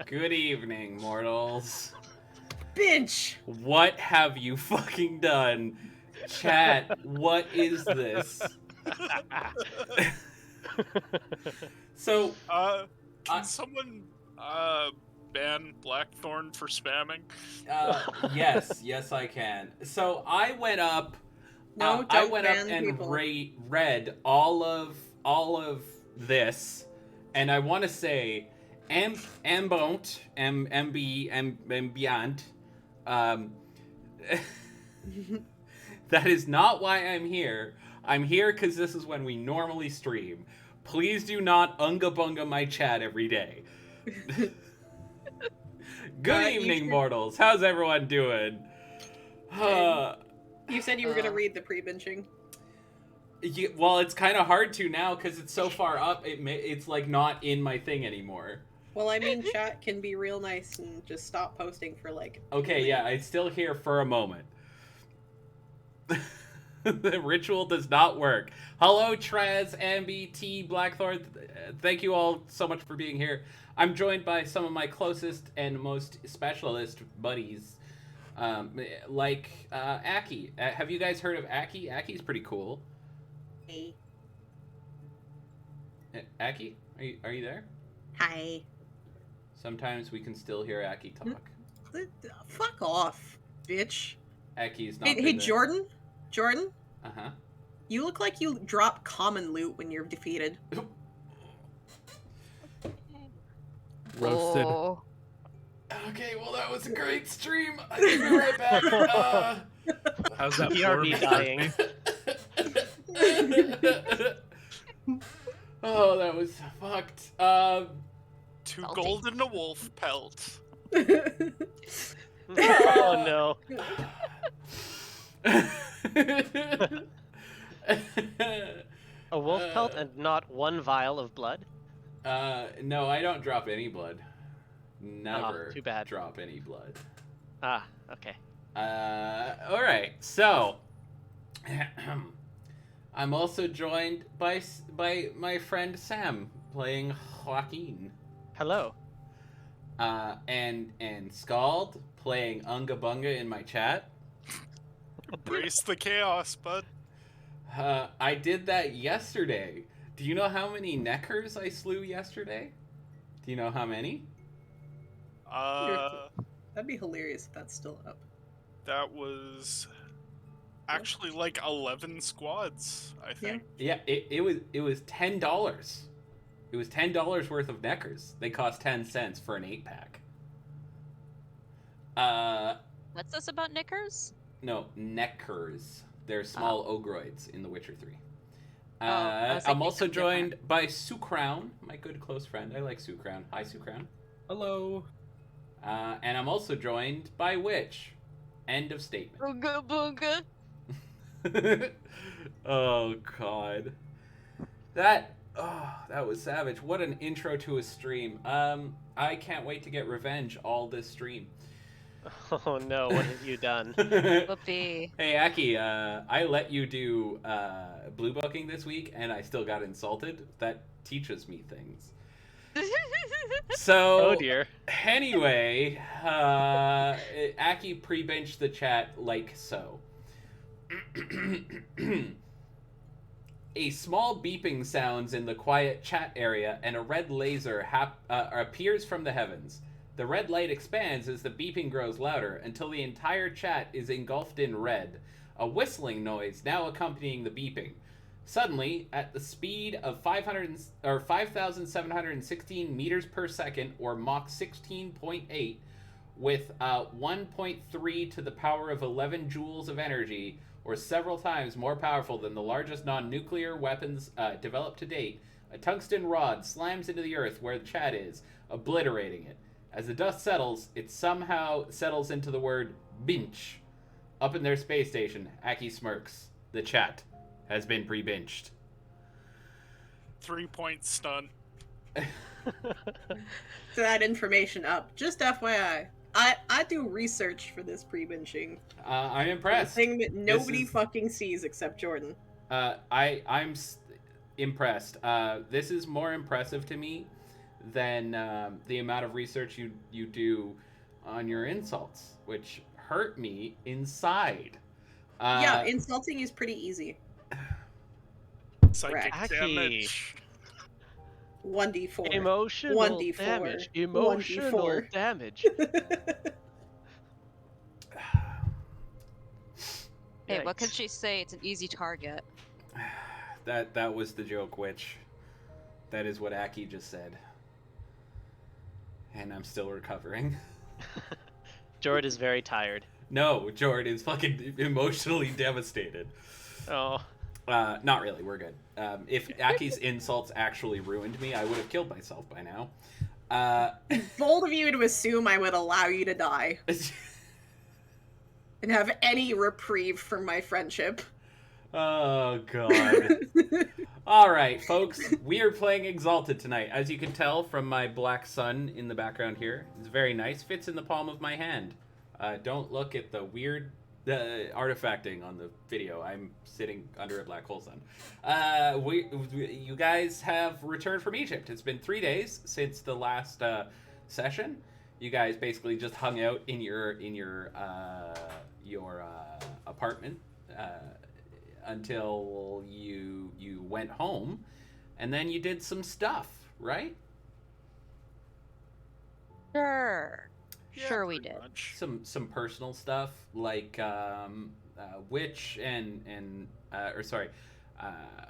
Good evening, mortals. Bitch! What have you fucking done? Chat, what is this? So, Can someone ban Blackthorn for spamming? yes, I can. So I went up. No, I don't went up ban and people. read all of this, and I want to say, ambient, ambient. That is not why I'm here. I'm here because this is when we normally stream. Please do not unga bunga my chat every day. Good evening, mortals. How's everyone doing? You said you were going to read the pre-benching. Well, it's kind of hard to now because it's so far up. It's like not in my thing anymore. Well, I mean, chat can be real nice and just stop posting for like. Okay, yeah, it's still here for a moment. The ritual does not work. Hello, Trez, Ambi, T, Blackthorn. Thank you all so much for being here. I'm joined by some of my closest and most specialist buddies, like Aki. Have you guys heard of Aki? Aki's pretty cool. Hey. Aki, are you there? Hi. Sometimes we can still hear Aki talk. Fuck off, bitch. Aki's not. Hey, Jordan. Jordan. Uh-huh. You look like you drop common loot when you're defeated. Roasted. Oh. Okay, well that was a great stream. I'll be right back. How's that PRB dying? Oh, that was fucked. 2 Salty. gold and a wolf pelt. Oh no. A wolf pelt and not 1 vial of blood? No, I don't drop any blood. Never too bad. drop any blood. Ah, okay. Alright, so I'm also joined by my friend Sam playing Joaquin. Hello. And Scald playing Unga Bunga in my chat. Embrace the chaos, bud. I did that yesterday. Do you know how many neckers I slew yesterday? Do you know how many? That'd be hilarious if that's still up. That was actually like 11 squads, I think. Yeah, it was $10. It was $10 worth of neckers. They cost 10 cents for an 8-pack. What's this about knickers? No, neckers. They're small ogroids in The Witcher 3. I was I'm thinking also something joined by Sukrown, my good close friend. I like Sukrown. Hi, Sukrown. Hello. And I'm also joined by Witch. End of statement. Ooga booga. Oh god. That was savage. What an intro to a stream. I can't wait to get revenge all this stream. Oh no, what have you done? Whoopee. Hey Aki, I let you do blue booking this week and I still got insulted. That teaches me things. So Oh dear. Anyway, Aki pre-benched the chat like so. A small beeping sounds in the quiet chat area, and a red laser appears from the heavens. The red light expands as the beeping grows louder until the entire chat is engulfed in red, a whistling noise now accompanying the beeping. Suddenly, at the speed of 5,716 meters per second, or Mach 16.8, with 1.3 to the power of 11 joules of energy, or several times more powerful than the largest non-nuclear weapons developed to date, a tungsten rod slams into the earth where the chat is, obliterating it. As the dust settles, it somehow settles into the word binch. Up in their space station, Aki smirks. The chat has been pre-benched. 3-point stun. To that information up. Just FYI. I do research for this pre-benching. I'm impressed. Thing that nobody fucking sees except Jordan. I'm impressed. This is more impressive to me than the amount of research you do on your insults, which hurt me inside. Yeah, insulting is pretty easy. Psychic Aki. damage. 1d4. Emotional 1d4. damage. Emotional 1d4. damage. Hey, what can Yikes. she say? It's an easy target. That was the joke, Witch. That is what Aki just said. And I'm still recovering. Jord is very tired. No, Jord is fucking emotionally devastated. Oh. Not really, we're good. If Aki's insults actually ruined me, I would have killed myself by now. Bold of you to assume I would allow you to die and have any reprieve from my friendship. Oh, God. All right, folks, we are playing Exalted tonight. As you can tell from my black sun in the background here, it's very nice. Fits in the palm of my hand. Don't look at the weird artifacting on the video. I'm sitting under a black hole sun. You guys have returned from Egypt. It's been 3 days since the last session. You guys basically just hung out in your apartment until you went home, and then you did some stuff, right? Sure. Yeah, Sure we pretty did. much. Some personal stuff like Witch and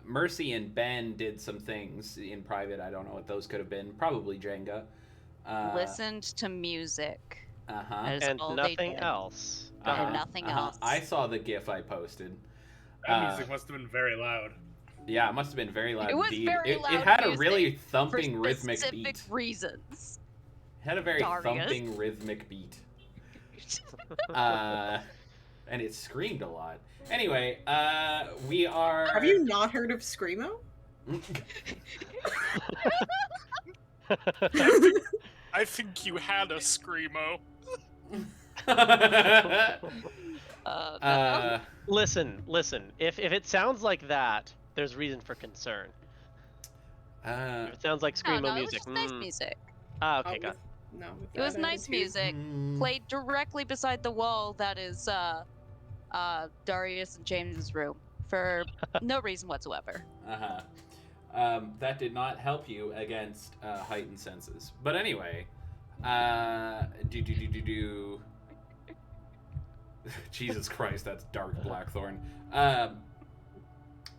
Mercy and Ben did some things in private. I don't know what those could have been. Probably Jenga. Listened to music. Uh-huh. That is And all nothing they did. else. And nothing else. I saw the GIF I posted. That music must have been very loud. Yeah, it must have been very loud It was indeed. very It loud had a music really for thumping rhythmic specific beat. reasons. It had a very Darius. thumping rhythmic beat. And it screamed a lot. Anyway, we are... Have you not heard of Screamo? I think you had a screamo. Listen. If it sounds like that, there's reason for concern. If it sounds like No, screamo it was music. just nice music. Ah, okay, got it. No, with It was that nice attitude. music. Played directly beside the wall that is Darius and James's room for no reason whatsoever. That did not help you against heightened senses. But anyway, Jesus Christ, that's dark Blackthorn.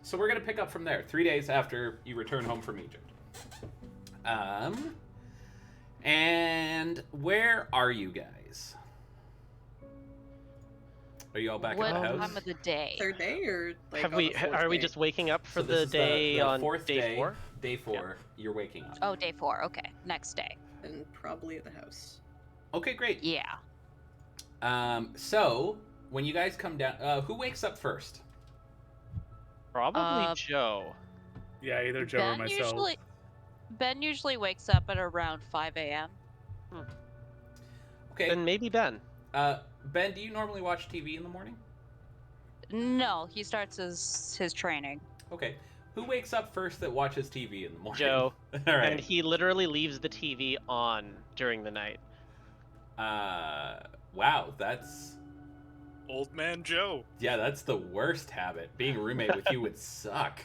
So we're gonna pick up from there. 3 days after you return home from Egypt. And where are you guys? Are you all back What at the house? time of the day? Third day or like Have on we? the fourth Are we day? just waking up for So this the is day the on fourth day 4? Day 4, you're waking up. Oh, day 4. Okay, next day. And probably at the house. Okay, great. Yeah. So when you guys come down, who wakes up first? Probably Joe. Yeah, either Joe or myself. Ben usually wakes up at around 5 a.m. Okay. Then maybe Ben. Ben, do you normally watch TV in the morning? No, he starts his training. Okay. Who wakes up first that watches TV in the morning? Joe. All right. And he literally leaves the TV on during the night. Wow, that's... Old man Joe. Yeah, that's the worst habit. Being a roommate with you would suck.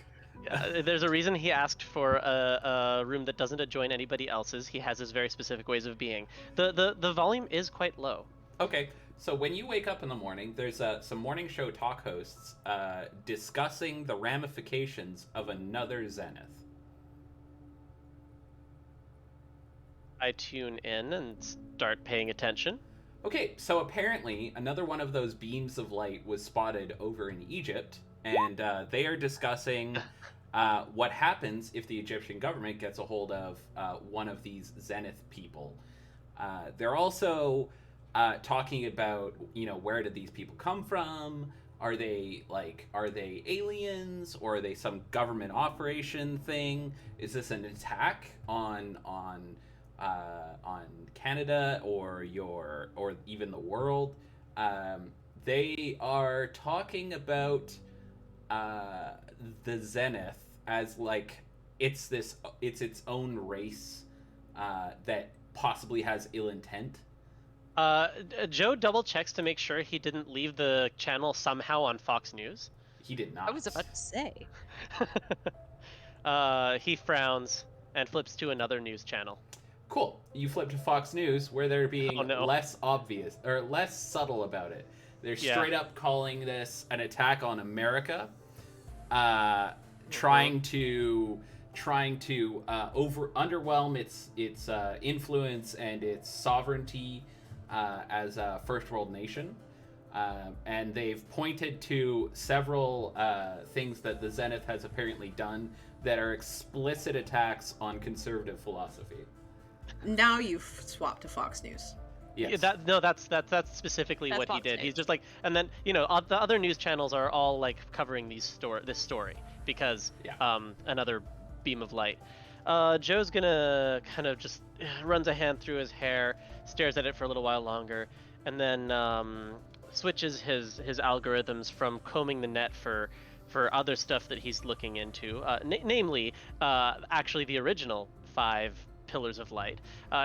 There's a reason he asked for a room that doesn't adjoin anybody else's. He has his very specific ways of being. The volume is quite low. Okay, so when you wake up in the morning, there's some morning show talk hosts discussing the ramifications of another zenith. I tune in and start paying attention. Okay, so apparently another one of those beams of light was spotted over in Egypt, and they are discussing what happens if the Egyptian government gets a hold of one of these zenith people. They're also talking about, where did these people come from? Are they aliens, or are they some government operation thing? Is this an attack on Canada or even the world? They are talking about the Zenith as it's its own race, that possibly has ill intent. Joe double checks to make sure he didn't leave the channel somehow on Fox News. He did not. I was about to say. He frowns and flips to another news channel. Cool. You flip to Fox News, where they're being Oh, no. less obvious or less subtle about it. They're Yeah. straight up calling this an attack on America, trying to underwhelm its influence and its sovereignty as a first world nation. And they've pointed to several things that the Zenith has apparently done that are explicit attacks on conservative philosophy. Now you've swapped to Fox News. Yes. That's specifically That's what he Fox did. News. He's just like, and then the other news channels are all like covering this story because another beam of light. Joe's gonna kind of just runs a hand through his hair, stares at it for a little while longer, and then switches his algorithms from combing the net for other stuff that he's looking into, namely actually the original 5 pillars of light.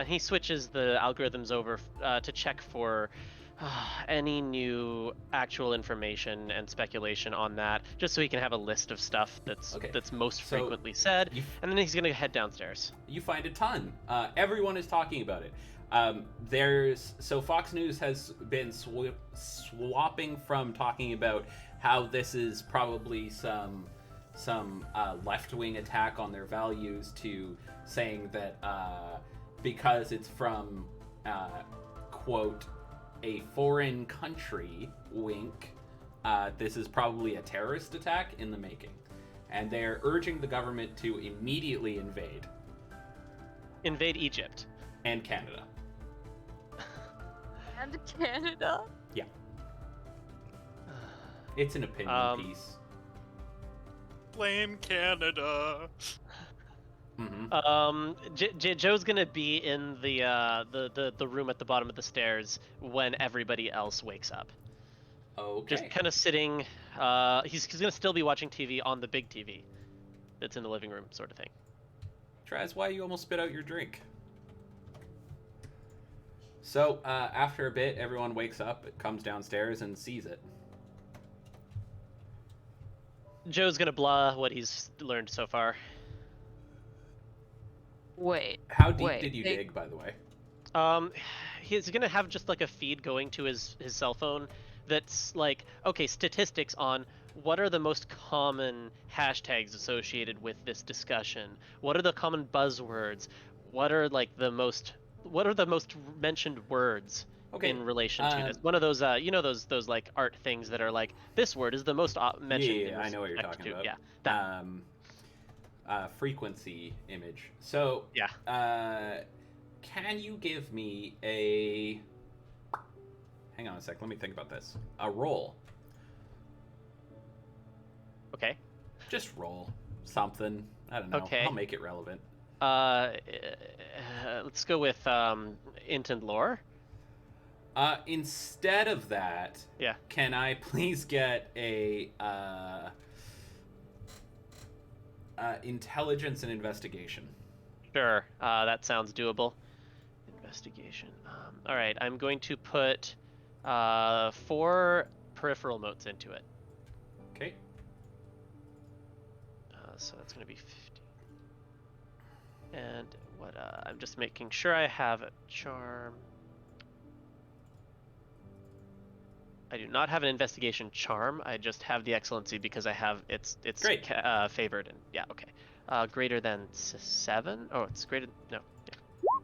He switches the algorithms over to check for any new actual information and speculation on that, just so he can have a list of stuff that's most frequently said, and then he's gonna head downstairs. You find a ton. Everyone is talking about it. Fox News has been swapping from talking about how this is probably some left-wing attack on their values to saying that because it's from quote a foreign country, wink, this is probably a terrorist attack in the making, and they're urging the government to immediately invade Egypt and Canada. And Canada? Yeah. It's an opinion piece. Blame Canada. Mm-hmm. Joe's gonna be in the room at the bottom of the stairs when everybody else wakes up. Okay. Just kind of sitting. He's gonna still be watching TV on the big TV that's in the living room, sort of thing. Traz, why you almost spit out your drink? So after a bit, everyone wakes up, comes downstairs, and sees it. Joe's gonna blah what he's learned so far. Wait. How deep did you dig, by the way? He's gonna have just like a feed going to his cell phone that's like, okay, statistics on what are the most common hashtags associated with this discussion? What are the common buzzwords? What are the most mentioned words in relation to this? One of those, those like art things that are like, this word is the most mentioned. Yeah, I know what you're talking about. Yeah, that. Frequency image. So, yeah. Can you give me a... Hang on a sec, let me think about this. A roll. Okay. Just roll something. I don't know. Okay. I'll make it relevant. Let's go with int and lore. Instead of that, can I please get a intelligence and investigation? Sure. That sounds doable. Investigation. All right. I'm going to put 4 peripheral motes into it. Okay. So that's going to be 50. And what? I'm just making sure I have a charm. I do not have an investigation charm. I just have the excellency because I have it's great. Favored, and yeah, okay. Greater than 7? Oh, it's greater. No. Yeah. I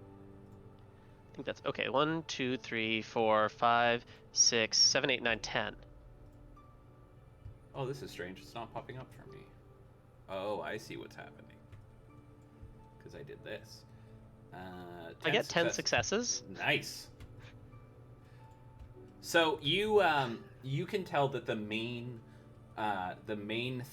think that's okay. 1, 2, 3, 4, 5, 6, 7, 8, 9, 10. Oh, this is strange. It's not popping up for me. Oh, I see what's happening. Because I did this. I get 10 successes. Nice. So you can tell that the main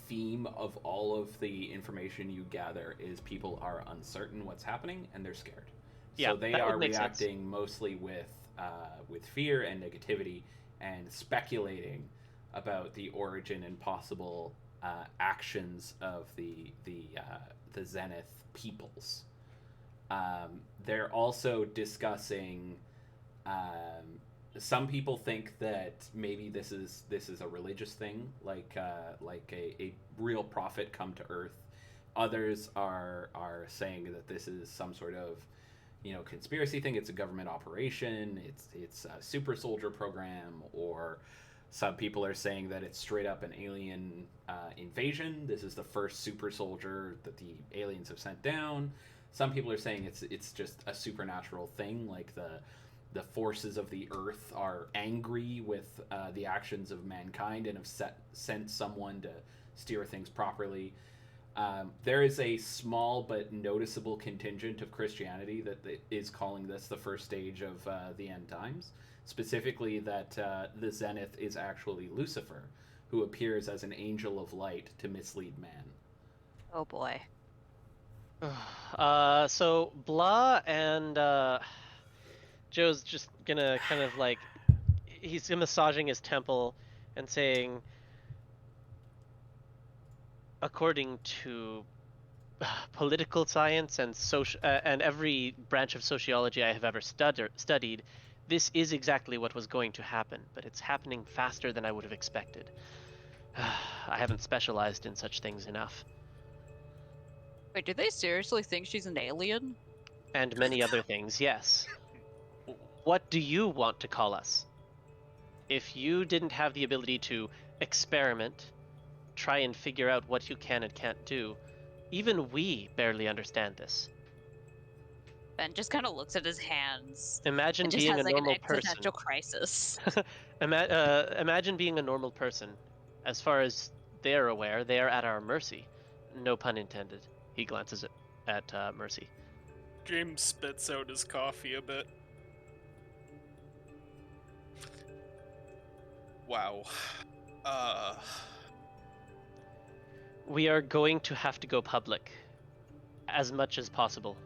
theme of all of the information you gather is people are uncertain what's happening and they're scared. Yeah, so they are reacting mostly with fear and negativity and speculating about the origin and possible actions of the Zenith peoples. they're also discussing. Some people think that maybe this is a religious thing, like a real prophet come to Earth. Others are saying that this is some sort of, conspiracy thing. It's a government operation. It's a super soldier program, or some people are saying that it's straight up an alien invasion. This is the first super soldier that the aliens have sent down. Some people are saying it's just a supernatural thing, like the forces of the earth are angry with the actions of mankind and have sent someone to steer things properly. There is a small but noticeable contingent of Christianity that is calling this the first stage of the end times. Specifically that the Zenith is actually Lucifer, who appears as an angel of light to mislead man. Oh boy. So Blah and Joe's just gonna kind of like, he's massaging his temple and saying, according to political science and and every branch of sociology I have ever studied, this is exactly what was going to happen, but it's happening faster than I would have expected. I haven't specialized in such things enough. Wait, do they seriously think she's an alien? And many other things, yes. What do you want to call us? If you didn't have the ability to experiment, try and figure out what you can and can't do, even we barely understand this. Ben just kind of looks at his hands. Imagine just being has, a normal an person. existential crisis. Imagine being a normal person. As far as they're aware, they are at our mercy. No pun intended. He glances at Mercy. James spits out his coffee a bit. Wow. We are going to have to go public. As much as possible.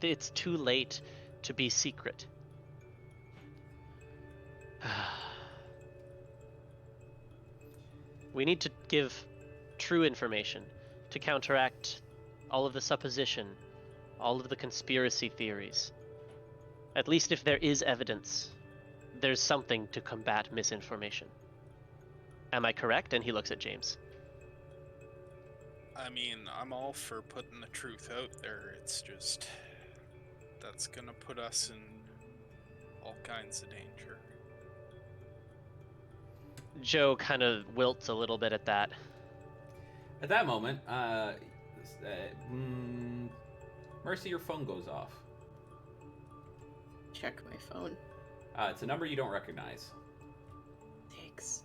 It's too late to be secret. We need to give true information to counteract all of the supposition, all of the conspiracy theories. At least if there is evidence, there's something to combat misinformation. Am I correct? And he looks at James. I mean, I'm all for putting the truth out there. It's just, that's gonna put us in all kinds of danger. Joe kind of wilts a little bit at that. At that moment, Mercy, your phone goes off. Check my phone. It's a number you don't recognize. Thanks.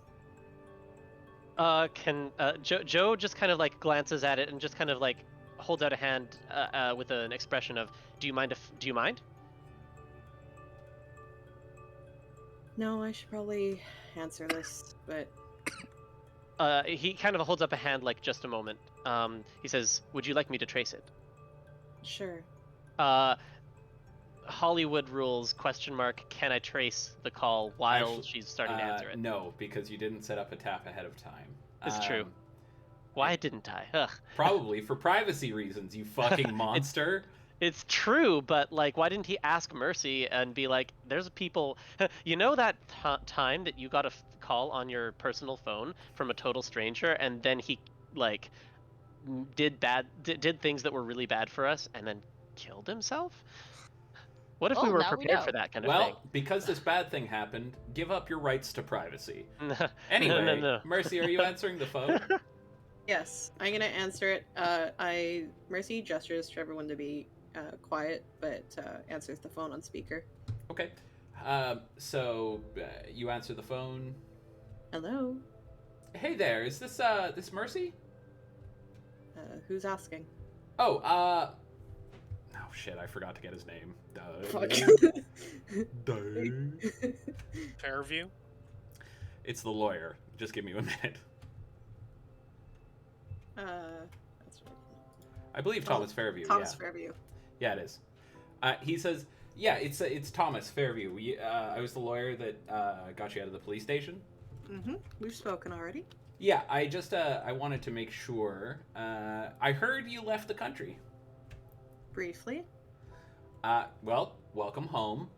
Joe just kind of like glances at it and just kind of like holds out a hand with an expression of, do you mind? No, I should probably answer this, but... He kind of holds up a hand like, just a moment. He says, would you like me to trace it? Sure. Hollywood rules, ? Can I trace the call while she's starting to answer it? No, because you didn't set up a tap ahead of time. It's true. Why didn't I? Ugh. Probably for privacy reasons, you fucking monster. It's true, but like, why didn't he ask Mercy and be like, there's people, you know that time that you got a call on your personal phone from a total stranger, and then he like did things that were really bad for us and then killed himself? What if we were prepared for that kind of thing? Well, because this bad thing happened, give up your rights to privacy. Anyway, no. Mercy, are you answering the phone? Yes, I'm gonna answer it. Mercy gestures to everyone to be quiet, but answers the phone on speaker. Okay. So you answer the phone. Hello? Hey there, is this Mercy? Who's asking? Oh, shit, I forgot to get his name. Fuck. Fairview? It's the lawyer. Just give me 1 minute. That's right. I believe Thomas Fairview. Thomas Fairview. Yeah, it is. He says, yeah, it's Thomas Fairview. I was the lawyer that got you out of the police station. Mm-hmm. We've spoken already. Yeah, I just, I wanted to make sure. I heard you left the country. Briefly. Well, welcome home.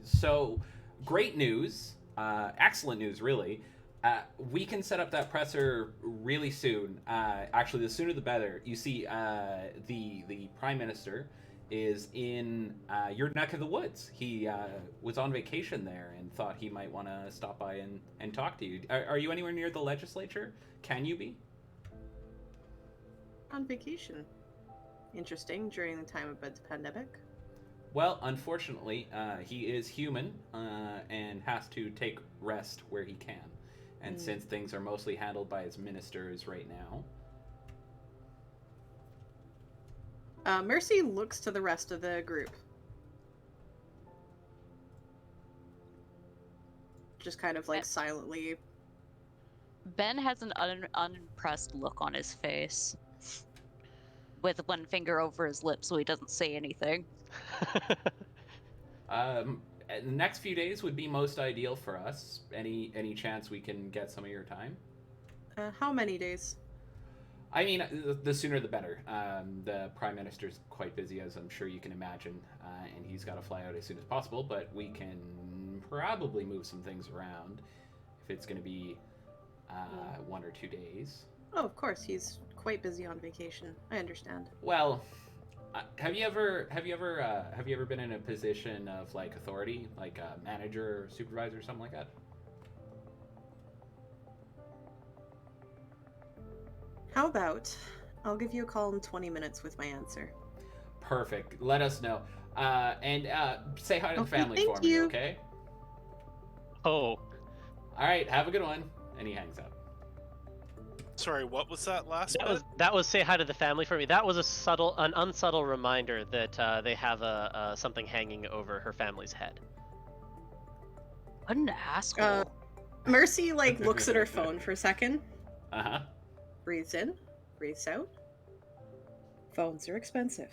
So, great news. Excellent news, really. We can set up that presser really soon. Actually, the sooner the better. You see, the Prime Minister is in your neck of the woods. He was on vacation there and thought he might want to stop by and talk to you. Are you anywhere near the legislature? Can you be? On vacation. Interesting, during the time of the pandemic. Well, unfortunately, he is human and has to take rest where he can. And since things are mostly handled by his ministers right now... Mercy looks to the rest of the group. Just kind of like silently. Ben has an unimpressed look on his face, with one finger over his lips so he doesn't say anything. The next few days would be most ideal for us. Any chance we can get some of your time? How many days? I mean, the sooner the better. The Prime Minister's quite busy, as I'm sure you can imagine, and he's got to fly out as soon as possible, but we can probably move some things around if it's going to be 1 or 2 days. Oh, of course, he's quite busy on vacation. I understand. Well, have you ever been in a position of like authority, like a manager or supervisor or something like that? How about I'll give you a call in 20 minutes with my answer. Perfect. Let us know. And say hi to the family thank for me, you. okay? Oh. All right, have a good one. And he hangs up. Sorry, what was that last bit? That was say hi to the family for me. That was an unsubtle reminder that they have something hanging over her family's head. What an asshole. Mercy like looks at her phone for a second. Uh-huh. Breathes in, breathes out. Phones are expensive.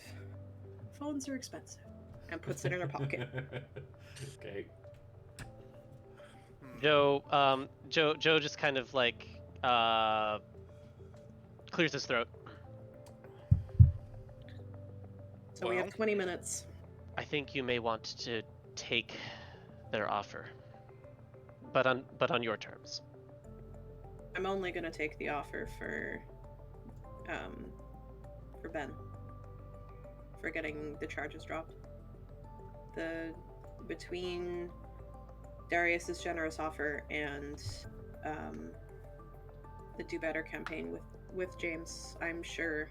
Phones are expensive. And puts it in her pocket. Okay. Joe just kind of like clears his throat. So we have 20 minutes. I think you may want to take their offer, but on your terms. I'm only gonna take the offer for Ben. For getting the charges dropped. Between Darius's generous offer and the Do Better campaign with James, I'm sure.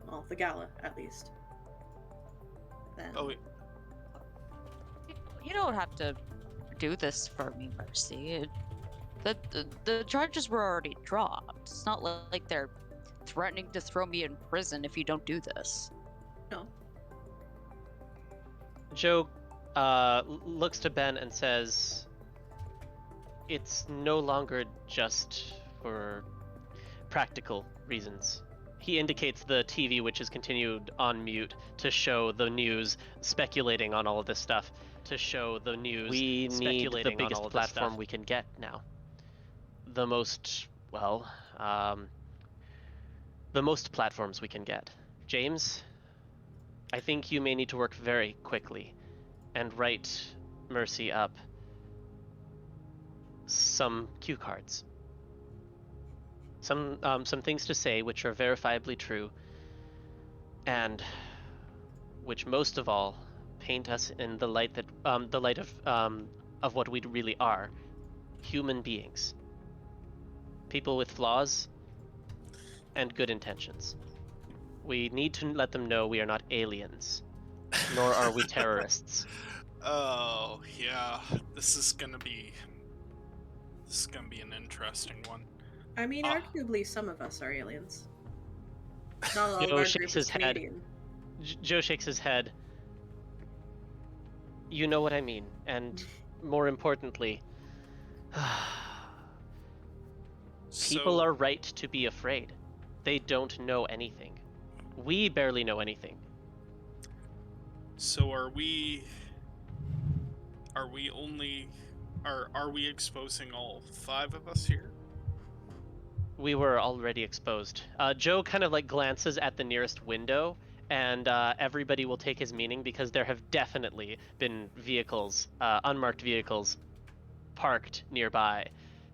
Well, the gala at least. Then. Oh, You don't have to do this for me, Mercy. The charges were already dropped. It's not like they're threatening to throw me in prison if you don't do this. No. Joe looks to Ben and says, "It's no longer just for practical reasons." He indicates the TV, which is continued on mute, to show the news speculating on all of this stuff. To show the news we need the biggest platform we can get now. The most platforms we can get. James, I think you may need to work very quickly and write Mercy up some cue cards. Some things to say which are verifiably true, and which most of all paint us in the light that of what we really are, human beings, people with flaws and good intentions. We need to let them know we are not aliens, nor are we terrorists. Oh yeah, this is gonna be an interesting one. I mean, arguably, some of us are aliens. Not all of Joe our shakes group is his head. Canadian. Joe shakes his head. You know what I mean, and more importantly, people are right to be afraid. They don't know anything. We barely know anything. So are we we exposing all 5 of us here? We were already exposed. Joe kind of like glances at the nearest window, and everybody will take his meaning because there have definitely been vehicles, unmarked vehicles, parked nearby.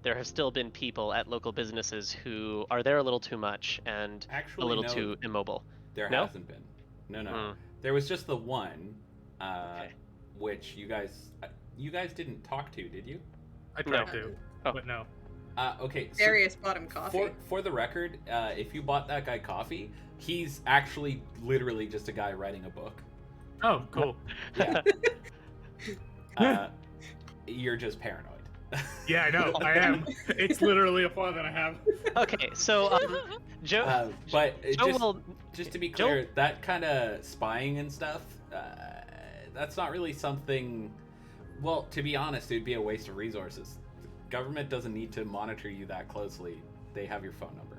There have still been people at local businesses who are there a little too much and Actually, a little no, too immobile. There No? hasn't been. No. There was just the one, Okay. which you guys didn't talk to, did you? I tried to, Oh. but no. Okay. So Darius bought him coffee. for the record, if you bought that guy coffee, he's actually literally just a guy writing a book. Oh, cool. Yeah. You're just paranoid. Yeah, I know. I am. It's literally a flaw that I have. Okay, so Joe. But Joe just to be clear, that kind of spying and stuff, that's not really something. Well, to be honest, it would be a waste of resources. The government doesn't need to monitor you that closely. They have your phone number,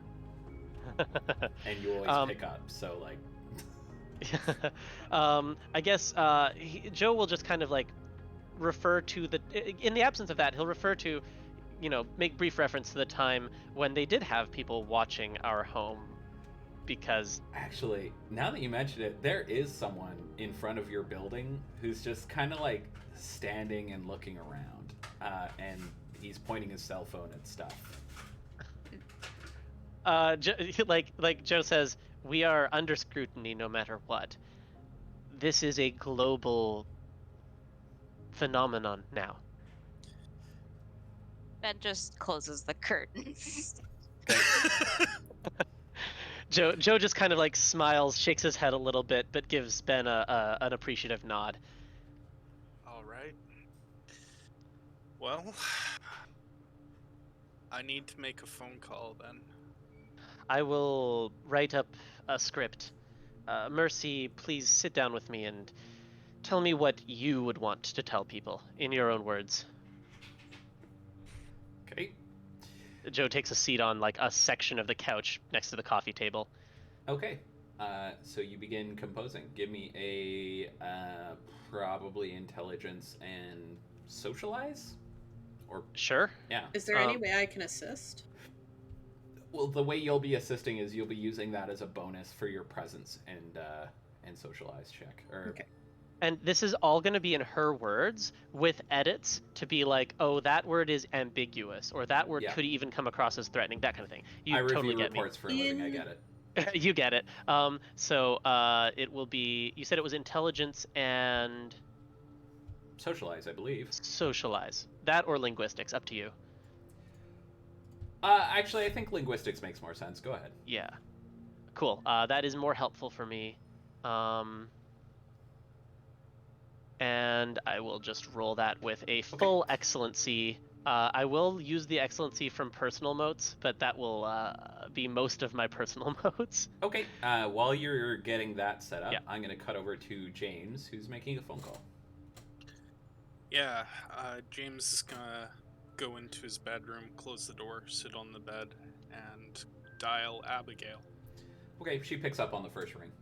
and you always pick up. So like. I guess Joe will just kind of like refer to in the absence of that, he'll refer to, make brief reference to the time when they did have people watching our home, because actually, now that you mention it, there is someone in front of your building who's just kind of like standing and looking around, and he's pointing his cell phone at stuff. Like Joe says, we are under scrutiny no matter what. This is a global phenomenon now. Ben just closes the curtains. Joe just kind of like smiles, shakes his head a little bit, but gives Ben an appreciative nod. All right. Well, I need to make a phone call then. I will write up a script. Mercy, please sit down with me and tell me what you would want to tell people in your own words. Okay. Joe takes a seat on like a section of the couch next to the coffee table. Okay. So you begin composing. Give me a probably intelligence and socialize, or sure. Yeah. Is there any way I can assist? Well, the way you'll be assisting is you'll be using that as a bonus for your presence and socialize check. Okay. And this is all going to be in her words with edits to be like, oh, that word is ambiguous, or that word could even come across as threatening, that kind of thing. You totally get me. I review reports for a living. I get it. You get it. So it will be. You said it was intelligence and socialize, I believe. Socialize. That or linguistics, up to you. Actually, I think linguistics makes more sense. Go ahead. Yeah. Cool. That is more helpful for me. And I will just roll that with a full excellency. I will use the excellency from personal motes, but that will be most of my personal motes. Okay. While you're getting that set up, I'm going to cut over to James, who's making a phone call. Yeah, James is gonna go into his bedroom, close the door, sit on the bed, and dial Abigail. Okay, she picks up on the first ring.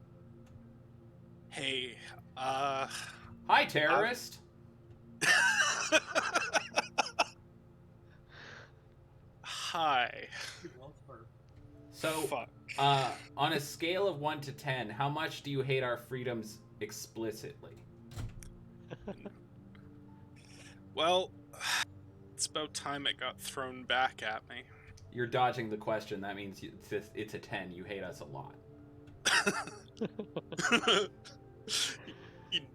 Hey, Hi, terrorist! Hi. So, on a scale of 1 to 10, how much do you hate our freedoms explicitly? Well, it's about time it got thrown back at me. You're dodging the question. That means it's a 10. You hate us a lot. He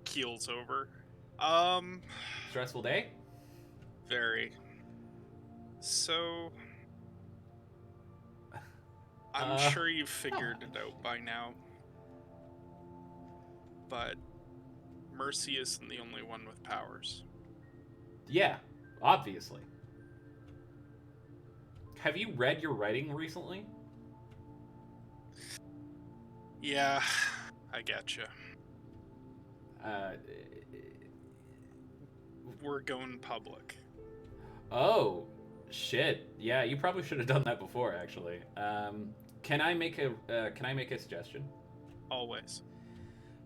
keels over. Stressful day? Very. So, I'm sure you've figured it out by now. But Mercy isn't the only one with powers. Yeah, obviously. Have you read your writing recently? Yeah, I getcha. We're going public. Oh, shit. Yeah, you probably should have done that before, actually. Can I make a suggestion? Always.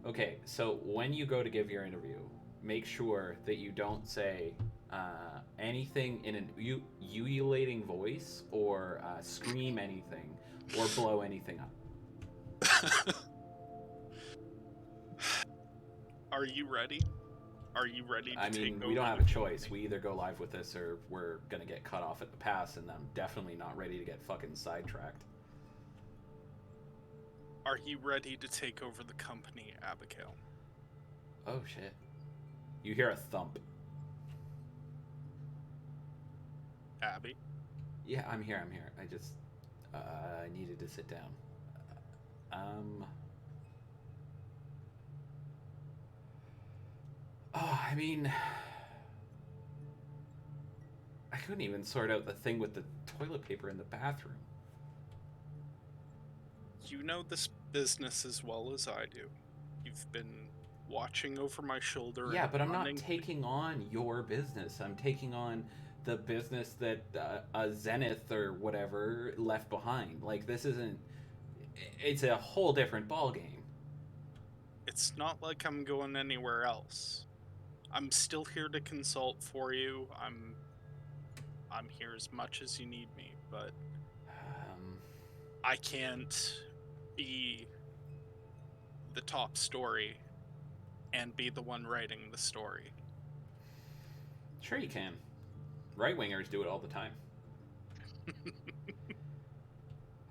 Okay, so when you go to give your interview, make sure that you don't say, anything in an ululating voice, or scream anything, or blow anything up. Are you ready? Are you ready to take over? We don't have a choice. We either go live with this or we're gonna get cut off at the pass, and I'm definitely not ready to get fucking sidetracked. Are you ready to take over the company, Abigail? Oh shit. You hear a thump. Abby? Yeah, I'm here. I just I needed to sit down. Oh, I mean, I couldn't even sort out the thing with the toilet paper in the bathroom. You know this business as well as I do. You've been watching over my shoulder. Yeah, but I'm not running... taking on your business. I'm taking on the business that Zenith or whatever left behind. Like, this isn't... It's a whole different ballgame. It's not like I'm going anywhere else. I'm still here to consult for you. I'm here as much as you need me, but I can't be the top story and be the one writing the story. Sure you can. Right-wingers do it all the time.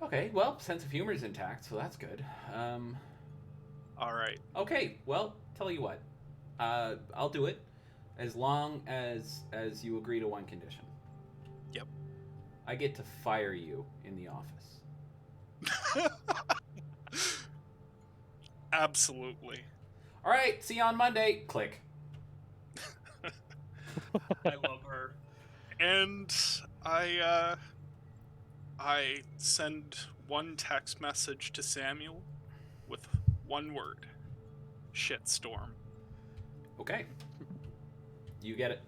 Okay, well, sense of humor is intact, so that's good. All right. Okay, well, tell you what. I'll do it as long as you agree to one condition. Yep. I get to fire you in the office. Absolutely. All right, see you on Monday. Click. I love her. And I send one text message to Samuel with one word: shitstorm. Okay. You get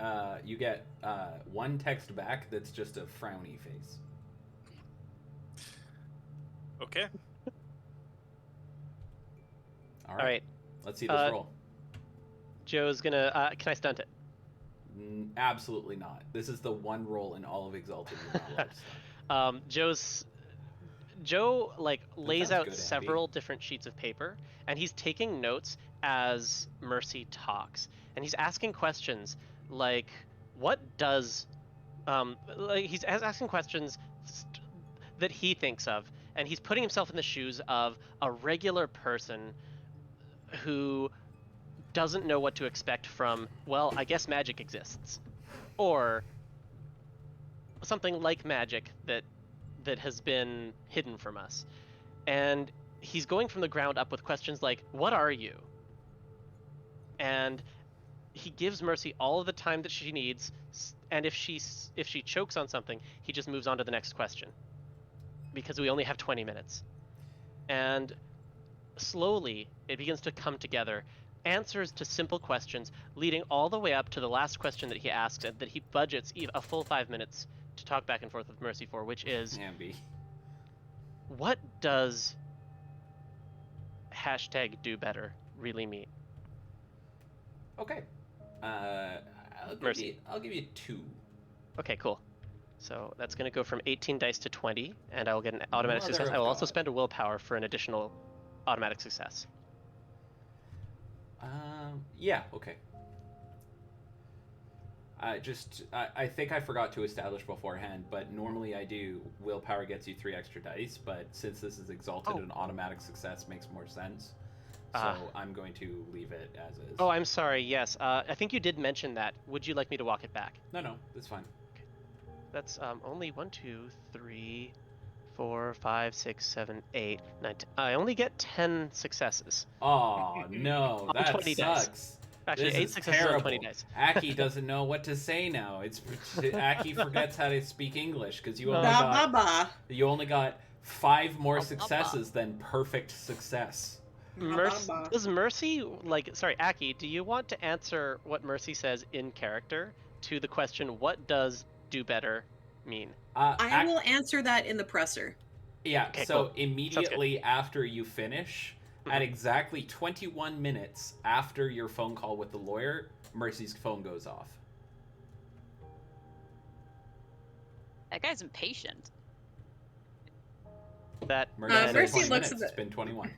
one text back that's just a frowny face. Okay. All right. Let's see this roll. Joe's gonna. Can I stunt it? Absolutely not. This is the one roll in all of Exalted. You're not allowed to stunt. Joe lays out good, several different sheets of paper, and he's taking notes as Mercy talks, and he's asking questions like, "What does?" He's asking questions that he thinks of, and he's putting himself in the shoes of a regular person who doesn't know what to expect from, well, I guess magic exists, or something like magic that has been hidden from us. And he's going from the ground up with questions like, what are you? And he gives Mercy all of the time that she needs, and if she chokes on something, he just moves on to the next question, because we only have 20 minutes. And slowly it begins to come together, answers to simple questions, leading all the way up to the last question that he asks, and that he budgets a full 5 minutes to talk back and forth with Mercy for, which is, what does #do better really mean? Okay. I'll give you 2. Okay, cool. So that's going to go from 18 dice to 20, and I will get an automatic success. I will also spend a willpower for an additional automatic success. Yeah, okay. I think I forgot to establish beforehand, but normally I do. Willpower gets you 3 extra dice, but since this is Exalted, an automatic success makes more sense. So I'm going to leave it as is. Oh, I'm sorry, yes. I think you did mention that. Would you like me to walk it back? No, that's fine. Okay. That's only 1, 2, 3, 4, 5, 6, 7, 8, 9, 10. I only get 10 successes. Oh, no, that 20 sucks. Dice. Actually, this 8 is successes terrible. on 20 dice. Aki doesn't know what to say now. Aki forgets how to speak English because you only got 5 more successes than perfect success. Does Mercy, Aki, do you want to answer what Mercy says in character to the question, what does do better mean? I will answer that in the presser. Yeah, okay, so cool. immediately after you finish, at exactly 21 minutes after your phone call with the lawyer, Mercy's phone goes off. That guy's impatient. That Mercy said 20 looks minutes. at the- It's been 21.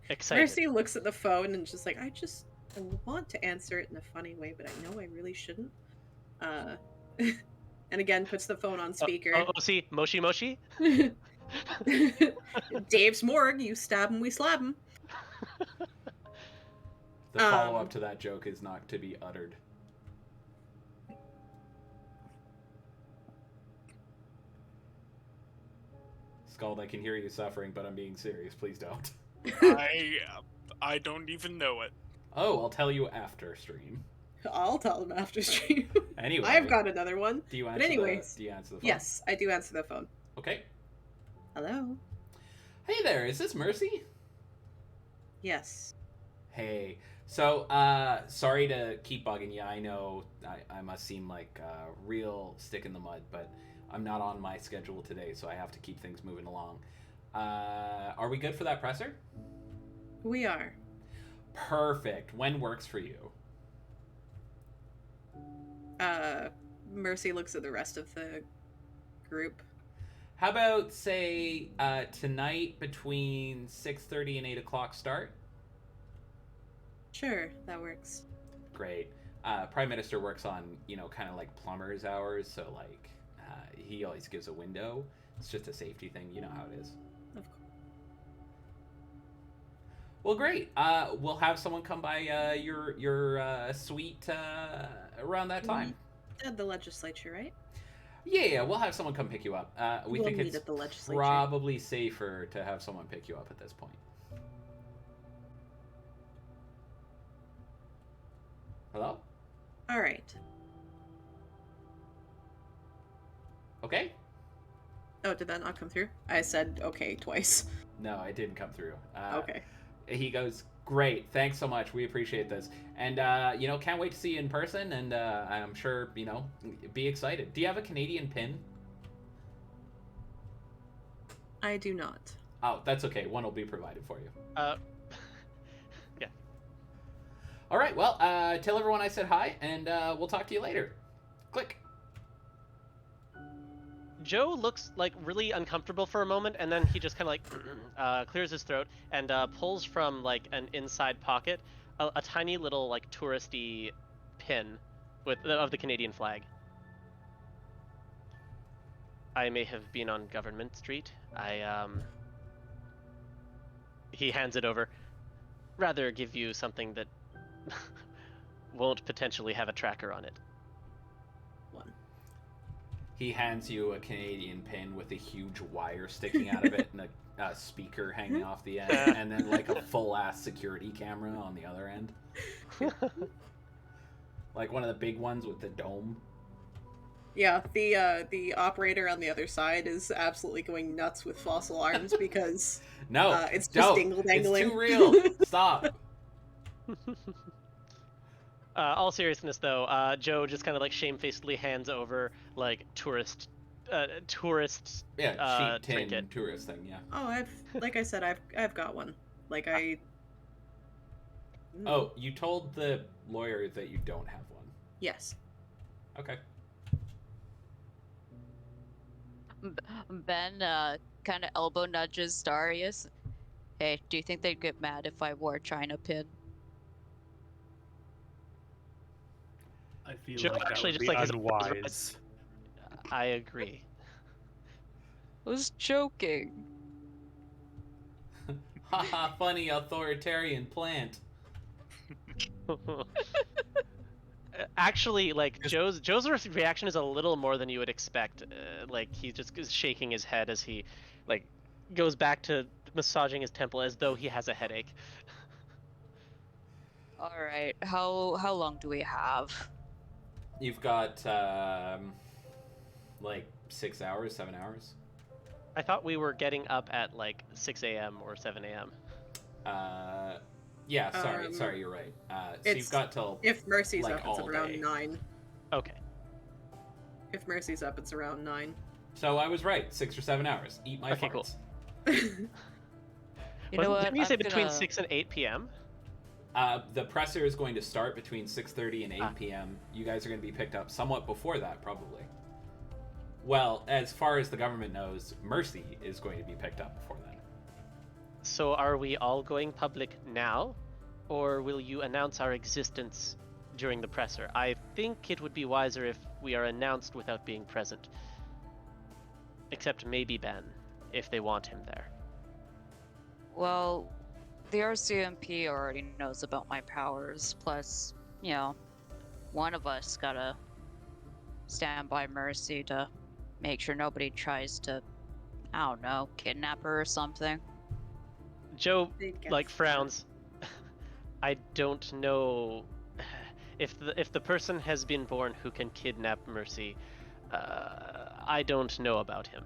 excited. Mercy looks at the phone and just like, I want to answer it in a funny way, but I know I really shouldn't. And again, puts the phone on speaker. Oh, see, Moshi Moshi? Dave's morgue, you stab him, we slap him. The follow-up to that joke is not to be uttered. Scald, I can hear you suffering, but I'm being serious. Please don't. I don't even know it. Oh, I'll tell you after stream. I'll tell them after stream. Anyway. I've got another one. Do you answer But anyways, do you answer the phone? yes, I do answer the phone. Okay. Hello? Hey there, is this Mercy? Yes. Hey. So, sorry to keep bugging you. I know I must seem like a real stick in the mud, but I'm not on my schedule today, so I have to keep things moving along. Are we good for that presser? We are. Perfect. When works for you? Mercy looks at the rest of the group. How about, say, tonight between 6:30 and 8 o'clock start? Sure, that works. Great. Prime Minister works on, kind of like plumber's hours, so, like, he always gives a window. It's just a safety thing. You know how it is. Of course. Well, great. We'll have someone come by your suite around that time. At the legislature, right? Yeah, we'll have someone come pick you up. We We'll think meet it's at the legislature. probably safer to have someone pick you up at this point. Hello? All right. Okay? Oh, did that not come through? I said okay twice. No, it didn't come through. Okay. He goes, great, thanks so much. We appreciate this. And, can't wait to see you in person. And I'm sure, be excited. Do you have a Canadian pin? I do not. Oh, that's okay. One will be provided for you. Yeah. All right, well, tell everyone I said hi, and we'll talk to you later. Click. Joe looks like really uncomfortable for a moment, and then he just kind of like clears his throat and pulls from like an inside pocket a tiny little like touristy pin of the Canadian flag. I may have been on Government Street. He hands it over. Rather give you something that won't potentially have a tracker on it. One. He hands you a Canadian pin with a huge wire sticking out of it and a speaker hanging off the end, and then like a full-ass security camera on the other end. Like one of the big ones with the dome. Yeah, the operator on the other side is absolutely going nuts with fossil arms because No, it's just don't. dingle dangling. It's too real. Stop. All seriousness though, Joe just kind of like shamefacedly hands over like tourist Yeah, sheet tin trinket. tourist thing. Yeah. Oh, like I said, I've got one. Like I. Oh, you told the lawyer that you don't have one. Yes. Okay. Ben kind of elbow nudges Darius. Hey, do you think they'd get mad if I wore a China pin? I feel Joe like that actually would just be like his unwise. I agree. I was joking. Haha, funny authoritarian plant. Actually, like Joe's reaction is a little more than you would expect. Like he just is shaking his head as he like goes back to massaging his temple as though he has a headache. All right, how long do we have? You've got like 6 hours, 7 hours. I thought we were getting up at like 6 a.m. or 7 a.m. Yeah, sorry, you're right. So you've got till If Mercy's like, up, it's all around day. 9. Okay. If Mercy's up, it's around 9. So I was right, 6 or 7 hours. Eat my Okay, cool. farts. You know what? Didn't you say I'm between gonna- 6 and 8 p.m.? The presser is going to start between 6:30 and 8 p.m. You guys are going to be picked up somewhat before that, probably. Well, as far as the government knows, Mercy is going to be picked up before then. So are we all going public now? Or will you announce our existence during the presser? I think it would be wiser if we are announced without being present. Except maybe Ben, if they want him there. Well, the RCMP already knows about my powers, plus, you know, one of us gotta stand by Mercy to make sure nobody tries to, I don't know, kidnap her or something. Joe, frowns. I don't know if the person has been born who can kidnap Mercy. I don't know about him.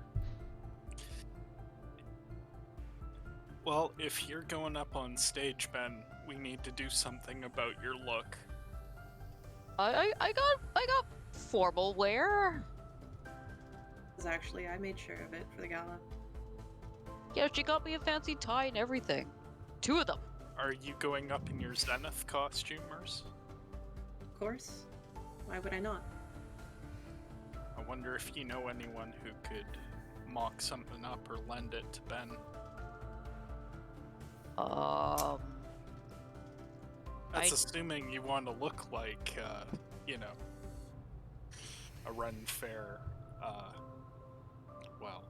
Well, if you're going up on stage, Ben, we need to do something about your look. I got formal wear. Actually, I made sure of it for the gala. Yeah, she got me a fancy tie and everything. 2 of them. Are you going up in your Zenith costume, Merce? Of course. Why would I not? I wonder if you know anyone who could mock something up or lend it to Ben. That's assuming you want to look like, you know, a Ren Fair, well,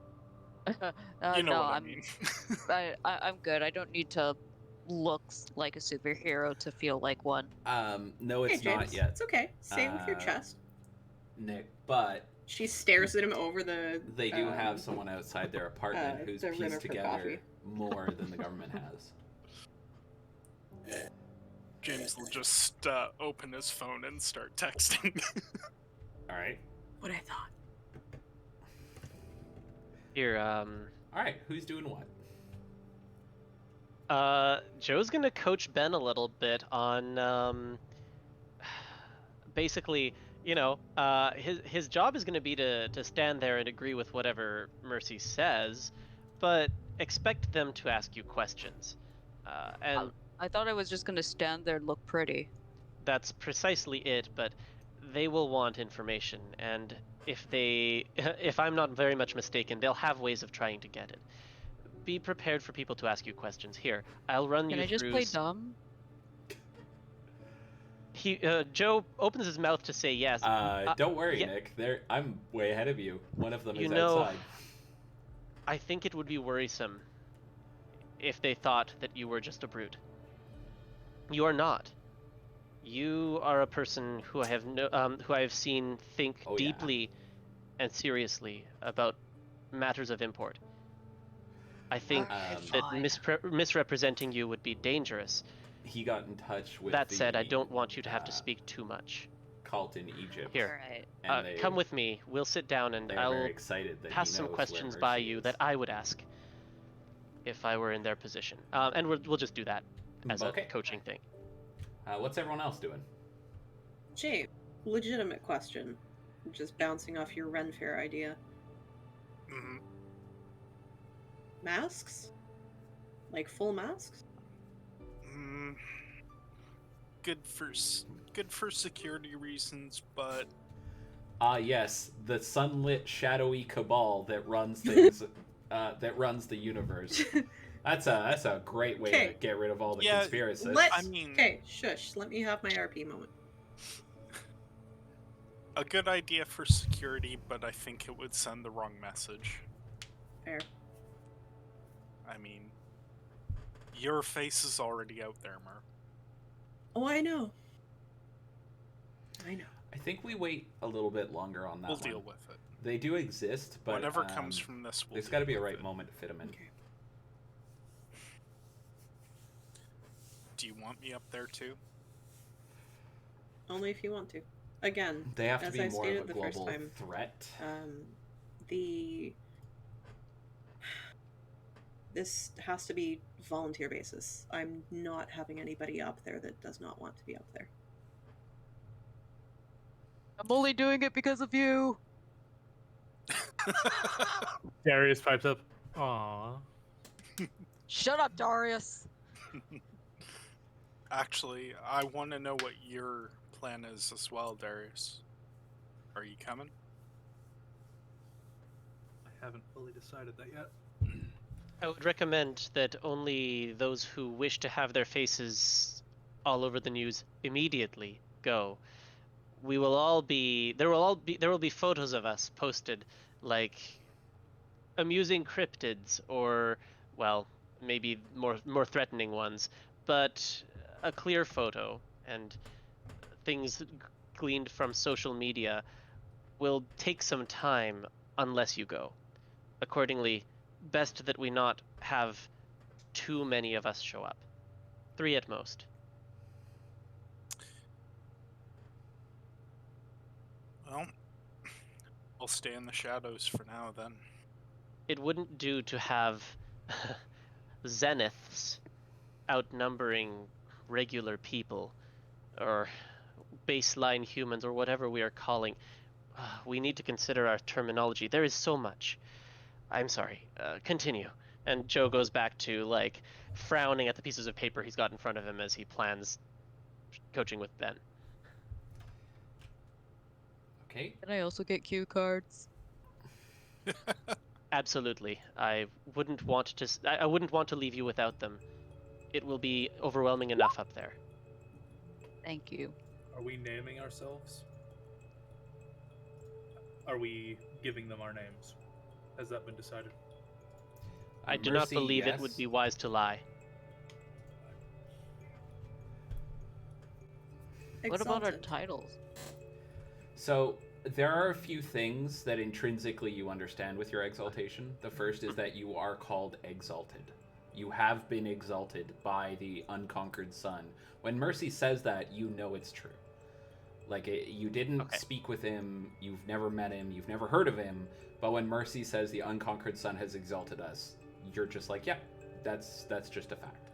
you know no, what I mean. I'm good. I don't need to look like a superhero to feel like one. No, it's James, not yet. It's okay. Stay with your chest. Nick, but she stares at him over the. They do have someone outside their apartment who's pieced together more than the government has. James will just open his phone and start texting. All right. What I thought. Here, All right, who's doing what? Joe's gonna coach Ben a little bit on, basically, you know, his job is gonna be to stand there and agree with whatever Mercy says, but expect them to ask you questions. And I thought I was just gonna stand there and look pretty. That's precisely it, but they will want information, and if I'm not very much mistaken, they'll have ways of trying to get it. Be prepared for people to ask you questions. Here, I'll run you through... Can I just play dumb? Joe opens his mouth to say yes. Don't worry, Nick. I'm way ahead of you. One of them is know, outside. I think it would be worrisome if they thought that you were just a brute. You are not. You are a person who I have seen think deeply and seriously about matters of import. I think that misrepresenting you would be dangerous. He got in touch with. That said, I don't want you to have to speak too much. Cult in Egypt. Here, come with me. We'll sit down and I'll pass some questions by you that I would ask if I were in their position. And we'll just do that as a coaching thing. What's everyone else doing? Jay, legitimate question. Just bouncing off your Ren Fair idea. Mm-hmm. Masks? Like full masks? Good for security reasons, but... yes, the sunlit, shadowy cabal that runs things, that runs the universe. That's a great way to get rid of all the conspiracists. Okay, shush. Let me have my RP moment. A good idea for security, but I think it would send the wrong message. Fair. I mean, your face is already out there, Mer. Oh, I know. I think we wait a little bit longer on that We'll deal with it. They do exist, but whatever comes from this, there's got to be a right moment to fit them in. Okay. Do you want me up there too? Only if you want to. Again, they have to be I more stated of a the first global time, threat. This has to be volunteer basis. I'm not having anybody up there that does not want to be up there. I'm only doing it because of you. Darius pipes up. Aww. Shut up, Darius. Actually, I want to know what your plan is as well, Darius. Are you coming? haven't fully decided that yet. I would recommend that only those who wish to have their faces all over the news immediately go. We will all be there will be photos of us posted, like amusing cryptids or, well, maybe more threatening ones, but a clear photo and things gleaned from social media will take some time unless you go. Accordingly, best that we not have too many of us show up. 3 at most. Well, I'll stay in the shadows for now then. It wouldn't do to have zeniths outnumbering regular people, or baseline humans, or whatever we are calling. We need to consider our terminology. There is so much. I'm sorry. Continue. And Joe goes back to, like, frowning at the pieces of paper he's got in front of him as he plans coaching with Ben. Okay. Can I also get cue cards? Absolutely. I wouldn't want to leave you without them. It will be overwhelming enough up there. Thank you. Are we naming ourselves? Are we giving them our names? Has that been decided? I do not believe it would be wise to lie. What about our titles? So there are a few things that intrinsically you understand with your exaltation. The first is that you are called exalted. You have been exalted by the unconquered sun. When Mercy says that, you know it's true. Like, you didn't speak with him, you've never met him, you've never heard of him, but when Mercy says the unconquered sun has exalted us, you're just like, yeah, that's just a fact.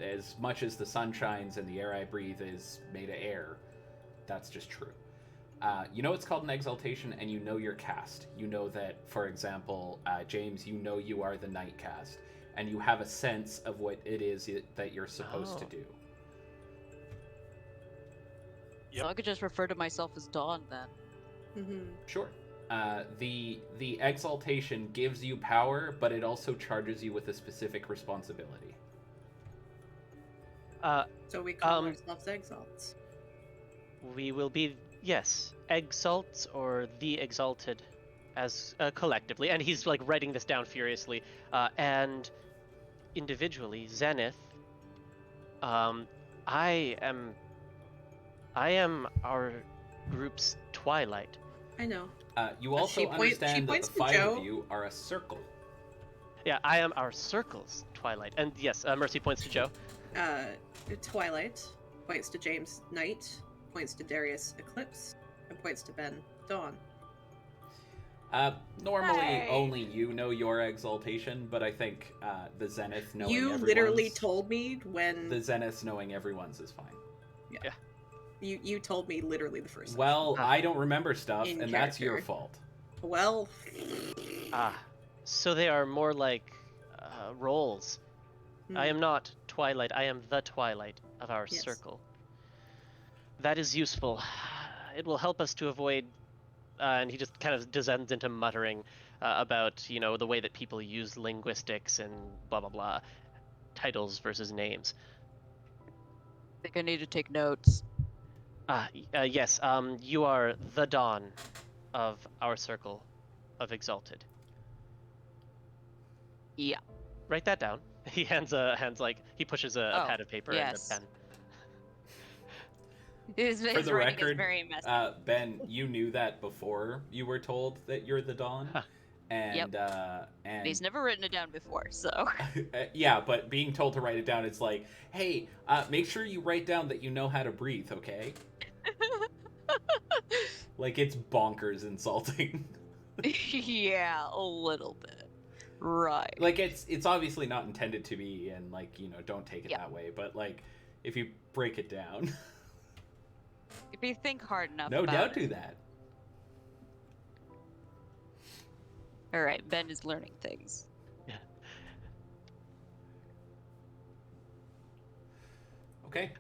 As much as the sun shines and the air I breathe is made of air, that's just true. You know it's called an exaltation, and you know your caste. You know that, for example, James, you know you are the night caste, and you have a sense of what it is that you're supposed to do. Yep. So I could just refer to myself as Dawn then. Mm-hmm. Sure. The exaltation gives you power, but it also charges you with a specific responsibility. So we call ourselves exalts. We will be, yes, exalts or the exalted, as collectively. And he's like writing this down furiously. And individually, Zenith. I am our group's Twilight. I know. You also understand that the 5 of you are a circle. Yeah, I am our circle's Twilight. And yes, Mercy points to Joe. Twilight points to James Night, points to Darius Eclipse, and points to Ben Dawn. Normally only you know your exaltation, but I think the Zenith knowing everyone's... You literally told me when... The Zenith knowing everyone's is fine. Yeah. You told me literally the first time. Well, I don't remember stuff, and that's your fault. Well... So they are more like roles. I am not Twilight, I am the Twilight of our circle. That is useful. It will help us to avoid... and he just kind of descends into muttering about, you know, the way that people use linguistics and blah, blah, blah. Titles versus names. I think I need to take notes. Yes, you are the Dawn of our circle of Exalted. Yeah. Write that down. He he pushes a pad of paper and a pen. His For the record, is very messy. Ben, you knew that before you were told that you're the Dawn, and and he's never written it down before, so. Yeah, but being told to write it down, it's like, hey, make sure you write down that you know how to breathe, okay? Like, it's bonkers insulting. Yeah, a little bit. Right. Like, it's obviously not intended to be, and like, you know, don't take it that way. But like, if you break it down. If you think hard enough. No doubt do that. All right, Ben is learning things. Yeah. Okay.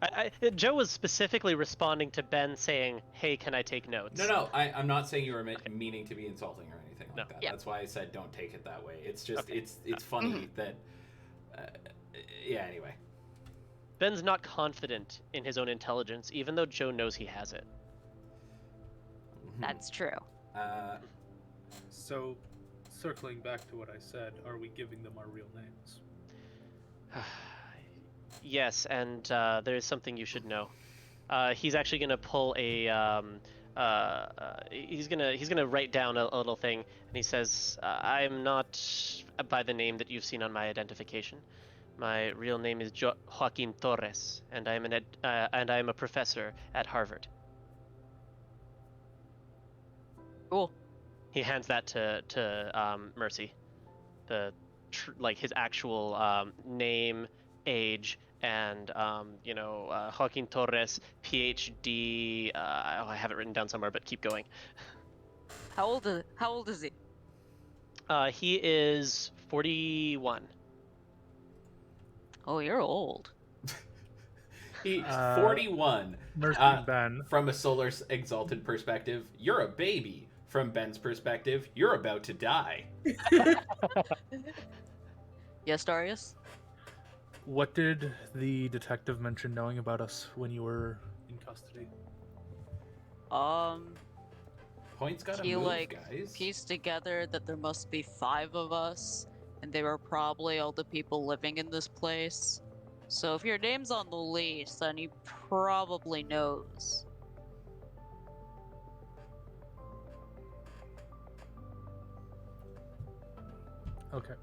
Joe was specifically responding to Ben saying, "Hey, can I take notes?" No, I'm not saying you were meaning to be insulting or anything. anything like No. that. Yeah. That's why I said don't take it that way. It's just Okay. it's funny that yeah, anyway. Ben's not confident in his own intelligence, even though Joe knows he has it. That's true. So, circling back to what I said, are we giving them our real names? Yes, and there's something you should know. He's actually gonna pull a he's gonna write down a little thing, and he says, "I'm not by the name that you've seen on my identification. My real name is Joaquin Torres, and I'm a professor at Harvard." Cool. He hands that to Mercy, like his actual name, age, and Joaquin Torres, PhD. I have it written down somewhere, but keep going. How old is he? He is 41. Oh, you're old. He's 41. Mercy and Ben. From a Solar Exalted perspective, you're a baby. From Ben's perspective, you're about to die. Yes, Darius? What did the detective mention knowing about us when you were in custody? Points gotta He move, guys. pieced together that there must be 5 of us, and they were probably all the people living in this place. So if your name's on the lease, then he probably knows. Okay.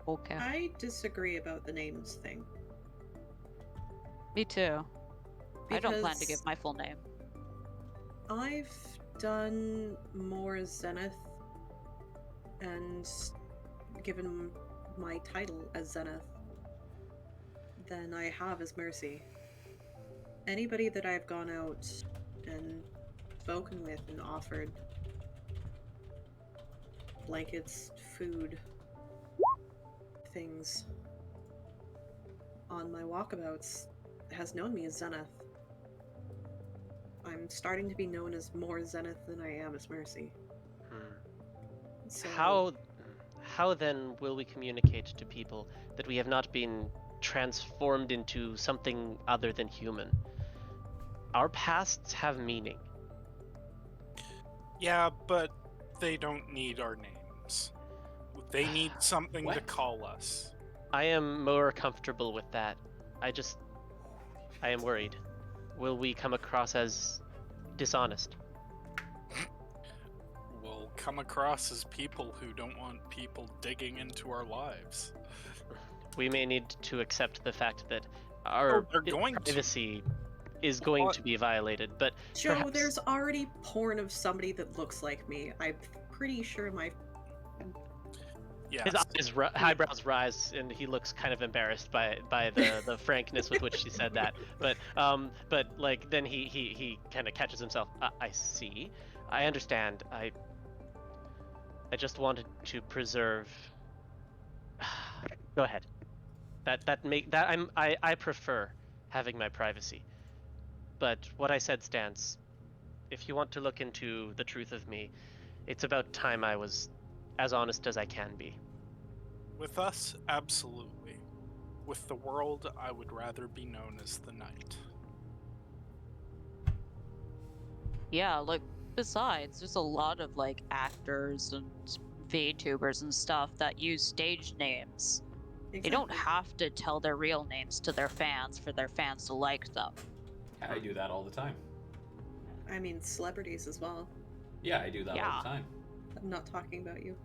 Okay. I disagree about the names thing. Me too. I don't plan to because give my full name. I've done more Zenith and given my title as Zenith than I have as Mercy. Anybody that I've gone out and spoken with and offered blankets, food, things on my walkabouts has known me as Zenith. I'm starting to be known as more Zenith than I am as Mercy. So, How then will we communicate to people that we have not been transformed into something other than human? Our pasts have meaning. Yeah, but they don't need our names. They need something to What? call us. I am more comfortable with that. I am worried. Will we come across as dishonest? We'll come across as people who don't want people digging into our lives. We may need to accept the fact that our they're going to. privacy is going to be violated, but Joe, perhaps... there's already porn of somebody that looks like me. I'm pretty sure my... Yes. His eyebrows rise, and he looks kind of embarrassed by the frankness with which she said that. But like then he kind of catches himself. I see. I understand. I just wanted to preserve. Go ahead. I prefer having my privacy. But what I said stands. If you want to look into the truth of me, it's about time I was as honest as I can be. With us, absolutely. With the world, I would rather be known as the Knight. Yeah, like, besides, there's a lot of, like, actors and VTubers and stuff that use stage names. They don't have to tell their real names to their fans for their fans to like them. Yeah, I do that all the time. I mean, celebrities as well. Yeah, I do that all the time. I'm not talking about you.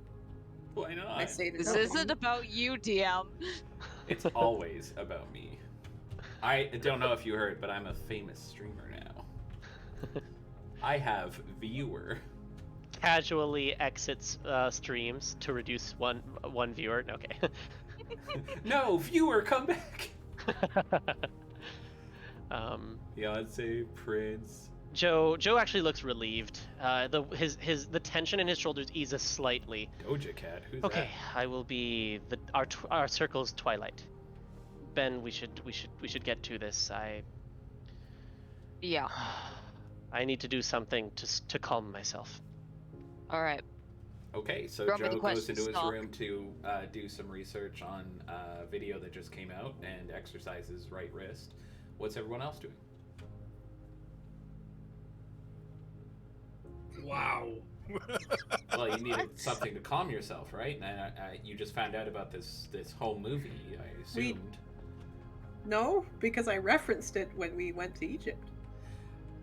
Why not? I say This isn't about you, DM. It's always about me. I don't know if you heard, but I'm a famous streamer now. I have viewer. Casually exits streams to reduce one viewer. Okay. No, viewer, come back. Beyonce, Prince. Joe actually looks relieved. The tension in his shoulders eases slightly. Doja Cat, who's Okay, I will be our circle's Twilight. Ben, we should get to this. Yeah. I need to do something to calm myself. All right. Okay, so Throw me the Joe goes question, into his Stalk. room to do some research on a video that just came out and exercise his right wrist. What's everyone else doing? Wow. Well, you needed something to calm yourself, right? And you just found out about this home movie, I assumed. No, because I referenced it when we went to Egypt.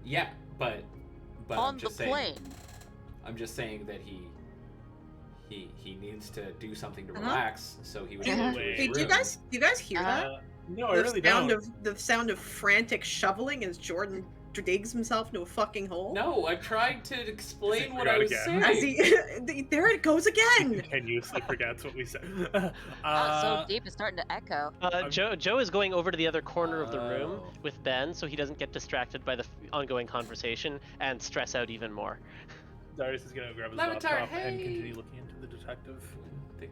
Yeah, but On I'm just the saying, plane. I'm just saying that he needs to do something to Uh-huh. relax, so he would Hey, go into his Hey, room. do you guys hear that? No, I really don't. The sound of frantic shoveling as Jordan digs himself into a fucking hole. No, I'm trying to explain what I forgot was again. As saying. he, there it goes He again. continuously forgets what we said. Not so deep, it's starting to echo. Joe is going over to the other corner of the room Oh. with Ben, so he doesn't get distracted by the ongoing conversation and stress out even more. Darius is gonna grab his Levitar, laptop hey! and continue looking into the detective. Thing.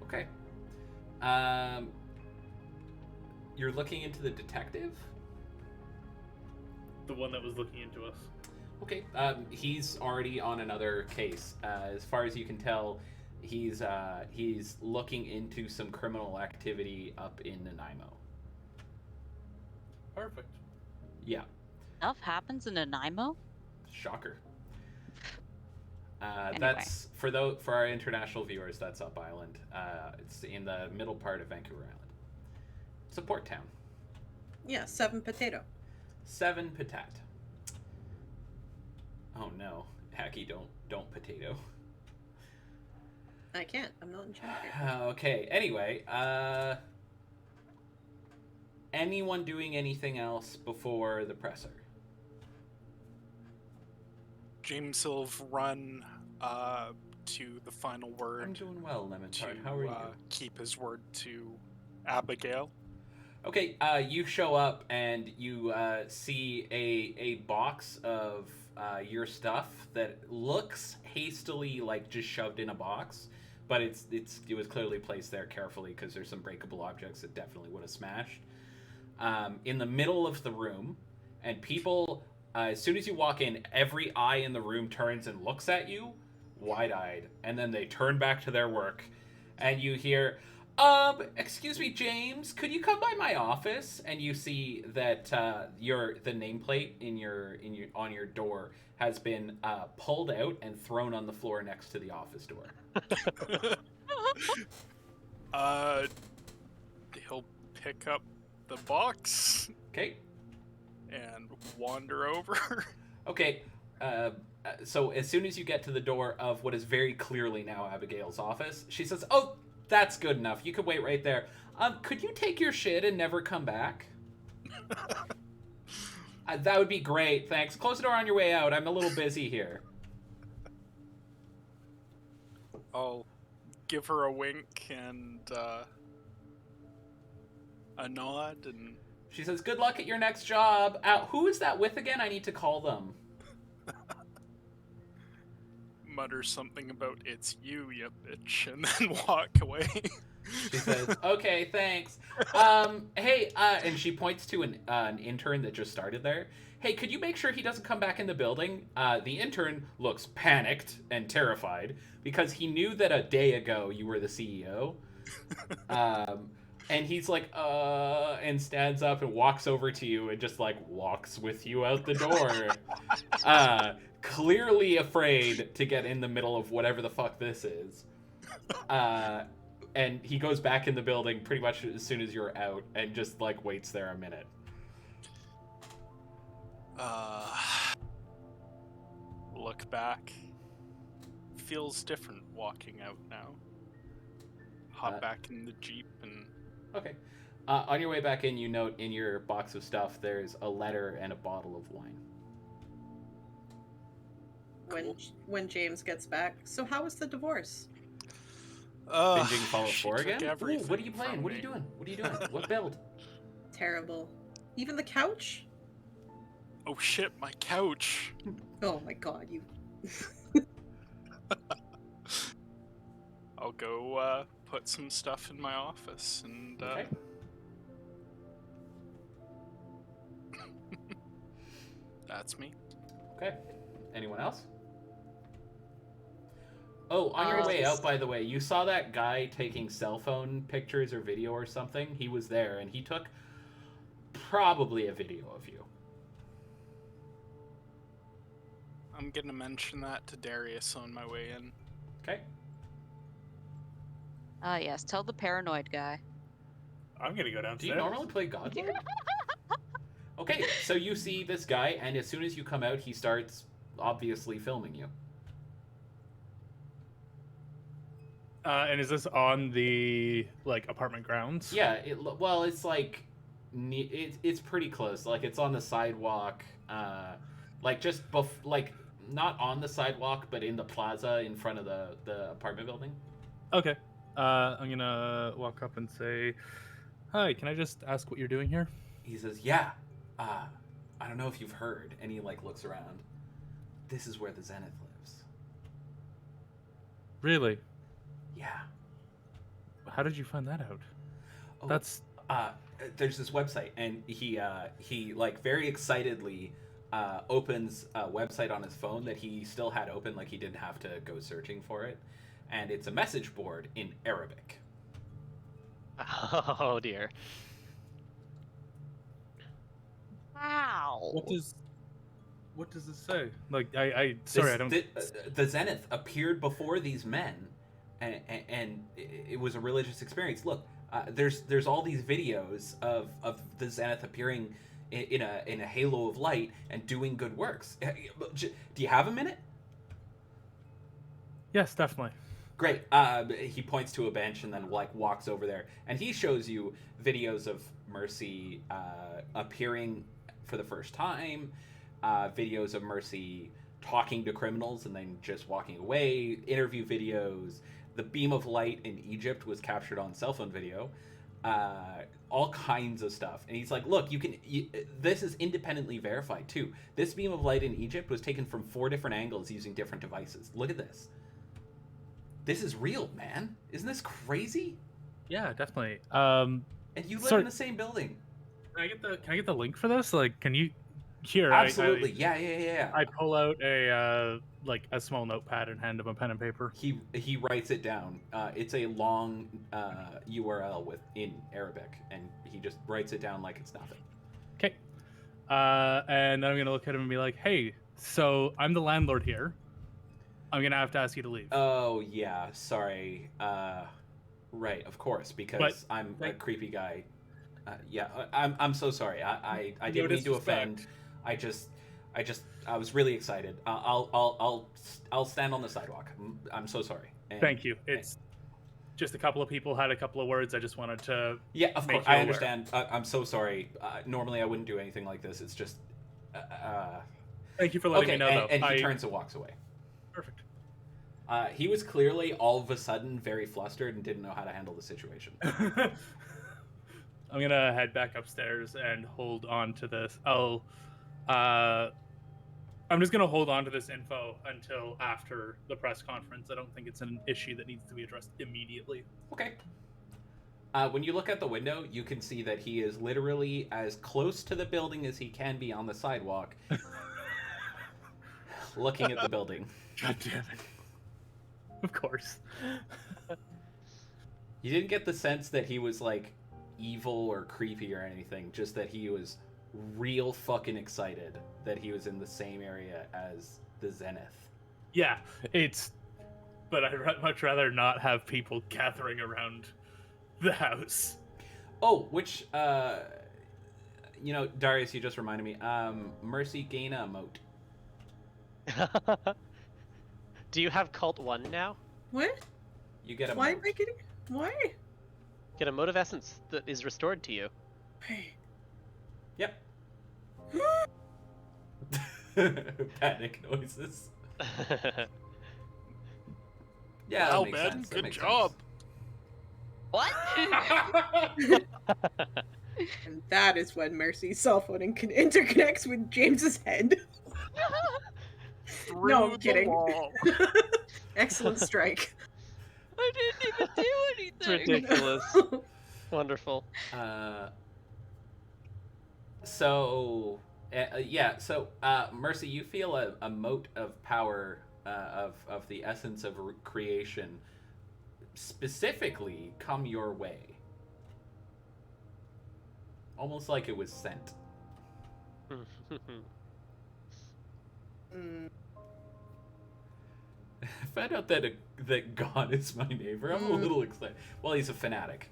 Okay. You're looking into the detective? The one that was looking into us. Okay. He's already on another case. As far as you can tell, he's looking into some criminal activity up in Nanaimo. Perfect. Yeah. Stuff happens in Nanaimo? Shocker. Anyway. That's for our international viewers. That's Up Island. It's in the middle part of Vancouver Island. It's a port town. Yeah, 7 potato. 7 patat. Oh no, Hacky, don't potato. I can't. I'm not enchanted. Okay. Anyway, anyone doing anything else before the presser? James will run to the final word. I'm doing well, Lemon to Tart. How are you? keep his word to Abigail. Okay, you show up and you see a box of your stuff that looks hastily like just shoved in a box, but it was clearly placed there carefully because there's some breakable objects that definitely would have smashed. In the middle of the room, and people, as soon as you walk in, every eye in the room turns and looks at you, wide-eyed, and then they turn back to their work, and you hear, excuse me, James, could you come by my office? And you see that the nameplate on your door has been pulled out and thrown on the floor next to the office door. He'll pick up the box Okay. and wander over. Okay. So as soon as you get to the door of what is very clearly now Abigail's office, she says, "Oh, that's good enough. You can wait right there. Could you take your shit and never come back?" That would be great. Thanks. Close the door on your way out. I'm a little busy here. I'll give her a wink and a nod, and She says, "Good luck at your next job." Who is that with again? I need to call them. mutter something about "it's you, you bitch," and then walk away. She says, "Okay, thanks. Hey," and she points to an intern that just started there. "Hey, could you make sure he doesn't come back in the building?" The intern looks panicked and terrified because he knew that a day ago you were the CEO. And he's like, and stands up and walks over to you and just like walks with you out the door. Clearly afraid to get in the middle of whatever the fuck this is. And he goes back in the building pretty much as soon as you're out and just like waits there a minute. Look back. Feels different walking out now. Hop back in the Jeep and... Okay. On your way back in, you note in your box of stuff there's a letter and a bottle of wine. When James gets back, so how was the divorce? Binging Fallout she 4 took again? Ooh, everything what are you playing? from What are you me. doing? What are you doing? What build? Terrible. Even the couch? Oh shit, my couch! Oh my god, you. I'll go put some stuff in my office and Okay. That's me. Okay. Anyone else? Oh, on your way out, by the way, you saw that guy taking cell phone pictures or video or something? He was there, and he took probably a video of you. I'm gonna mention that to Darius on my way in. Okay. Yes, tell the paranoid guy. I'm gonna go downstairs. Do you normally play Godlord? Okay, so you see this guy, and as soon as you come out, he starts obviously filming you. And is this on the apartment grounds? Yeah, well, it's like it's pretty close. Like it's on the sidewalk, like just like not on the sidewalk, but in the plaza in front of the apartment building. Okay. I'm gonna walk up and say, "Hi, can I just ask what you're doing here?" He says, "Yeah, I don't know if you've heard." And he looks around. This is where the Zenith lives. Really? Yeah. How did you find that out? Oh, That's there's this website, and he very excitedly opens a website on his phone that he still had open, like he didn't have to go searching for it, and it's a message board in Arabic. Oh dear. Wow. What does this say? The Zenith appeared before these men, and it was a religious experience. Look, there's all these videos of the Zenith appearing in a halo of light and doing good works. Do you have a minute? Yes, definitely. Great. He points to a bench and then walks over there, and he shows you videos of Mercy appearing for the first time, videos of Mercy talking to criminals and then just walking away, interview videos. The beam of light in Egypt was captured on cell phone video, all kinds of stuff. And he's like, look, this is independently verified too. This beam of light in Egypt was taken from 4 different angles using different devices. Look at this. This is real, man. Isn't this crazy? Yeah, definitely. And you live in the same building. Can I get the link for this? Can you here? Absolutely. Yeah. I pull out a small notepad and hand him a pen and paper. He writes it down. It's a long URL in Arabic, and he just writes it down like it's nothing. Okay. And then I'm gonna look at him and be like, "Hey, so I'm the landlord here. I'm gonna have to ask you to leave." Oh yeah, sorry. Right, of course, because I'm a creepy guy. I'm so sorry. I didn't mean to offend. I was really excited. I'll stand on the sidewalk. I'm so sorry. And thank you. It's just a couple of people had a couple of words. I just wanted to. Yeah, of course. I understand. I'm so sorry. Normally I wouldn't do anything like this. It's just. Thank you for letting me know. And he turns and walks away. Perfect. He was clearly all of a sudden very flustered and didn't know how to handle the situation. I'm gonna head back upstairs and hold on to this. I'm just gonna hold on to this info until after the press conference. I don't think it's an issue that needs to be addressed immediately. Okay. When you look at the window, you can see that he is literally as close to the building as he can be on the sidewalk, looking at the building. God damn it. Of course. You didn't get the sense that he was evil or creepy or anything, just that he was real fucking excited that he was in the same area as the Zenith. Yeah, but I'd much rather not have people gathering around the house. Oh, which, Darius, you just reminded me, Mercy gain a emote. Do you have Cult 1 now? What? You get a Why mote. am I getting? Why? Get a mode of essence that is restored to you. Hey. Yep. Panic noises. Yeah. Wow, that makes Ben, sense. That good makes job. What? And that is when Mercy's cell phone interconnects with James's head. No, I'm kidding. Excellent strike. I didn't even do anything. It's ridiculous. Wonderful. So, Yeah. So, Mercy, you feel a mote of power of the essence of creation specifically come your way, almost like it was sent. I found out that God is my neighbor. I'm a little excited. Well, he's a fanatic.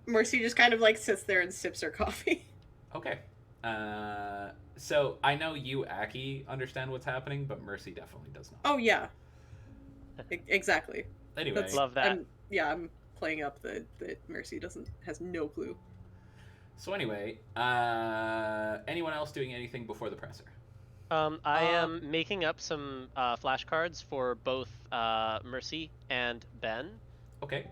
Mercy just kind of like sits there and sips her coffee. Okay. So I know you, Aki, understand what's happening, but Mercy definitely does not. Oh yeah. Exactly. Anyway, love that. I'm playing up that Mercy has no clue. So anyway, anyone else doing anything before the presser? I am making up some flashcards for both Mercy and Ben. Okay.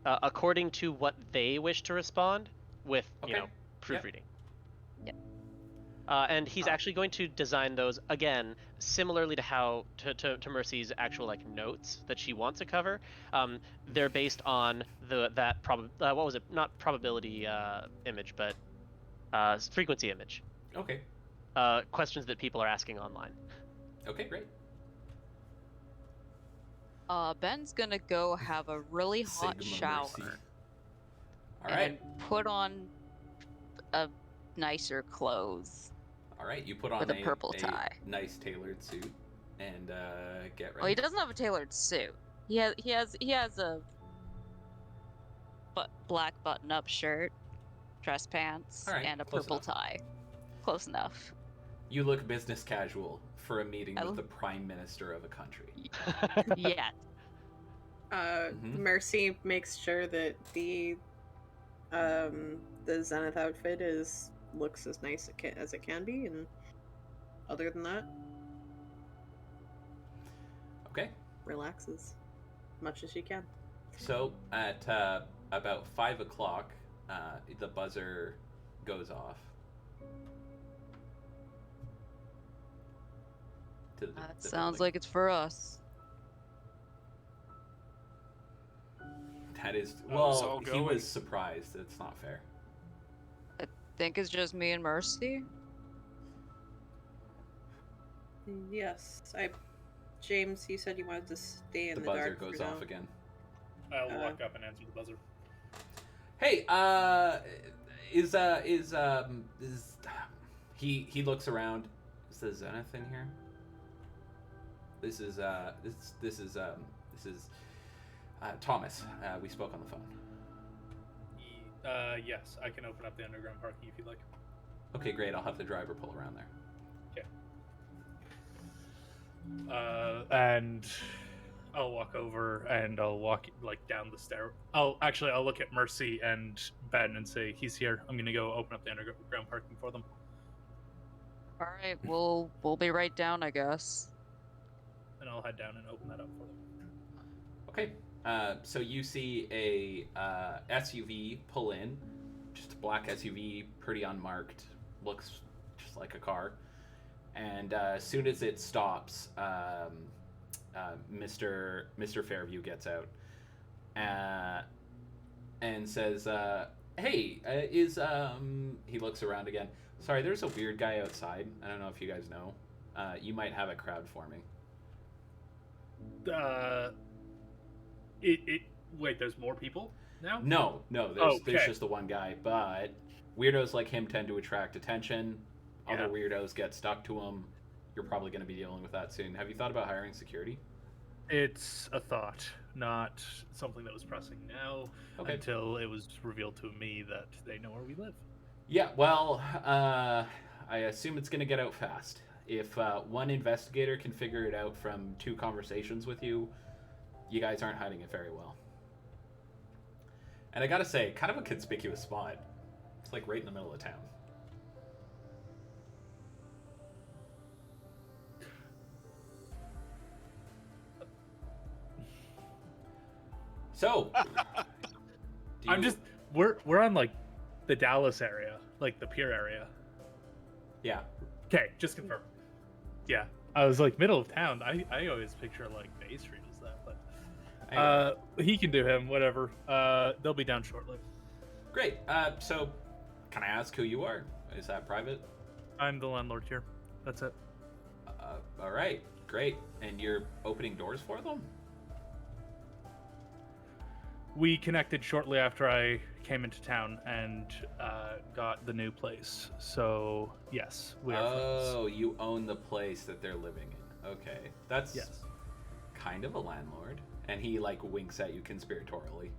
According to what they wish to respond with, proofreading. Yep. And he's actually going to design those again, similarly to how to Mercy's actual like notes that she wants to cover. They're based on what was it? Not probability image, but frequency image. Okay. Questions that people are asking online. Okay, great. Ben's gonna go have a really hot Sigma shower. Mercy. All right. And put on a nicer clothes. All right, you put on with a purple tie. Nice tailored suit, and get ready. Well, he doesn't have a tailored suit. He has a black button-up shirt, dress pants, and a purple tie. Close enough. You look business casual for a meeting with the prime minister of a country. Yeah. Mercy makes sure that the Zenith outfit looks as nice as it can be, and other than that, okay, relaxes as much as she can. So at about 5 o'clock, the buzzer goes off. That sounds like it's for us. That is, well, he was surprised. It's not fair. I think it's just me and Mercy. Yes, James, you said you wanted to stay in the buzzer dark. goes off again. I'll walk up and answer the buzzer. Hey, he looks around. Is the Zenith in here? This is Thomas. We spoke on the phone. Yes, I can open up the underground parking if you'd like. Okay, great. I'll have the driver pull around there. Okay. And I'll walk over and I'll walk like down the stair. I'll look at Mercy and Ben and say, "He's here. I'm gonna go open up the underground parking for them." All right, we'll be right down, I guess. And I'll head down and open that up for them. Okay. So you see a SUV pull in, just a black SUV, pretty unmarked, looks just like a car. And as soon as it stops, Mr. Fairview gets out and says, "Hey, he looks around again. Sorry, there's a weird guy outside. I don't know if you guys know. You might have a crowd forming." Wait, there's more people now? No, there's just the one guy, but weirdos like him tend to attract attention. Other weirdos get stuck to him. You're probably going to be dealing with that soon. Have you thought about hiring security? It's a thought, not something that was pressing now, until it was revealed to me that they know where we live. Yeah, well, I assume it's going to get out fast. If one investigator can figure it out from 2 conversations with you, you guys aren't hiding it very well. And I gotta say, kind of a conspicuous spot. It's like right in the middle of town. So, we're on like the Dallas area, like the pier area. Yeah. Okay, just confirm. Yeah, I was like middle of town. I always picture like Bay Street as that, but he can do him, whatever. They'll be down shortly. Great. So Can I ask who you are? Is that private? I'm the landlord here. That's it. All right, great. And you're opening doors for them? We connected shortly after I came into town and got the new place. So, yes, we are friends. Oh, you own the place that they're living in. Okay, that's Yes. kind of a landlord. And he like winks at you conspiratorially.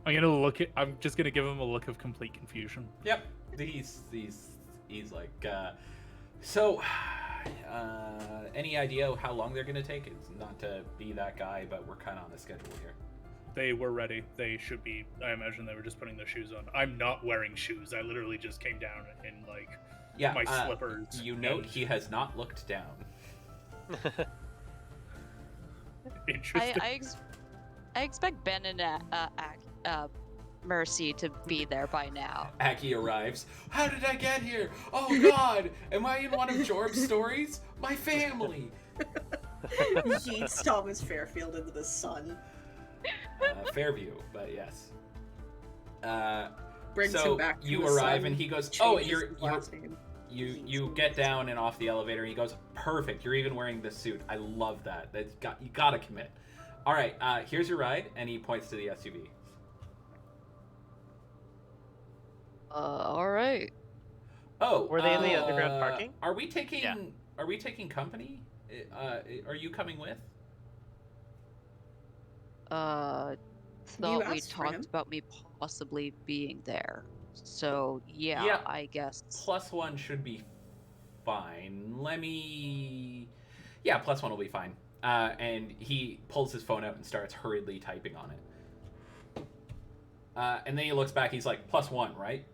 I'm just gonna give him a look of complete confusion. Yep. He's like, so, any idea how long they're gonna take? It's not to be that guy, but we're kind of on a schedule here. They were ready. They should be. I imagine they were just putting their shoes on. I'm not wearing shoes. I literally just came down in my slippers. You note he has not looked down. Interesting. I expect Ben and Mercy to be there by now. Aki arrives. How did I get here? Oh God! Am I in one of Jorb's stories? My family. Yeets Thomas Fairfield into the sun. Fairview, but yes. Brings So him back. To you the arrive sun, and he goes, "Oh, changes you're his last name. you get down and off the elevator." And he goes, "Perfect. You're even wearing this suit. I love that. You gotta commit." All right, here's your ride, and he points to the SUV. All right. Oh, Were they in the underground parking? Are we taking? Yeah. Are we taking company? Are you coming with? Thought we asked for him? talked about me possibly being there. So yeah, Yeah. I guess. +1 should be fine. Yeah, +1 will be fine. And he pulls his phone out and starts hurriedly typing on it. And then he looks back. He's like, +1, right?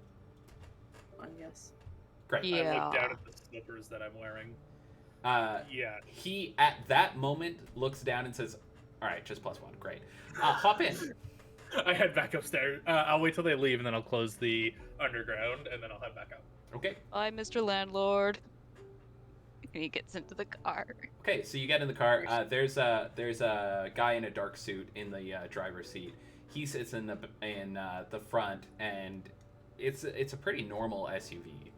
Yes. Great. Yeah. I look down at the slippers that I'm wearing. Yeah. He, at that moment, looks down and says, all right, just +1. Great. Hop in. I head back upstairs. I'll wait till they leave, and then I'll close the underground, and then I'll head back up. Okay. Bye, Mr. Landlord. And he gets into the car. Okay, so you get in the car. There's a guy in a dark suit in the driver's seat. He sits in the front, and it's a pretty normal SUV.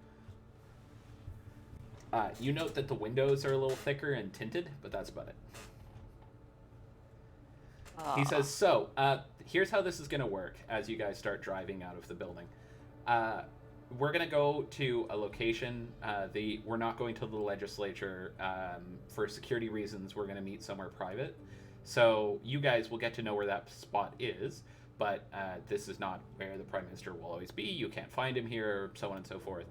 You note that the windows are a little thicker and tinted, but that's about it. He says, so, here's how this is going to work as you guys start driving out of the building. We're going to go to a location. We're not going to the legislature. For security reasons, we're going to meet somewhere private. So you guys will get to know where that spot is, but this is not where the Prime Minister will always be. You can't find him here, so on and so forth.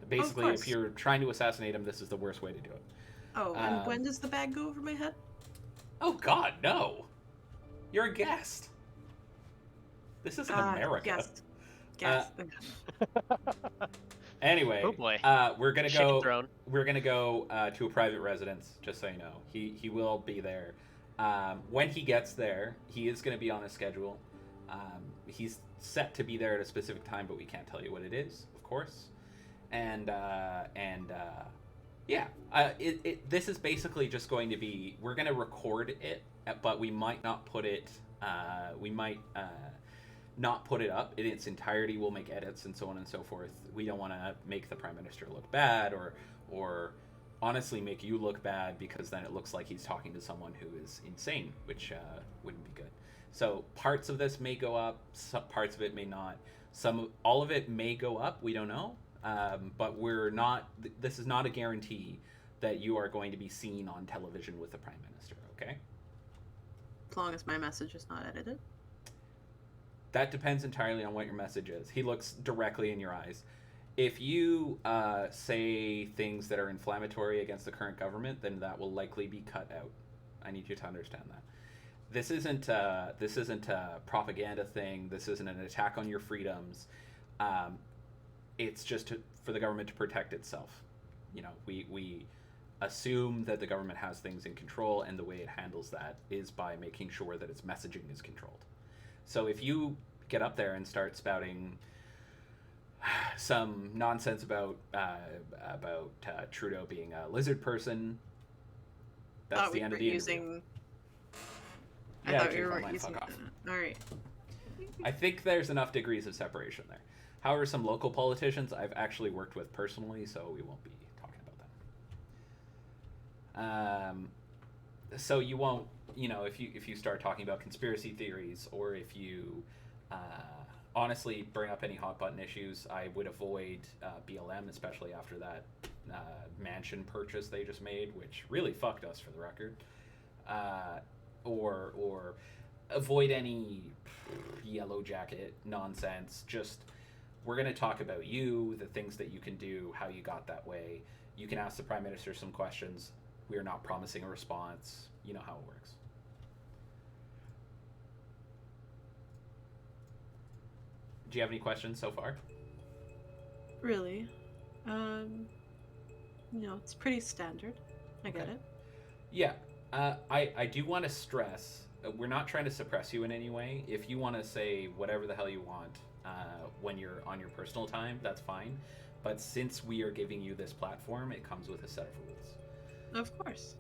Basically, if you're trying to assassinate him, this is the worst way to do it. Oh, and when does the bag go over my head? Oh, God, no. You're a guest. This isn't America. Guest. Anyway, Oh boy. we're gonna Shitty go. throne. We're gonna go to a private residence. Just so you know, he will be there. When he gets there, he is gonna be on a schedule. He's set to be there at a specific time, but we can't tell you what it is, of course. This is basically just going to be. We're gonna record it, but we might not put it. Not put it up in its entirety. We'll make edits and so on and so forth. We don't want to make the Prime Minister look bad or honestly make you look bad, because then it looks like he's talking to someone who is insane, which wouldn't be good. So parts of this may go up, some parts of it may not. All of it may go up, we don't know. But this is not a guarantee that you are going to be seen on television with the Prime Minister, okay? As long as my message is not edited. That depends entirely on what your message is. He looks directly in your eyes. If you say things that are inflammatory against the current government, then that will likely be cut out. I need you to understand that. This isn't a propaganda thing. This isn't an attack on your freedoms. It's just for the government to protect itself. You know, we assume that the government has things in control, and the way it handles that is by making sure that its messaging is controlled. So if you get up there and start spouting some nonsense about Trudeau being a lizard person, that's the end of the interview. I thought we were using. All right. I think there's enough degrees of separation there. However, some local politicians I've actually worked with personally, so we won't be talking about them. So you won't, if you start talking about conspiracy theories, or if you honestly bring up any hot button issues, I would avoid BLM, especially after that mansion purchase they just made, which really fucked us, for the record. Or avoid any yellow jacket nonsense. Just, we're going to talk about you, the things that you can do, how you got that way. You can ask the Prime Minister some questions. We are not promising a response. You know how it works. Do you have any questions so far? Really? It's pretty standard. I get it. Yeah. I do want to stress, we're not trying to suppress you in any way. If you want to say whatever the hell you want when you're on your personal time, that's fine. But since we are giving you this platform, it comes with a set of rules. Of course.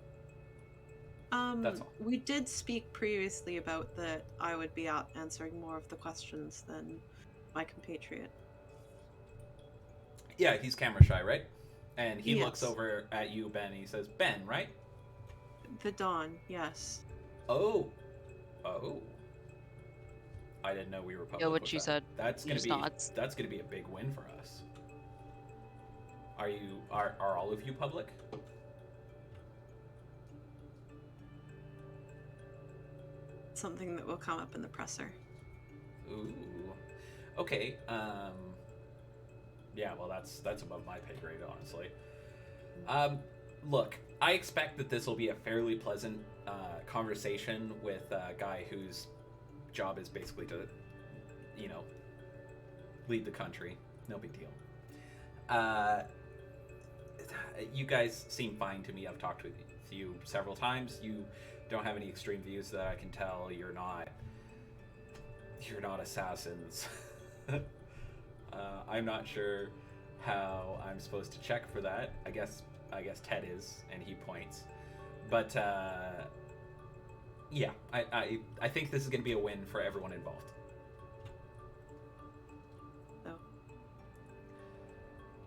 That's all. We did speak previously about that I would be out answering more of the questions than my compatriot. Yeah, he's camera shy, right? And he Yes. looks over at you, Ben, and he says, Ben, right? The Dawn, yes. Oh. I didn't know we were public. Yeah, what with she that. said. That's gonna Just be nods. that's gonna be a big win for us. Are all of you public? Something that will come up in the presser. Ooh. Okay. Yeah, well, that's above my pay grade, honestly. Look, I expect that this will be a fairly pleasant conversation with a guy whose job is basically to, lead the country. No big deal. You guys seem fine to me. I've talked with you several times. You don't have any extreme views that I can tell. You're not assassins. I'm not sure how I'm supposed to check for that. I guess Ted is, and he points. But yeah, I think this is going to be a win for everyone involved. Oh.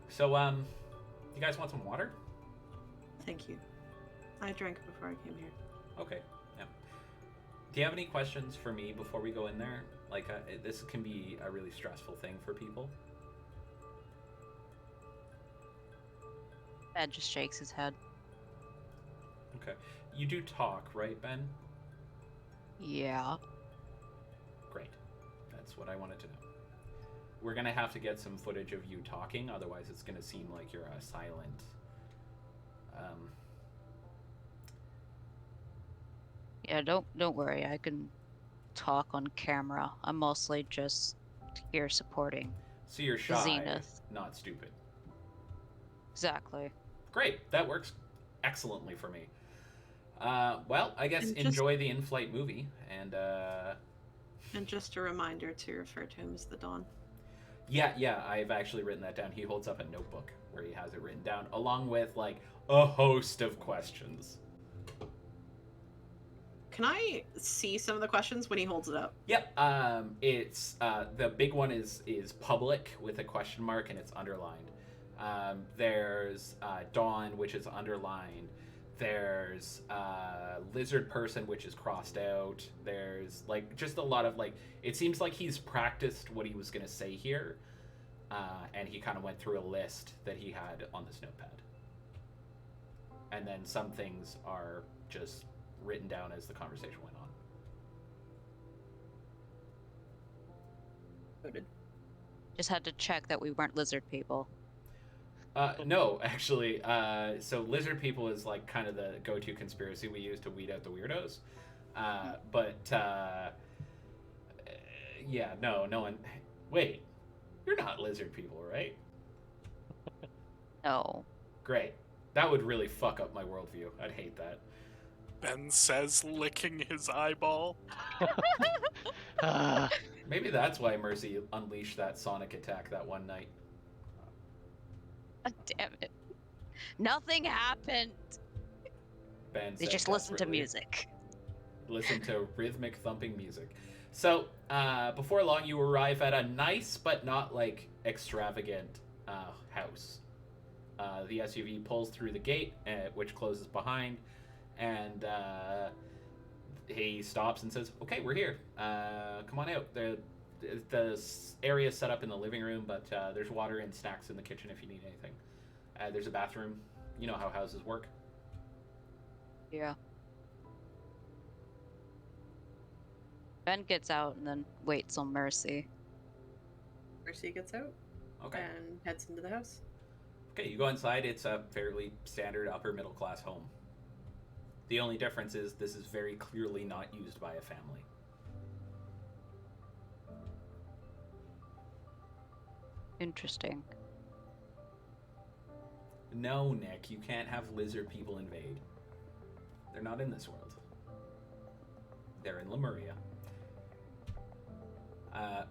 So, you guys want some water? Thank you. I drank before I came here. Okay. Yeah. Do you have any questions for me before we go in there? Like, this can be a really stressful thing for people. Ben just shakes his head. Okay. You do talk, right, Ben? Yeah. Great. That's what I wanted to know. We're going to have to get some footage of you talking, otherwise it's going to seem like you're a silent... Yeah, don't worry. I can talk on camera. I'm mostly just here supporting. So you're the shy, Zenith. not stupid. Exactly. Great. That works excellently for me. Well, I guess And just- enjoy the in-flight movie, and And just a reminder to refer to him as the Dawn. yeah, I've actually written that down. He holds up a notebook where he has it written down, along with, like, a host of questions. Can I see some of the questions when he holds it up? Yep. It's the big one is public with a question mark, and it's underlined. There's Dawn, which is underlined. There's Lizard Person, which is crossed out. There's, like, just a lot of, like, it seems like he's practiced what he was going to say here, and he kind of went through a list that he had on this notepad. And then some things are just written down as the conversation went on. Noted. Just had to check that we weren't lizard people. No, actually. So lizard people is, like, kind of the go-to conspiracy we use to weed out the weirdos. Yeah, no one... Wait, you're not lizard people, right? No. Great. That would really fuck up my worldview. I'd hate that. Ben says, licking his eyeball. Maybe that's why Mercy unleashed that sonic attack that one night. God damn it. Nothing happened. Ben They said just listened to desperately. music. Listen to rhythmic thumping music. So, before long, you arrive at a nice but not, like, extravagant house. The SUV pulls through the gate, which closes behind, and he stops and says, "Okay, we're here. Come on out." The area is set up in the living room, but there's water and snacks in the kitchen if you need anything. There's a bathroom. You know how houses work. Yeah. Ben gets out and then waits on Mercy. Mercy gets out. Okay. And heads into the house. Okay, you go inside. It's a fairly standard upper middle class home. The only difference is this is very clearly not used by a family. Interesting. No, Nick, you can't have lizard people invade. They're not in this world. They're in Lemuria.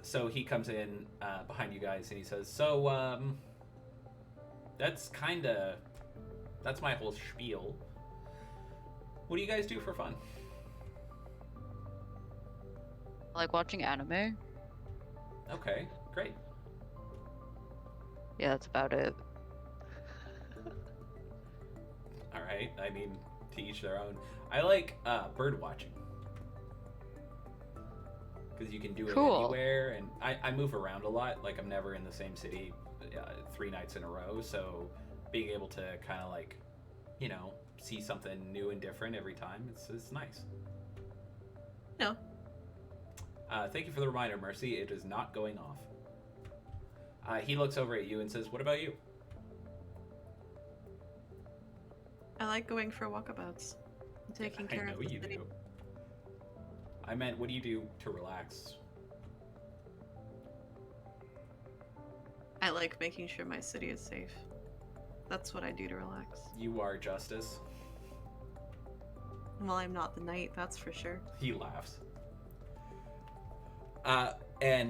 So he comes in behind you guys and he says, "So, that's my whole spiel. What do you guys do for fun?" I like watching anime. Okay, great. Yeah, that's about it. All right, I mean, to each their own. I like bird watching. Because you can do it anywhere, and I move around a lot. Like, I'm never in the same city 3 nights in a row, so being able to kind of, like, you know, see something new and different every time, it's nice. No. Thank you for the reminder, Mercy. It is not going off. He looks over at you and says, "What about you?" I like going for walkabouts and taking care of the city. I know you do. I meant, what do you do to relax? I like making sure my city is safe. That's what I do to relax. You are justice. Well, I'm not the knight, that's for sure. He laughs.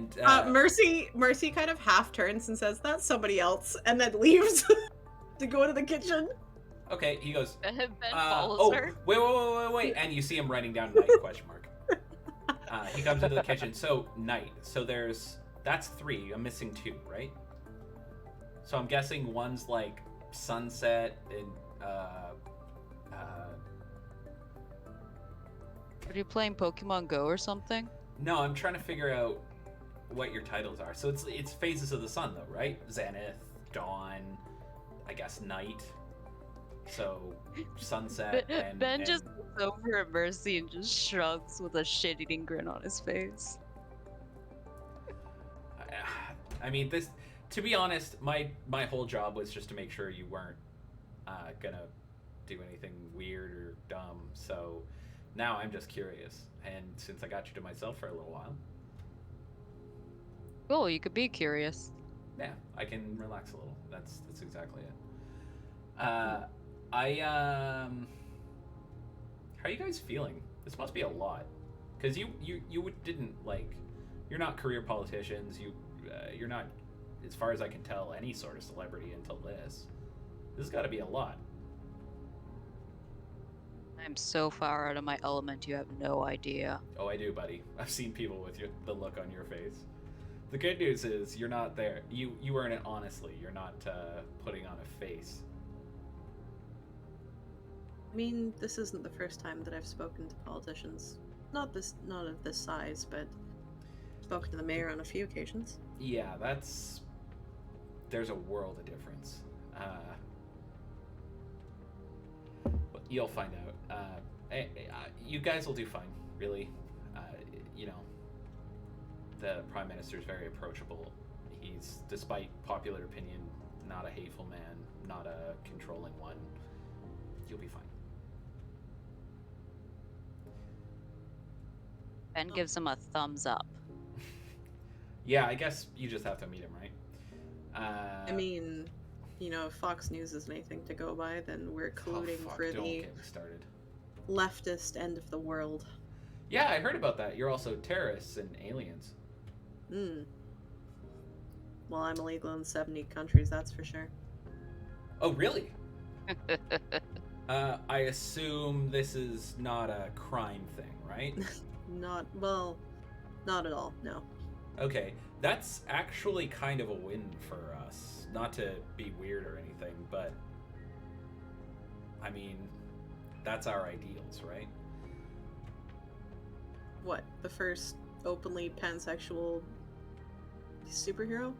Mercy kind of half turns and says, "That's somebody else," and then leaves to go to the kitchen. Okay, he goes, Ben follows her. Wait, and you see him writing down night, question mark. He comes into the kitchen. So, night. So that's 3. I'm missing 2, right? So I'm guessing one's like sunset and Are you playing Pokemon Go or something? No, I'm trying to figure out what your titles are. So it's phases of the sun though, right? Zenith, dawn, I guess night. So sunset and Ben just looks over at Mercy and just shrugs with a shit-eating grin on his face. I mean, this. To be honest, my whole job was just to make sure you weren't gonna do anything weird or dumb. So now I'm just curious, and since I got you to myself for a little while, cool. You could be curious. Yeah, I can relax a little. That's exactly it. How are you guys feeling? This must be a lot, because you didn't like. You're not career politicians. You're not, as far as I can tell, any sort of celebrity until this. This has got to be a lot. I'm so far out of my element, you have no idea. Oh, I do, buddy. I've seen people with the look on your face. The good news is you're not there. You earn it honestly. You're not putting on a face. I mean, this isn't the first time that I've spoken to politicians. Not of this size, but spoken to the mayor on a few occasions. Yeah, there's a world of difference. But you'll find out. You guys will do fine, really. The Prime Minister's very approachable. He's, despite popular opinion, not a hateful man, not a controlling one. You'll be fine. Ben gives him a thumbs up. Yeah, I guess you just have to meet him, right? I mean, if Fox News isn't anything to go by, then we're colluding for the leftist end of the world. Yeah, I heard about that. You're also terrorists and aliens. Well, I'm illegal in 70 countries, that's for sure. Oh, really? I assume this is not a crime thing, right? Well, Not at all, no. Okay, that's actually kind of a win for us. Not to be weird or anything, but I mean, that's our ideals, right? What, the first openly pansexual superhero?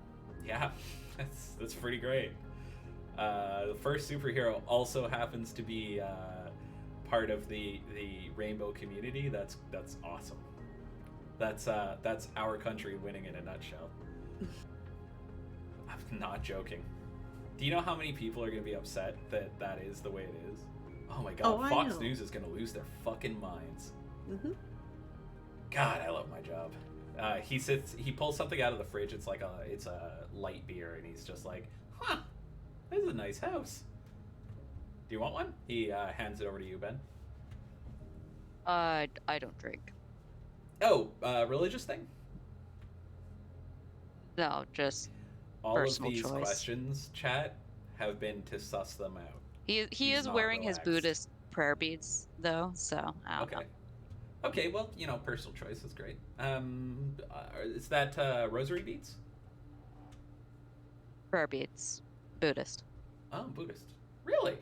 Yeah, that's pretty great. The first superhero also happens to be part of the rainbow community. That's awesome. That's our country winning in a nutshell. I'm not joking. Do you know how many people are going to be upset that is the way it is? Oh my god, Fox News is going to lose their fucking minds. Mm-hmm. God, I love my job. He pulls something out of the fridge. It's a light beer, and he's just like, huh, this is a nice house. Do you want one? He hands it over to you, Ben. I don't drink. Oh, religious thing? No, just all personal of these choice. Questions, chat, have been to suss them out. He is wearing his Buddhist prayer beads though, so I don't know. Okay, well, personal choice is great. Is that rosary beads? Prayer beads. Buddhist. Oh, Buddhist. Really?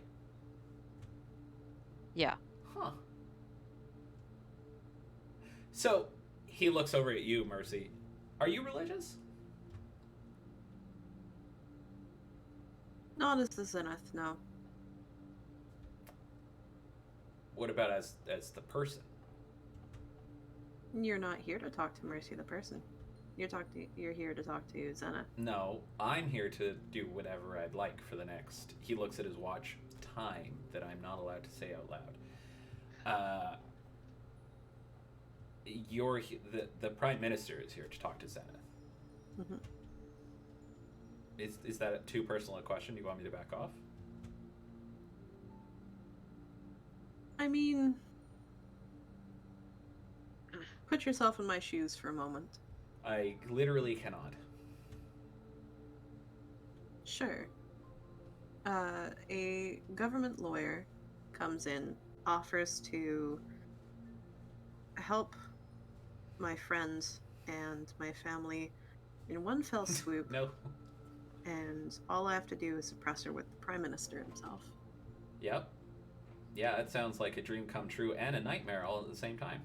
Yeah. Huh. So, he looks over at you, Mercy. Are you religious? Not as the Zenith, no. What about as the person? You're not here to talk to Mercy the person. You're here to talk to Zenith. No, I'm here to do whatever I'd like for the next. He looks at his watch. Time that I'm not allowed to say out loud. The Prime Minister is here to talk to Zenith. Mm-hmm. Is that too personal a question? Do you want me to back off? I mean, put yourself in my shoes for a moment. I literally cannot. Sure. A government lawyer comes in, offers to help my friend and my family in one fell swoop. No. And all I have to do is suppress her with the Prime Minister himself. Yep. Yeah, it sounds like a dream come true and a nightmare all at the same time.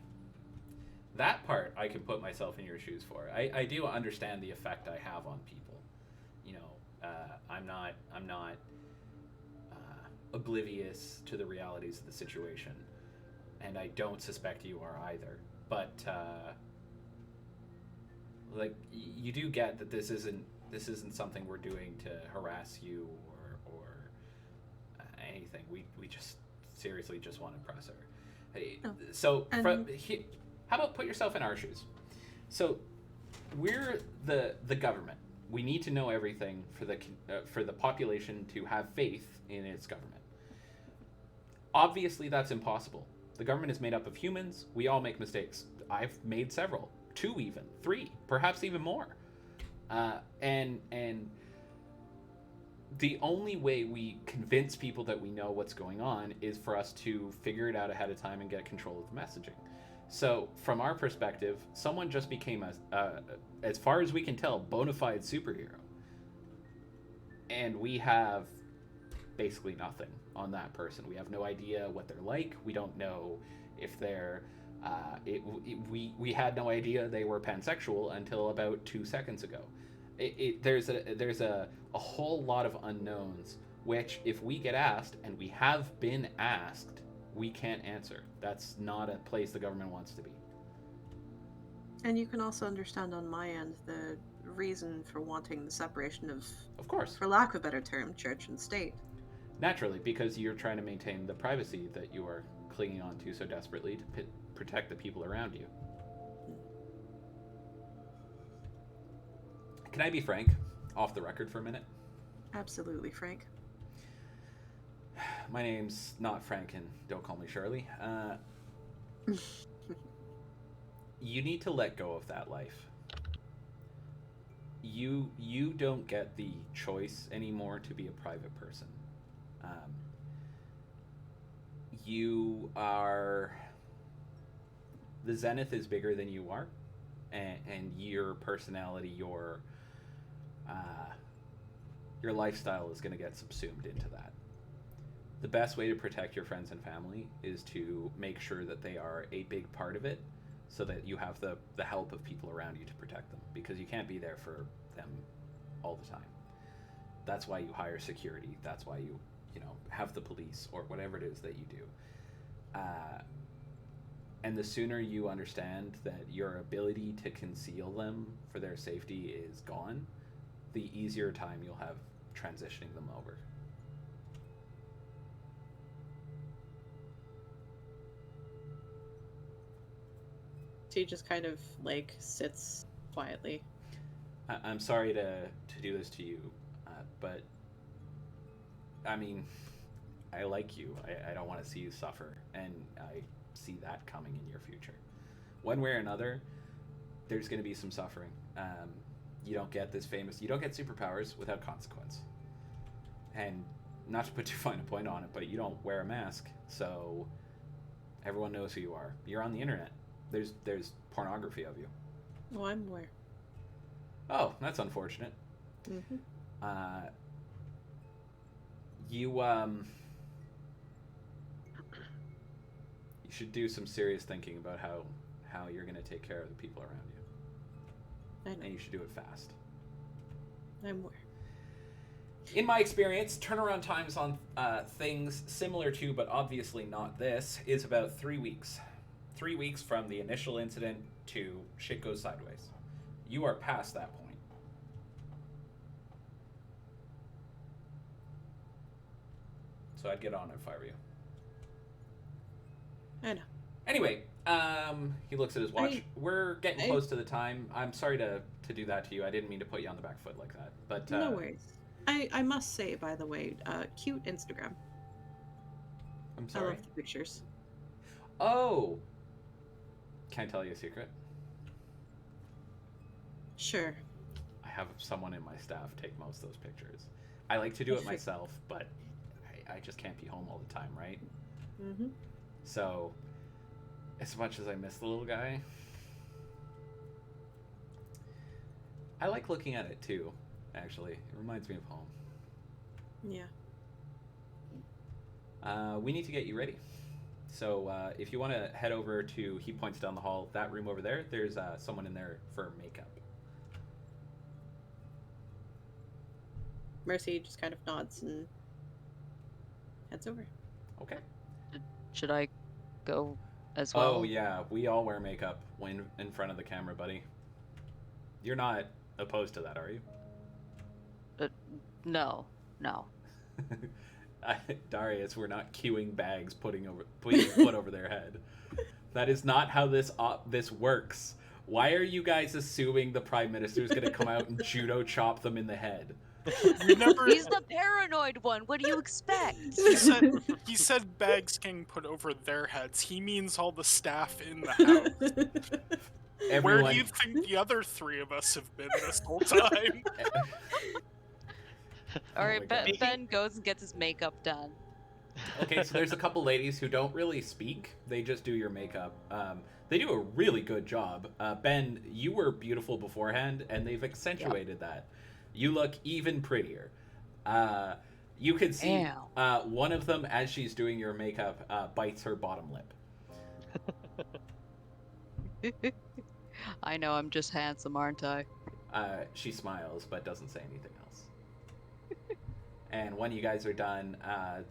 That part I can put myself in your shoes for. I do understand the effect I have on people. I'm not oblivious to the realities of the situation, and I don't suspect you are either. But you do get that this isn't something we're doing to harass you or anything. We just seriously just want to impress her. Oh. So how about put yourself in our shoes? So we're the government. We need to know everything for the population to have faith in its government. Obviously, that's impossible. The government is made up of humans. We all make mistakes. I've made several, 2 even, 3, perhaps even more. And the only way we convince people that we know what's going on is for us to figure it out ahead of time and get control of the messaging. So from our perspective, someone just became as far as we can tell, bona fide superhero. And we have basically nothing on that person. We have no idea what they're like. We don't know if they're we had no idea they were pansexual until about 2 seconds ago. There's a whole lot of unknowns, which if we get asked, and we have been asked, we can't answer. That's not a place the government wants to be. And you can also understand on my end the reason for wanting the separation of course, for lack of a better term, church and state. Naturally, because you're trying to maintain the privacy that you are clinging on to so desperately to protect the people around you. Can I be frank, off the record for a minute? Absolutely, Frank. My name's not Frank, and don't call me Shirley. You need to let go of that life. You don't get the choice anymore to be a private person. You are... The Zenith is bigger than you are. and your personality, your lifestyle is going to get subsumed into that. The best way to protect your friends and family is to make sure that they are a big part of it, so that you have the help of people around you to protect them, because you can't be there for them all the time. That's why you hire security. That's why you have the police or whatever it is that you do. And the sooner you understand that your ability to conceal them for their safety is gone, the easier time you'll have transitioning them over. She just kind of like sits quietly. I'm sorry to do this to you, but I mean, I like you. I don't want to see you suffer, and I see that coming in your future. One way or another, there's going to be some suffering. You don't get superpowers without consequence. And not to put too fine a point on it, but you don't wear a mask, so everyone knows who you are. You're on the internet. There's pornography of you. Oh, I'm aware. Oh, that's unfortunate. Mm-hmm. You should do some serious thinking about how you're going to take care of the people around you. I know. And you should do it fast. I'm aware. In my experience, turnaround times on things similar to, but obviously not this, is about 3 weeks. 3 weeks from the initial incident to shit goes sideways. You are past that point. So I'd get on it if I were you. I know. Anyway, he looks at his watch. We're getting close to the time. I'm sorry to do that to you. I didn't mean to put you on the back foot like that. But no worries. I must say, by the way, cute Instagram. I'm sorry? I love the pictures. Oh! Can I tell you a secret? Sure. I have someone in my staff take most of those pictures. I like to do it myself, but I just can't be home all the time, right? Mm-hmm. So, as much as I miss the little guy, I like looking at it too, actually. It reminds me of home. Yeah. We need to get you ready. So if you want to head over to, he points down the hall, that room over there, there's someone in there for makeup. Mercy just kind of nods and heads over. Okay. Should I go as well? Oh yeah, we all wear makeup when in front of the camera, buddy. You're not opposed to that, are you? No. Darius, we're not queuing bags putting foot over their head. That is not how this works. Why are you guys assuming the Prime Minister is going to come out and judo chop them in the head? He's the paranoid one. What do you expect? He said bags getting put over their heads. He means all the staff in the house. Everyone... Where do you think the other three of us have been this whole time? Alright, Ben goes and gets his makeup done. Okay, so there's a couple ladies who don't really speak. They just do your makeup. They do a really good job. Ben, you were beautiful beforehand, and they've accentuated that. You look even prettier. You can see one of them, as she's doing your makeup, bites her bottom lip. I know, I'm just handsome, aren't I? She smiles, but doesn't say anything else. And when you guys are done,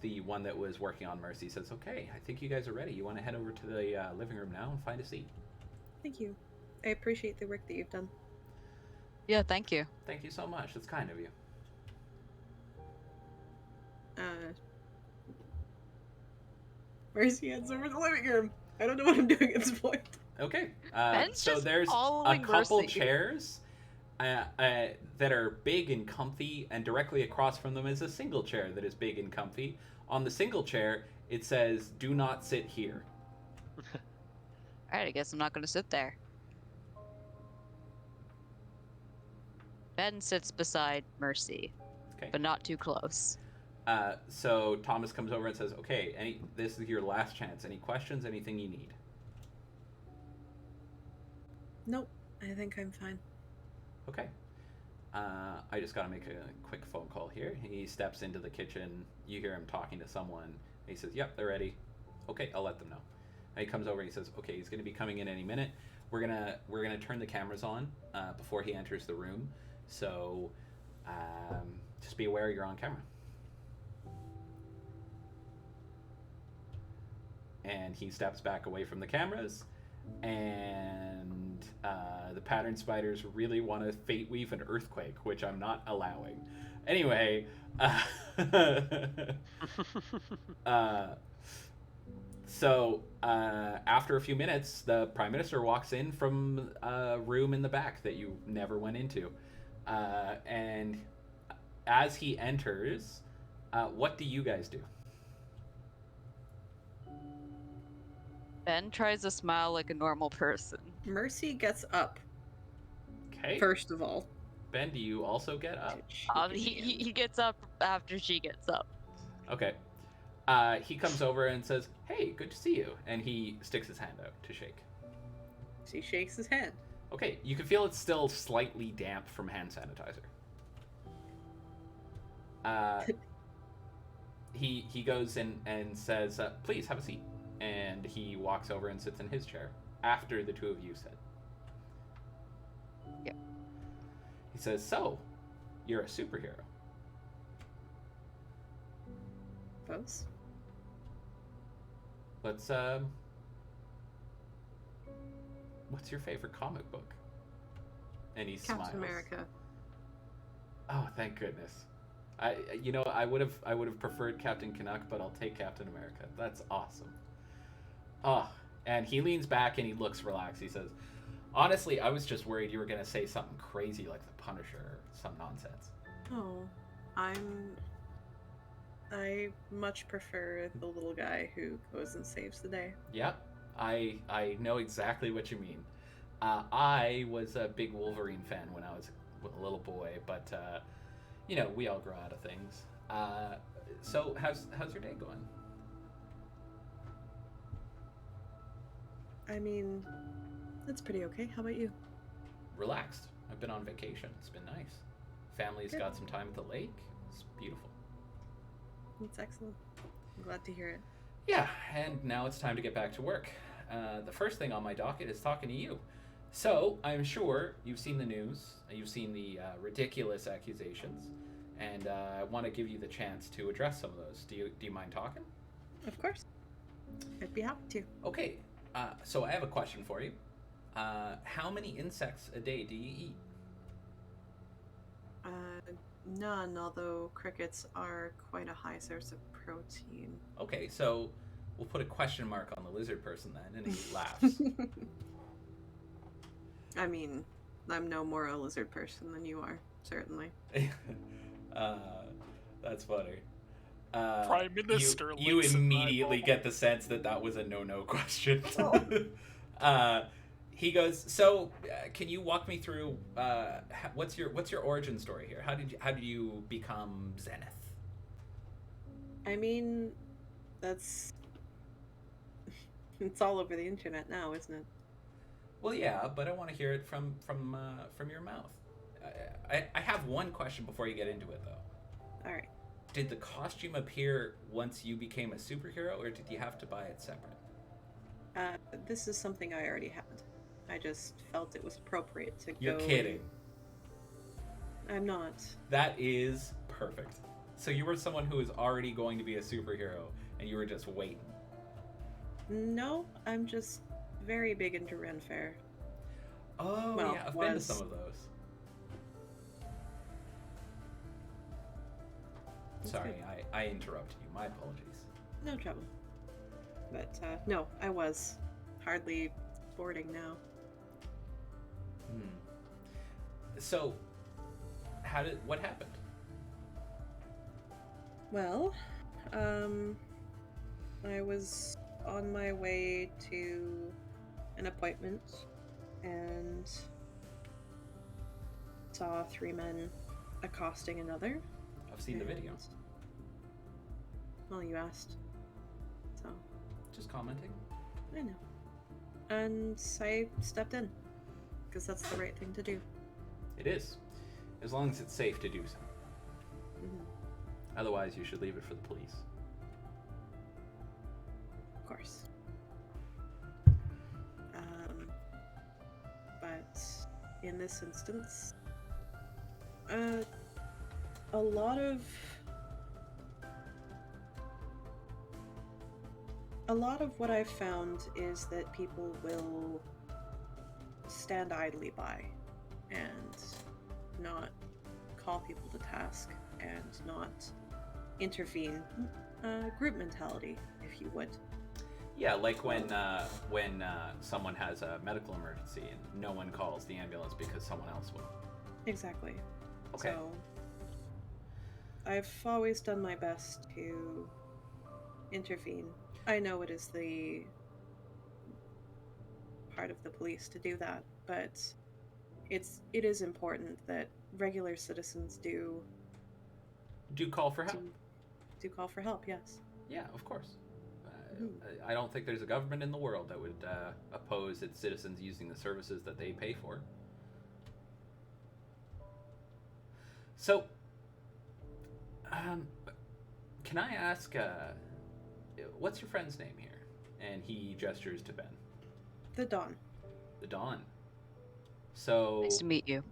the one that was working on Mercy says, okay, I think you guys are ready. You want to head over to the living room now and find a seat? Thank you. I appreciate the work that you've done. Yeah, thank you. Thank you so much. That's kind of you. Mercy heads over to the living room. I don't know what I'm doing at this point. Okay. Ben's so just there's following a couple Mercy. chairs that are big and comfy, and directly across from them is a single chair that is big and comfy. On the single chair, it says, do not sit here. Alright, I guess I'm not going to sit there. Ben sits beside Mercy, but not too close. So Thomas comes over and says, okay, this is your last chance. Any questions? Anything you need? Nope. I think I'm fine. Okay. I just gotta make a quick phone call here. He steps into the kitchen. You hear him talking to someone. He says, "Yep, they're ready." Okay, I'll let them know. And he comes over and he says, "Okay, he's gonna be coming in any minute. We're gonna turn the cameras on before he enters the room. So just be aware you're on camera." And he steps back away from the cameras, and the pattern spiders really want to fate weave an earthquake, which I'm not allowing. Anyway, so after a few minutes, the Prime Minister walks in from a room in the back that you never went into. And as he enters, what do you guys do? Ben tries to smile like a normal person. Mercy gets up. Okay. First of all. Ben, do you also get up? He gets up after she gets up. Okay. He comes over and says, "Hey, good to see you." And he sticks his hand out to shake. She shakes his hand. Okay, you can feel it's still slightly damp from hand sanitizer. He goes in and says, "Please have a seat." And he walks over and sits in his chair after the two of you sit. Yeah. He says, "So, you're a superhero." Folks? What's your favorite comic book? And he smiles. Captain America. Oh, thank goodness. I would have preferred Captain Canuck, but I'll take Captain America. That's awesome. Oh, and he leans back and he looks relaxed. He says, "Honestly, I was just worried you were gonna say something crazy like the Punisher or some nonsense." Oh, I much prefer the little guy who goes and saves the day. Yep, I know exactly what you mean. I was a big Wolverine fan when I was a little boy, but we all grow out of things. So how's your day going? I mean, it's pretty okay. How about you? Relaxed. I've been on vacation. It's been nice. Family's Good. got some time at the lake. It's beautiful. That's excellent. I'm glad to hear it. Yeah, and now it's time to get back to work. The first thing on my docket is talking to you. So, I'm sure you've seen the news, you've seen the ridiculous accusations, and I want to give you the chance to address some of those. Do you mind talking? Of course. I'd be happy to. Okay, so I have a question for you. How many insects a day do you eat? None, although crickets are quite a high source of protein. Okay, so we'll put a question mark on the lizard person then, and he laughs. I mean, I'm no more a lizard person than you are, certainly. That's funny. Prime Minister. You immediately get the sense that was a no question. He goes, "So, can you walk me through what's your origin story here? How did you become Zenith?" I mean, it's all over the internet now, isn't it? Well, yeah, but I want to hear it from your mouth. I have one question before you get into it, though. All right. Did the costume appear once you became a superhero, or did you have to buy it separate? This is something I already had. I just felt it was appropriate to You're go. You're kidding. I'm not. That is perfect. So you were someone who was already going to be a superhero, and you were just waiting. No, I'm just very big into Ren Fair. Oh, well, yeah, I've been to some of those. Sorry, I interrupted you. My apologies. No trouble. But, no, I was. Hardly boarding now. So, what happened? Well, I was on my way to an appointment and saw 3 men accosting another. I've seen the video. Well, you asked. So. Just commenting. I know. And I stepped in. because that's the right thing to do. It is, as long as it's safe to do so. Mm-hmm. Otherwise, you should leave it for the police. Of course. But in this instance, a lot of what I've found is that people will stand idly by and not call people to task and not intervene. Group mentality, if you would. Yeah, like when someone has a medical emergency and no one calls the ambulance because someone else will. Exactly. Okay. So I've always done my best to intervene. I know it is the part of the police to do that, but it is important that regular citizens do call for help. Do call for help, yes. Yeah, of course. I don't think there's a government in the world that would oppose its citizens using the services that they pay for. So, can I ask, what's your friend's name here? And he gestures to Ben. The Dawn. The Dawn. So... Nice to meet you.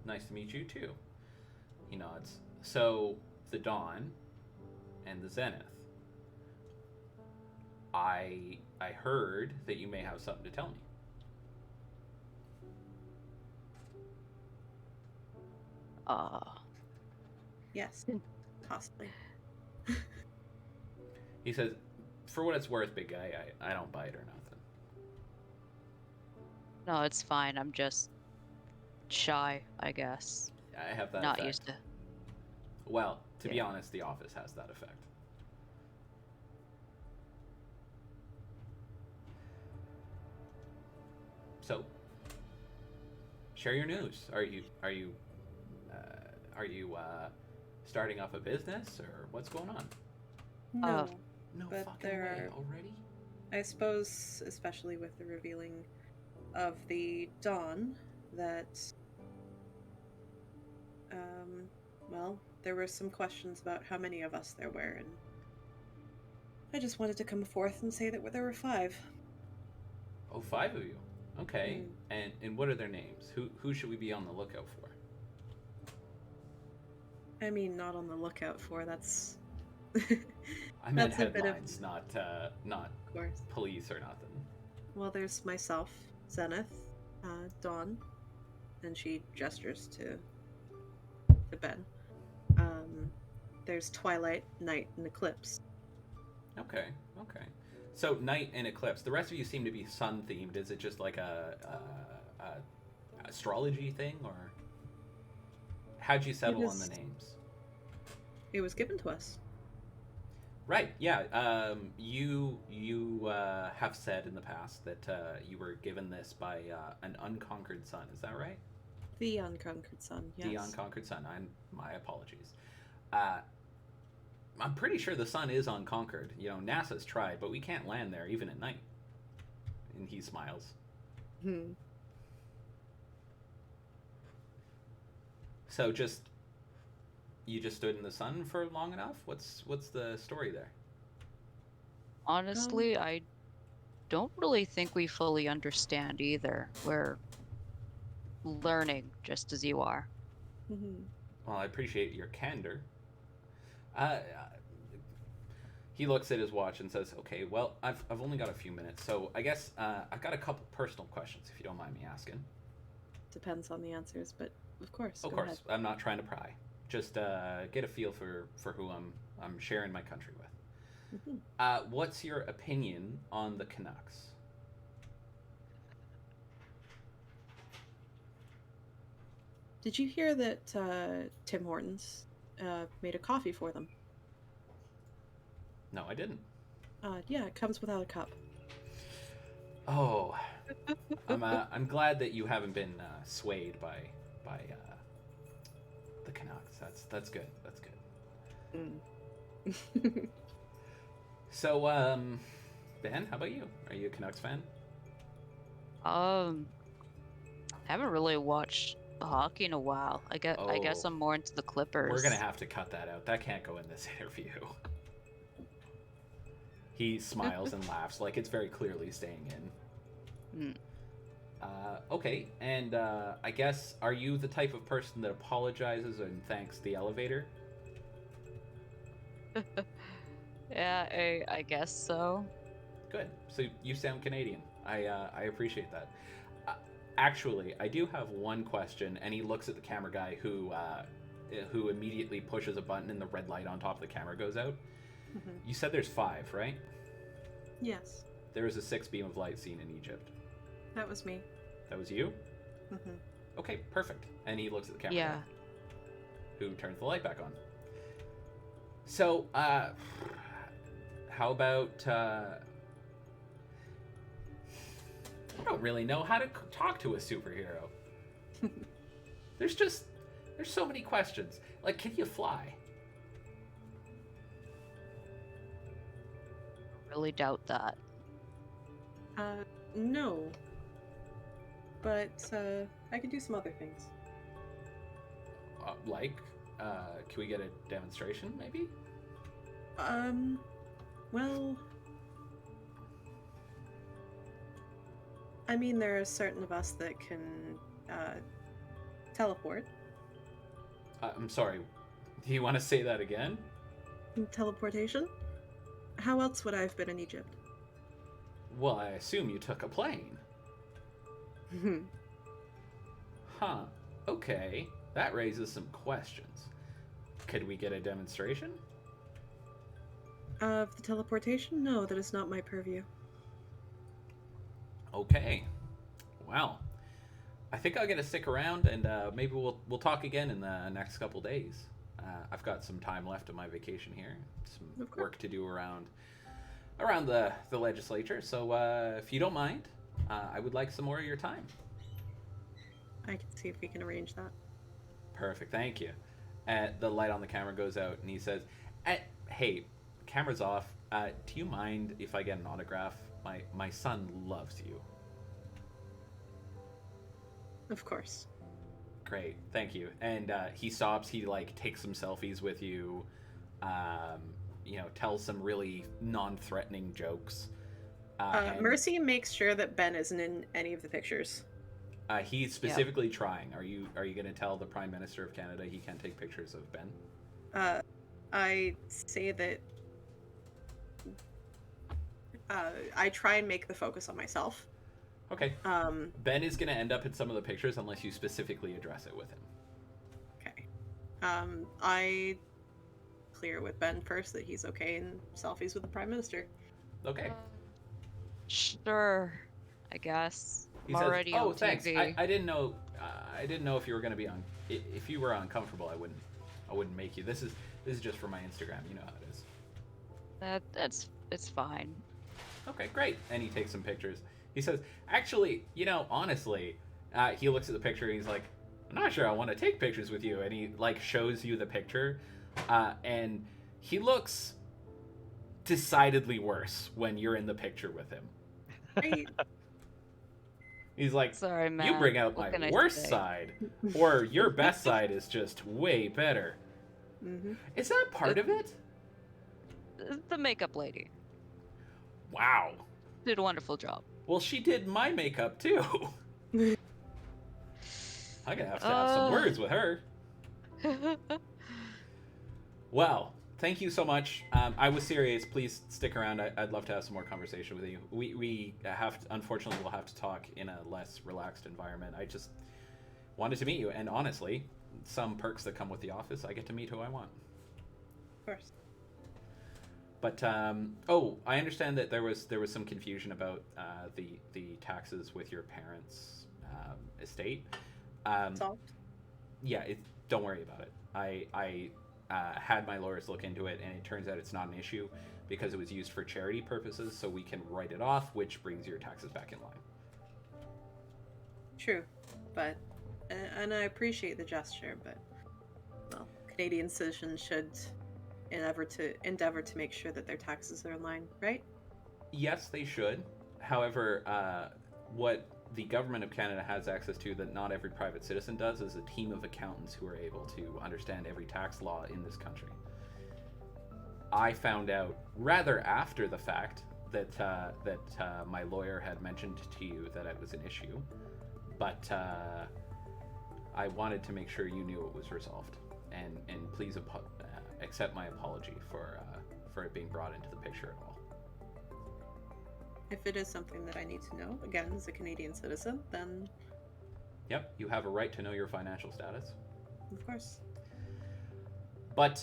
Nice to meet you, too. He nods. So, the Dawn and the Zenith. I heard that you may have something to tell me. Yes, possibly. He says, for what it's worth, big guy, I don't bite or nothing. No, it's fine. I'm just shy, I guess. I have that Not effect. used to. Well, to be honest, the office has that effect. So, share your news. Are you starting off a business, or what's going on? No, No but fucking there way are, already. I suppose, especially with the revealing of the Dawn, that well, there were some questions about how many of us there were, and I just wanted to come forth and say that there were 5. Oh, 5 of you. Okay. And what are their names? Who should we be on the lookout for? I mean, not on the lookout for. That's. I meant That's a bit headlines, of... not Of course. police or nothing. Well, there's myself, Zenith, Dawn, and she gestures to Ben. There's Twilight, Night, and Eclipse. Okay. So Night and Eclipse. The rest of you seem to be sun themed. Is it just like a astrology thing, or how'd you settle on the names? It was given to us. Right. Yeah. You have said in the past that you were given this by an unconquered sun. Is that right? The unconquered sun. Yes. The unconquered sun. My apologies. I'm pretty sure the sun is unconquered. You know, NASA's tried, but we can't land there even at night. And he smiles. So you just stood in the sun for long enough? What's the story there? Honestly, I don't really think we fully understand either. We're learning just as you are. Well, I appreciate your candor. He looks at his watch and says, "Okay, well, I've only got a few minutes, so I guess I've got a couple personal questions, if you don't mind me asking." Depends on the answers, but of course. Of course, I'm not trying to pry. Just get a feel for who I'm sharing my country with. What's your opinion on the Canucks? Did you hear that Tim Hortons made a coffee for them? No, I didn't. Yeah, it comes without a cup. Oh, I'm glad that you haven't been swayed by the Canucks. That's good. That's good. So, Ben, how about you? Are you a Canucks fan? haven't really watched hockey in a while. I guess I'm more into the Clippers. We're gonna have to cut that out. That can't go in this interview. He smiles and laughs like it's very clearly staying in. Okay, and I guess, are you the type of person that apologizes and thanks the elevator? Yeah, I guess so. Good. So you sound Canadian. I appreciate that. Actually, I do have one question, and he looks at the camera guy who immediately pushes a button and the red light on top of the camera goes out. Mm-hmm. You said there's 5, right? Yes. There was a 6 beam of light seen in Egypt. That was me. That was you? Mm-hmm. Okay, perfect. And he looks at the camera Yeah. guy, who turns the light back on. So, how about, I don't really know how to talk to a superhero. There's so many questions. Like, can you fly? Really doubt that. No. But, I can do some other things. Can we get a demonstration, maybe? Well... I mean, there are certain of us that can, teleport. I'm sorry. Do you want to say that again? Teleportation? How else would I have been in Egypt? Well, I assume you took a plane. Huh. Okay. That raises some questions. Could we get a demonstration? Of the teleportation? No, that is not my purview. Okay. Well, I think I'll get to stick around, and maybe we'll talk again in the next couple days. I've got some time left of my vacation here, some work to do around the legislature. So if you don't mind, I would like some more of your time. I can see if we can arrange that. Perfect, thank you. The light on the camera goes out, and he says, "Hey, camera's off. Do you mind if I get an autograph? My son loves you." Of course. Great, thank you. And he stops. He takes some selfies with you. Tells some really non-threatening jokes. Mercy makes sure that Ben isn't in any of the pictures. He's specifically trying. Are you going to tell the Prime Minister of Canada he can't take pictures of Ben? I say that I try and make the focus on myself. Okay. Ben is going to end up in some of the pictures unless you specifically address it with him. Okay. I clear with Ben first that he's okay in selfies with the Prime Minister. Okay. Sure, I guess. He I'm says, already "Oh, on thanks. TV. I didn't know. I didn't know if you were going to be on. If you were uncomfortable, I wouldn't make you. This is just for my Instagram. You know how it is." It's fine. Okay, great. And he takes some pictures. He says, "Actually, honestly," he looks at the picture and he's like, "I'm not sure I want to take pictures with you." And he shows you the picture, and he looks decidedly worse when you're in the picture with him. Right. He's like, "Sorry, man. You bring out my worst side, or your best side is just way better." Mm-hmm. Is that part of it? The makeup lady Wow. did a wonderful job. Well, she did my makeup too. I'm gonna have to have some words with her. Well, thank you so much. I was serious. Please stick around. I'd love to have some more conversation with you. We have to, unfortunately, we'll have to talk in a less relaxed environment. I just wanted to meet you, and honestly, some perks that come with the office, I get to meet who I want. Of course. But I understand that there was some confusion about the taxes with your parents' estate. Solved. Yeah, don't worry about it. I had my lawyers look into it, and it turns out it's not an issue because it was used for charity purposes, so we can write it off, which brings your taxes back in line. True, but and I appreciate the gesture, but well, Canadian citizens should endeavor to make sure that their taxes are in line, right? Yes, they should. However, what the government of Canada has access to that not every private citizen does is a team of accountants who are able to understand every tax law in this country. I found out rather after the fact that my lawyer had mentioned to you that it was an issue, but I wanted to make sure you knew it was resolved, and please accept my apology for it being brought into the picture at all. If it is something that I need to know, again, as a Canadian citizen, then... Yep, you have a right to know your financial status. Of course. But,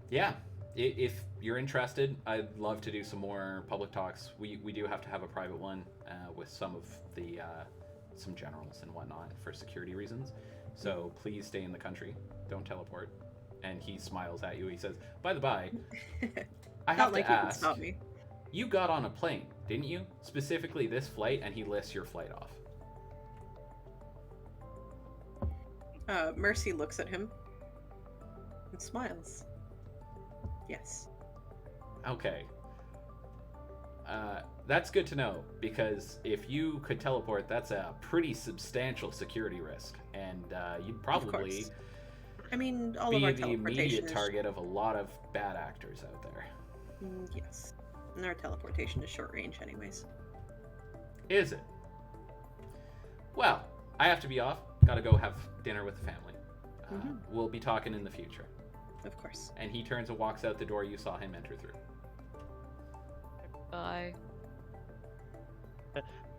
yeah, if you're interested, I'd love to do some more public talks. We do have to have a private one with some of the, some generals and whatnot for security reasons. So please stay in the country. Don't teleport. And he smiles at you. He says, by the by, I have to ask... Stop me. You got on a plane, didn't you? Specifically this flight, and he lists your flight off. Mercy looks at him and smiles. Yes. Okay. That's good to know, because if you could teleport, that's a pretty substantial security risk, and you'd probably all of our be the immediate target of a lot of bad actors out there. Yes. And our teleportation is short range anyways. Is it? Well, I have to be off. Gotta go have dinner with the family. We'll be talking in the future. Of course. And he turns and walks out the door you saw him enter through. Bye.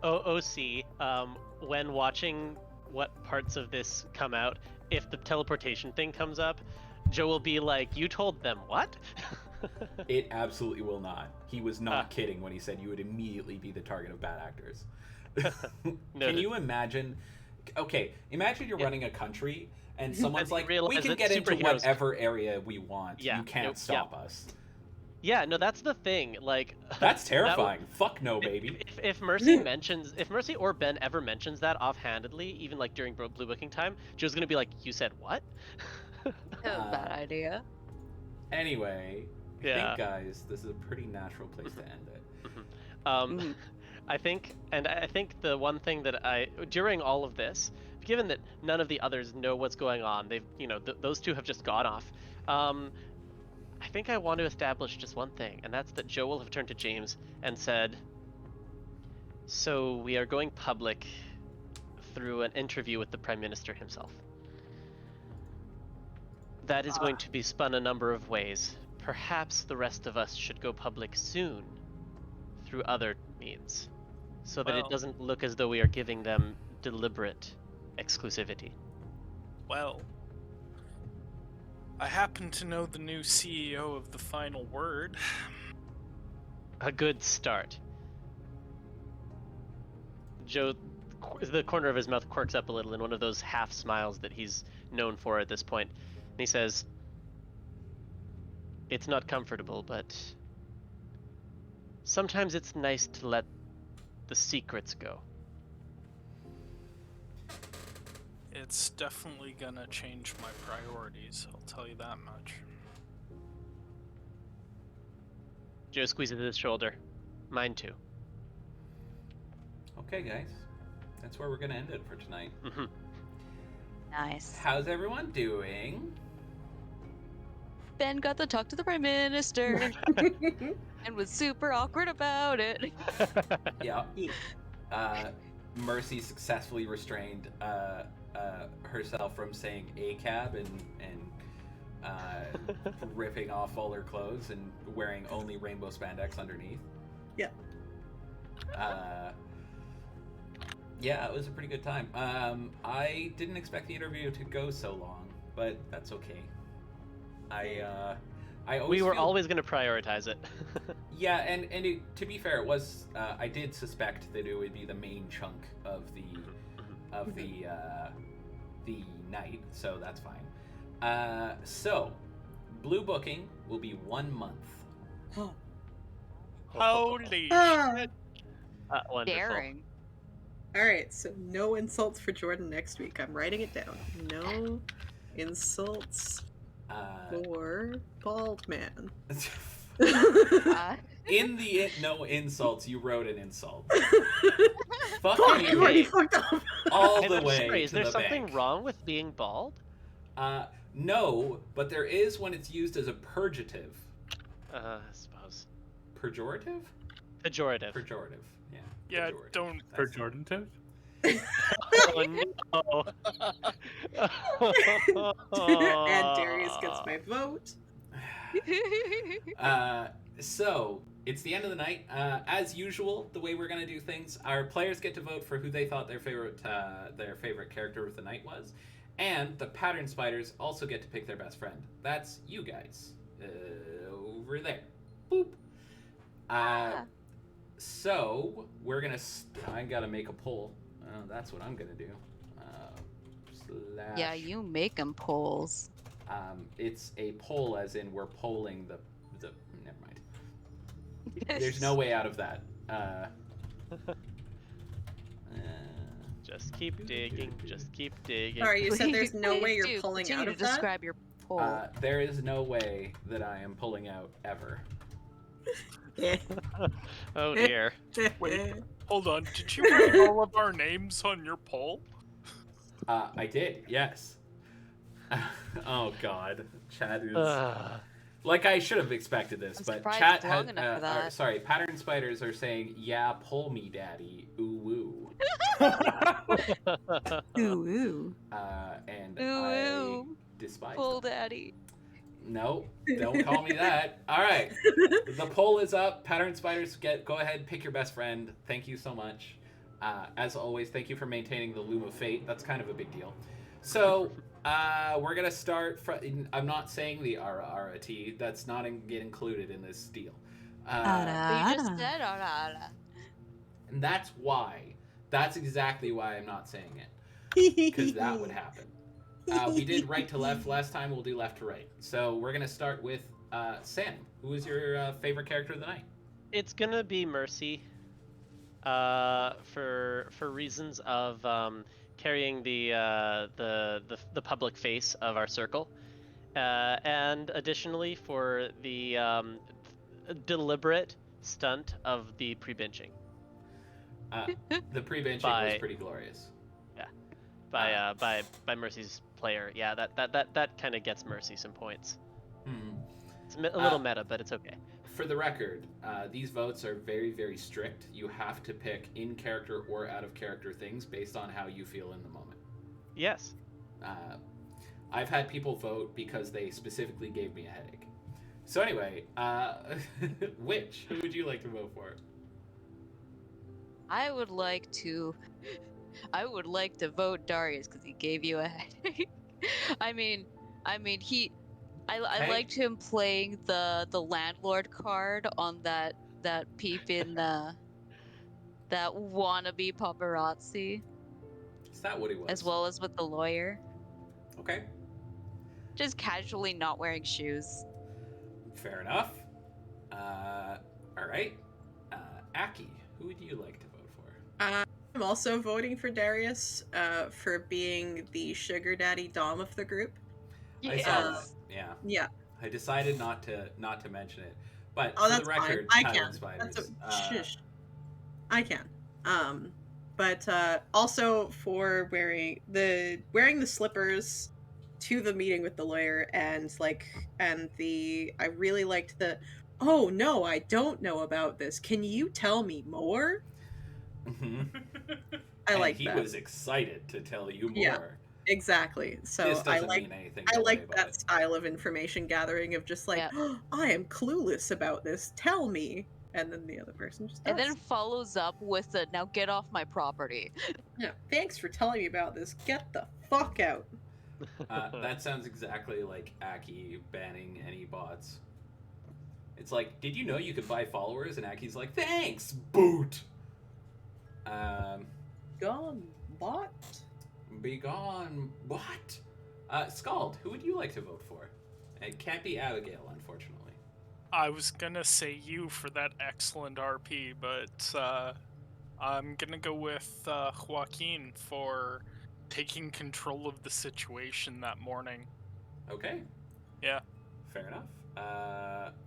OC, when watching what parts of this come out, if the teleportation thing comes up, Joe will be like, you told them what? It absolutely will not. He was not kidding when he said you would immediately be the target of bad actors. Can you imagine? Okay, imagine you're running a country and someone's like, we can get into whatever area we want. You can't stop us. Yeah, no, that's the thing. Like, that's terrifying. Fuck no, baby. If Mercy if Mercy or Ben ever mentions that offhandedly, even like during blue booking time, Joe's gonna be like, "You said what?" Bad idea. Anyway, I think, guys, this is a pretty natural place to end it. I think the one thing that during all of this, given that none of the others know what's going on, they've those two have just gone off. I think I want to establish just one thing, and that's that Joe will have turned to James and said, so we are going public through an interview with the Prime Minister himself. That is going to be spun a number of ways. Perhaps the rest of us should go public soon through other means, so that it doesn't look as though we are giving them deliberate exclusivity. Well, I happen to know the new CEO of the Final Word. A good start. Joe, the corner of his mouth quirks up a little in one of those half smiles that he's known for at this point. And he says, it's not comfortable, but sometimes it's nice to let the secrets go. It's definitely gonna change my priorities, I'll tell you that much. Joe squeezes his shoulder. Mine too. Okay, guys. That's where we're gonna end it for tonight. Nice. How's everyone doing? Ben got to talk to the Prime Minister and was super awkward about it. Yeah. Mercy successfully restrained herself from saying ACAB and ripping off all her clothes and wearing only rainbow spandex underneath. Yeah. Yeah, it was a pretty good time. I didn't expect the interview to go so long, but that's okay. We were always going to prioritize it. Yeah, and to be fair, it was. I did suspect that it would be the main chunk of the night, so that's fine. So, blue booking will be 1 month. Holy shit! Wonderful. Daring. Alright, so no insults for Jordan next week. I'm writing it down. No insults for Bald Man. In the no insults, you wrote an insult. Fuck you you. already fucked up. All And the I'm way sorry, to is there the something bank. wrong with being bald? No, but there is when it's used as a purgative. I suppose. Pejorative? Pejorative. Pejorative. Yeah. Yeah, pejorative. don't. Pejorative? Oh no! And Darius gets my vote. So it's the end of the night. As usual, the way we're gonna do things, our players get to vote for who they thought their favorite character of the night was, and the pattern spiders also get to pick their best friend. That's you guys over there. Boop. So we're gonna. I gotta make a poll. That's what I'm gonna do. Yeah, you make them polls. It's a poll, as in we're polling the. Never mind. There's no way out of that. Just keep digging. Just keep digging. Sorry, you said there's no way Please you're do. pulling Continue out to of that? describe your poll. There is no way that I am pulling out ever. Oh dear. Wait, hold on. Did you write all of our names on your poll? I did, yes. Oh God, Chad is like I should have expected this, I'm but surprised chat it's long enough for that. sorry, pattern spiders are saying, "Yeah, pull me, daddy." Ooh woo. Ooh, And ooh, I ooh. despise Pull them. daddy. No, don't call me that. All right, the poll is up. Pattern spiders, go ahead, pick your best friend. Thank you so much. As always, thank you for maintaining the loom of fate. That's kind of a big deal. So we're gonna start. I'm not saying the Ara-Ara-T. That's not get included in this deal. But you just said ara. And that's why. That's exactly why I'm not saying it. Because that would happen. We did right to left last time. We'll do left to right. So we're gonna start with Sam. Who is your favorite character of the night? It's gonna be Mercy. For reasons of carrying the public face of our circle, and additionally for the deliberate stunt of the pre-benching. The pre-benching was pretty glorious. Yeah, by Mercy's player. Yeah, that kind of gets Mercy some points. Hmm. It's a little meta, but it's okay. For the record, these votes are very, very strict. You have to pick in-character or out-of-character things based on how you feel in the moment. Yes. I've had people vote because they specifically gave me a headache. So anyway, Witch, who would you like to vote for? I would like to vote Darius because he gave you a headache. I mean, I liked him playing the landlord card on that peep in that wannabe paparazzi. Is that what he was? As well as with the lawyer. Okay. Just casually not wearing shoes. Fair enough. All right. Aki, who would you like to vote for? I'm also voting for Darius for being the sugar daddy dom of the group. I saw that. Yeah. Yeah. I decided not to mention it, but for the that's record, fine. I Pattern can. Spiders. Shush. I can. But also for wearing the slippers to the meeting with the lawyer, and I really liked the, oh no, I don't know about this. Can you tell me more? Mm-hmm. I like that. He was excited to tell you more. Yeah, exactly. So this doesn't mean anything. I like that style of information gathering of just like, oh, I am clueless about this. Tell me. And then the other person just does. And then follows up with a, now get off my property. Yeah, thanks for telling me about this. Get the fuck out. That sounds exactly like Aki banning any bots. It's like, did you know you could buy followers? And Aki's like, thanks, boot. Gone, bot? Be gone, what? Scald, who would you like to vote for? It can't be Abigail, unfortunately. I was gonna say you for that excellent RP, but I'm gonna go with Joaquin for taking control of the situation that morning. Okay. Yeah. Fair enough.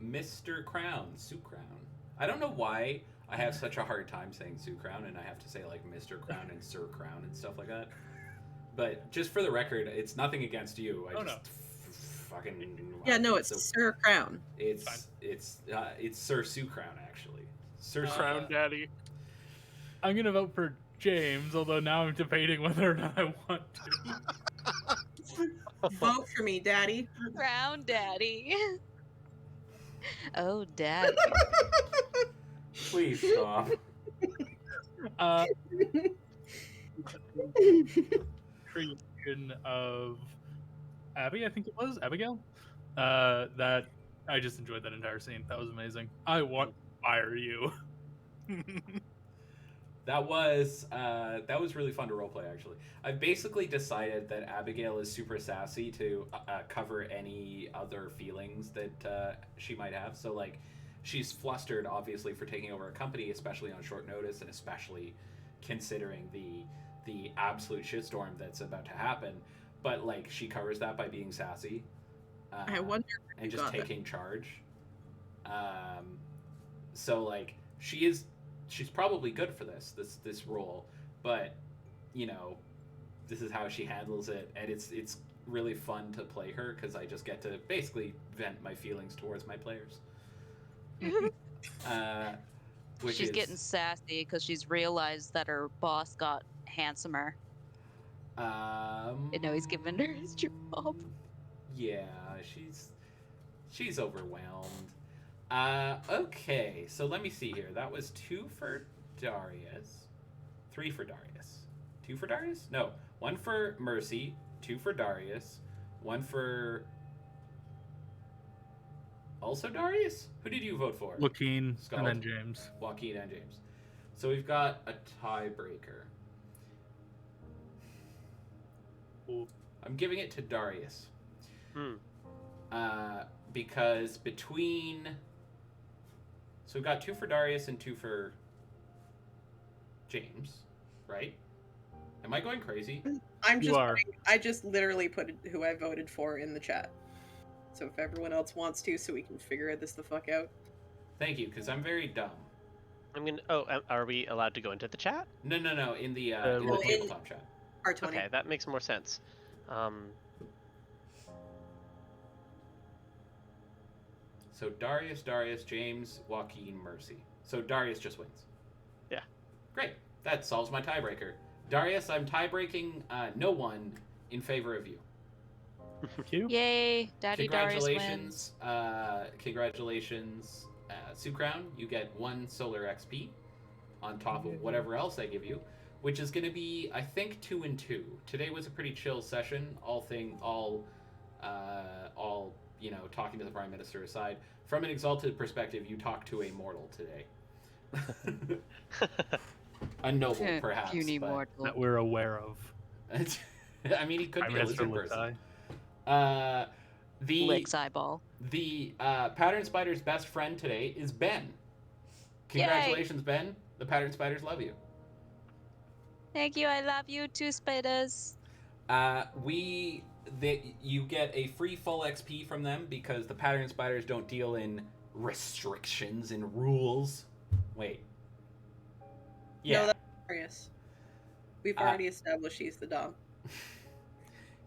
Mr. Crown, Sue Crown. I don't know why I have such a hard time saying Sue Crown, and I have to say like Mr. Crown and Sir Crown and stuff like that. But just for the record, it's nothing against you. I fucking yeah, no, it's Sir Crown. It's Sir Sue Crown actually. Sir Crown Daddy. I'm gonna vote for James, although now I'm debating whether or not I want to. Vote for me, Daddy. Crown Daddy. Oh, Daddy. Please stop. Creation of Abby, I think it was Abigail. That I just enjoyed that entire scene. That was amazing. I want to fire you. That was really fun to roleplay, actually. I've basically decided that Abigail is super sassy to cover any other feelings that she might have. So, like, she's flustered, obviously, for taking over a company, especially on short notice, and especially considering the absolute shitstorm that's about to happen. But, like, she covers that by being sassy. I wonder and just taking charge. So, like, she's probably good for this role, but you know, this is how she handles it, and it's really fun to play her because I just get to basically vent my feelings towards my players. She's getting sassy because she's realized that her boss got handsomer. And now he's giving her his job. Yeah, she's overwhelmed. Okay, so let me see here. That was 2 for Darius, 3 for Darius, 2 for Darius? No, 1 for Mercy, 2 for Darius, 1 for also Darius? Who did you vote for? Joaquin, Scald. and then James. Joaquin and James. So we've got a tiebreaker. Ooh. I'm giving it to Darius. Because between... So we've got 2 for Darius and 2 for James, right? Am I going crazy? I just literally put who I voted for in the chat. So if everyone else wants to, so we can figure this the fuck out. Thank you, because I'm very dumb. I'm gonna. Oh, are we allowed to go into the chat? No. In the tabletop chat. R20. Okay, that makes more sense. So Darius, James, Joaquin, Mercy. So Darius just wins. Yeah. Great. That solves my tiebreaker. Darius, I'm tie-breaking no one in favor of you. Thank you. Yay, Daddy Darius wins. Congratulations, Sue Crown. You get 1 solar XP on top of whatever else I give you, which is going to be, I think, 2 and 2. Today was a pretty chill session. All you know, talking to the Prime Minister aside. From an Exalted perspective, you talk to a mortal today. A noble, perhaps. Puny mortal. That we're aware of. I mean, he could be a lizard person. Licks eyeball. The Pattern Spider's best friend today is Ben. Congratulations, Yay. Ben. The Pattern Spiders love you. Thank you. I love you too, spiders. You get a free full XP from them because the Pattern Spiders don't deal in restrictions and rules. Wait. Yeah. No, that's Darius. We've already established he's the Dom.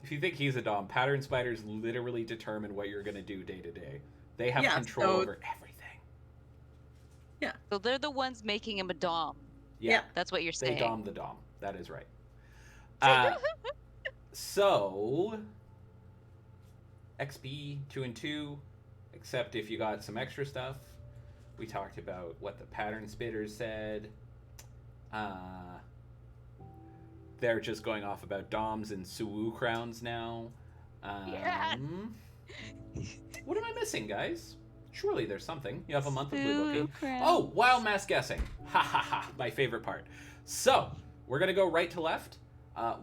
If you think he's a Dom, Pattern Spiders literally determine what you're going to do day to day. They have control over everything. Yeah. So they're the ones making him a Dom. Yeah. That's what you're saying. They Dom the Dom. That is right. So, XP 2 and 2, except if you got some extra stuff. We talked about what the Pattern Spitters said. They're just going off about Doms and Suwu crowns now. What am I missing, guys? Surely there's something. You have a month of blue booking. Oh, wild mass guessing. Ha ha ha, my favorite part. So, we're going to go right to left.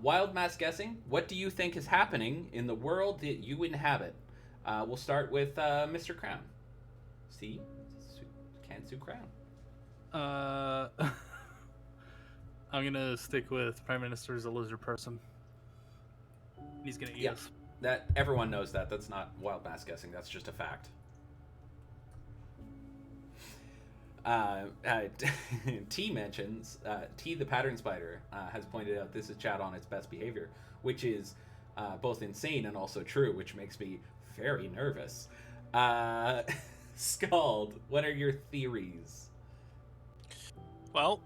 Wild mass guessing. What do you think is happening in the world that you inhabit? We'll start with Mr. Crown. See? Can't sue Crown. I'm gonna stick with Prime Minister as a lizard person. He's gonna eat us. That everyone knows that. That's not wild mass guessing. That's just a fact. T mentions, T the pattern spider has pointed out this is chat on its best behavior, which is both insane and also true, which makes me very nervous. Scald, what are your theories? Well,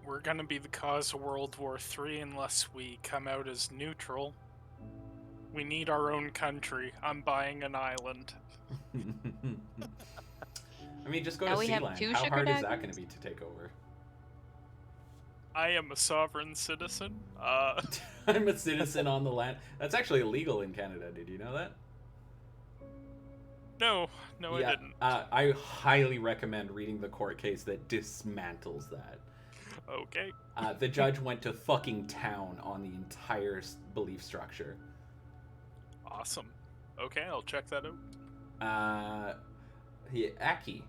we're gonna be the cause of World War III unless we come out as neutral. We need our own country. I'm buying an island. I mean, just go Now to we have Sealand. two How sugar hard is that dragons? going to be to take over? I am a sovereign citizen. I'm a citizen on the land. That's actually illegal in Canada. Did you know that? No, I didn't. I highly recommend reading the court case that dismantles that. Okay. The judge went to fucking town on the entire belief structure. Awesome. Okay, I'll check that out. Kiaki.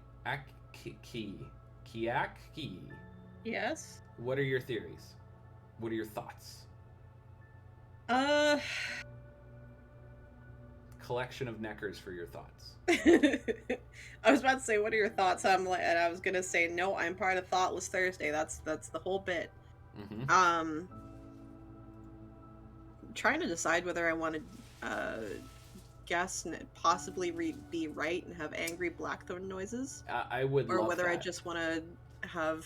Yes. What are your theories? What are your thoughts? Collection of neckers for your thoughts. I was about to say, what are your thoughts? And I was gonna say, no, I'm part of Thoughtless Thursday. That's the whole bit. Mm-hmm. Trying to decide whether I want to guess and possibly be right and have angry blackthorn noises. I would, or love whether that. I just want to have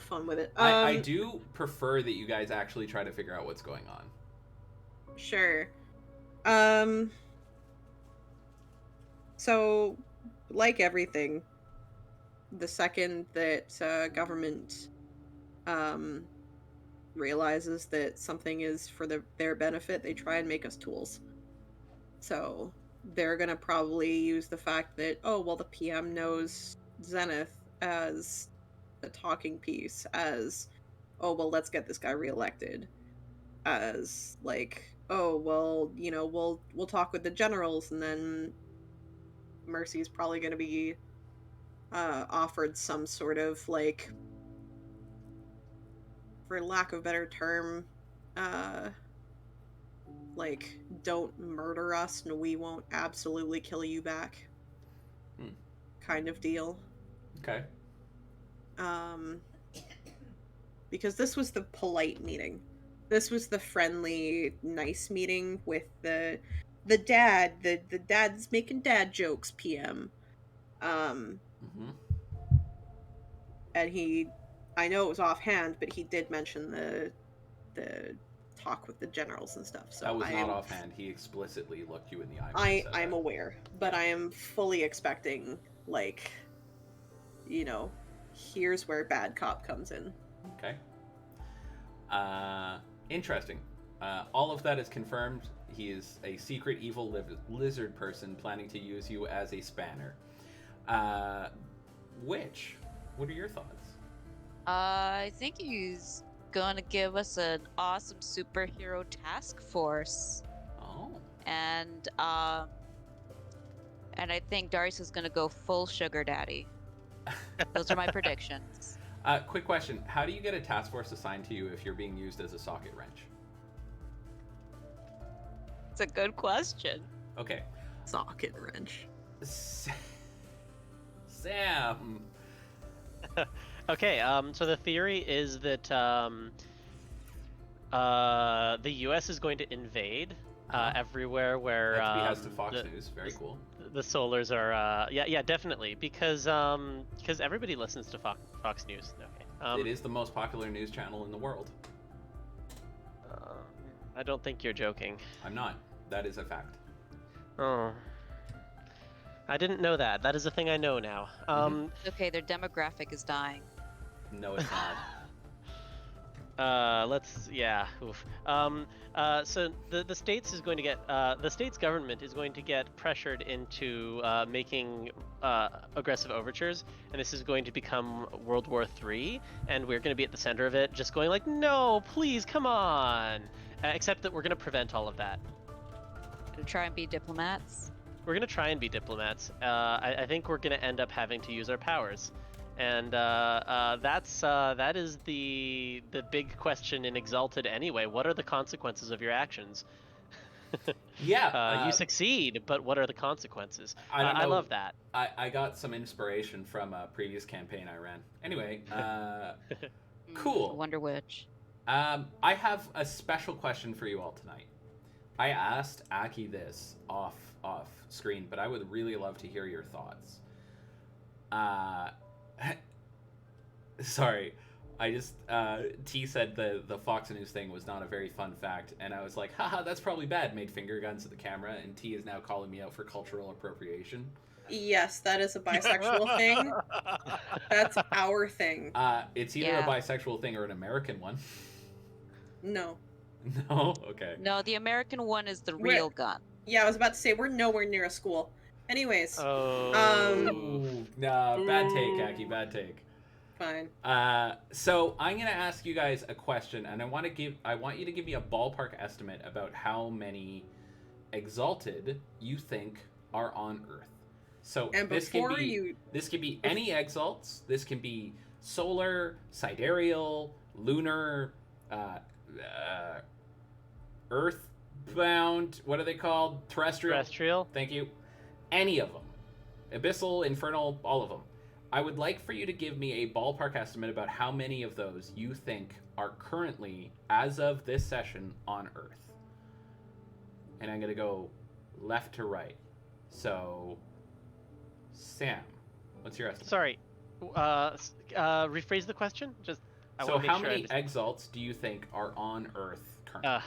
fun with it. I do prefer that you guys actually try to figure out what's going on. Sure. So, like everything, the second that government realizes that something is for their benefit, they try and make us tools. So they're gonna probably use the fact that, oh, well, the PM knows Zenith as a talking piece, as, oh, well, let's get this guy reelected, as like, oh, well, you know, we'll talk with the generals, and then Mercy's probably gonna be offered some sort of, like, for lack of a better term, like, don't murder us and we won't absolutely kill you back kind of deal. Okay. Because this was the polite meeting. This was the friendly, nice meeting with the dad. The dad's making dad jokes, PM. Mm-hmm. And I know it was offhand, but he did mention the talk with the generals and stuff. So that was not offhand. He explicitly looked you in the eye. I'm aware, but I am fully expecting, like, you know, here's where bad cop comes in. Okay. Interesting. All of that is confirmed. He is a secret evil lizard person planning to use you as a spanner. What are your thoughts? I think he's gonna give us an awesome superhero task force. Oh. And I think Darius is gonna go full sugar daddy. Those are my predictions. Quick question. How do you get a task force assigned to you if you're being used as a socket wrench? It's a good question. Okay. Socket wrench. Sam. Okay, so the theory is that the U.S. is going to invade everywhere where that has to Fox News. Very cool. The Solars are yeah, definitely, because everybody listens to Fox News. Okay. It is the most popular news channel in the world. I don't think you're joking. I'm not. That is a fact. Oh. I didn't know that. That is a thing I know now. Okay, their demographic is dying. No, it's not. Oof. So the states is going to get the state's government is going to get pressured into making aggressive overtures, and this is going to become World War III, and we're going to be at the center of it, just going like, no, please, come on. Except that we're going to prevent all of that. Gonna try and be diplomats. We're going to try and be diplomats. I think we're going to end up having to use our powers. And that is the big question in Exalted anyway. What are the consequences of your actions? Yeah. You succeed, but what are the consequences? I don't know. I love that. I got some inspiration from a previous campaign I ran. Anyway, cool. Wonder which. I have a special question for you all tonight. I asked Aki this off screen, but I would really love to hear your thoughts. Sorry, I just T said the Fox News thing was not a very fun fact, and I was like, haha, that's probably bad. Made finger guns at the camera, and T is now calling me out for cultural appropriation. Yes, that is a bisexual thing. That's our thing. It's either a bisexual thing or an American one. No. No? Okay. No, the American one is the real gun. Yeah, I was about to say, we're nowhere near a school. Anyways. Nah, bad take, Aki, bad take. Fine. So I'm gonna ask you guys a question, and I want you to give me a ballpark estimate about how many Exalted you think are on Earth. So and this can be any Exalts. This can be solar, sidereal, lunar, Earthbound. What are they called? Terrestrial. Thank you. Any of them. Abyssal, infernal, all of them. I would like for you to give me a ballpark estimate about how many of those you think are currently, as of this session, on Earth. And I'm going to go left to right. So, Sam, what's your estimate? Sorry, rephrase the question? So how many Exalts do you think are on Earth currently?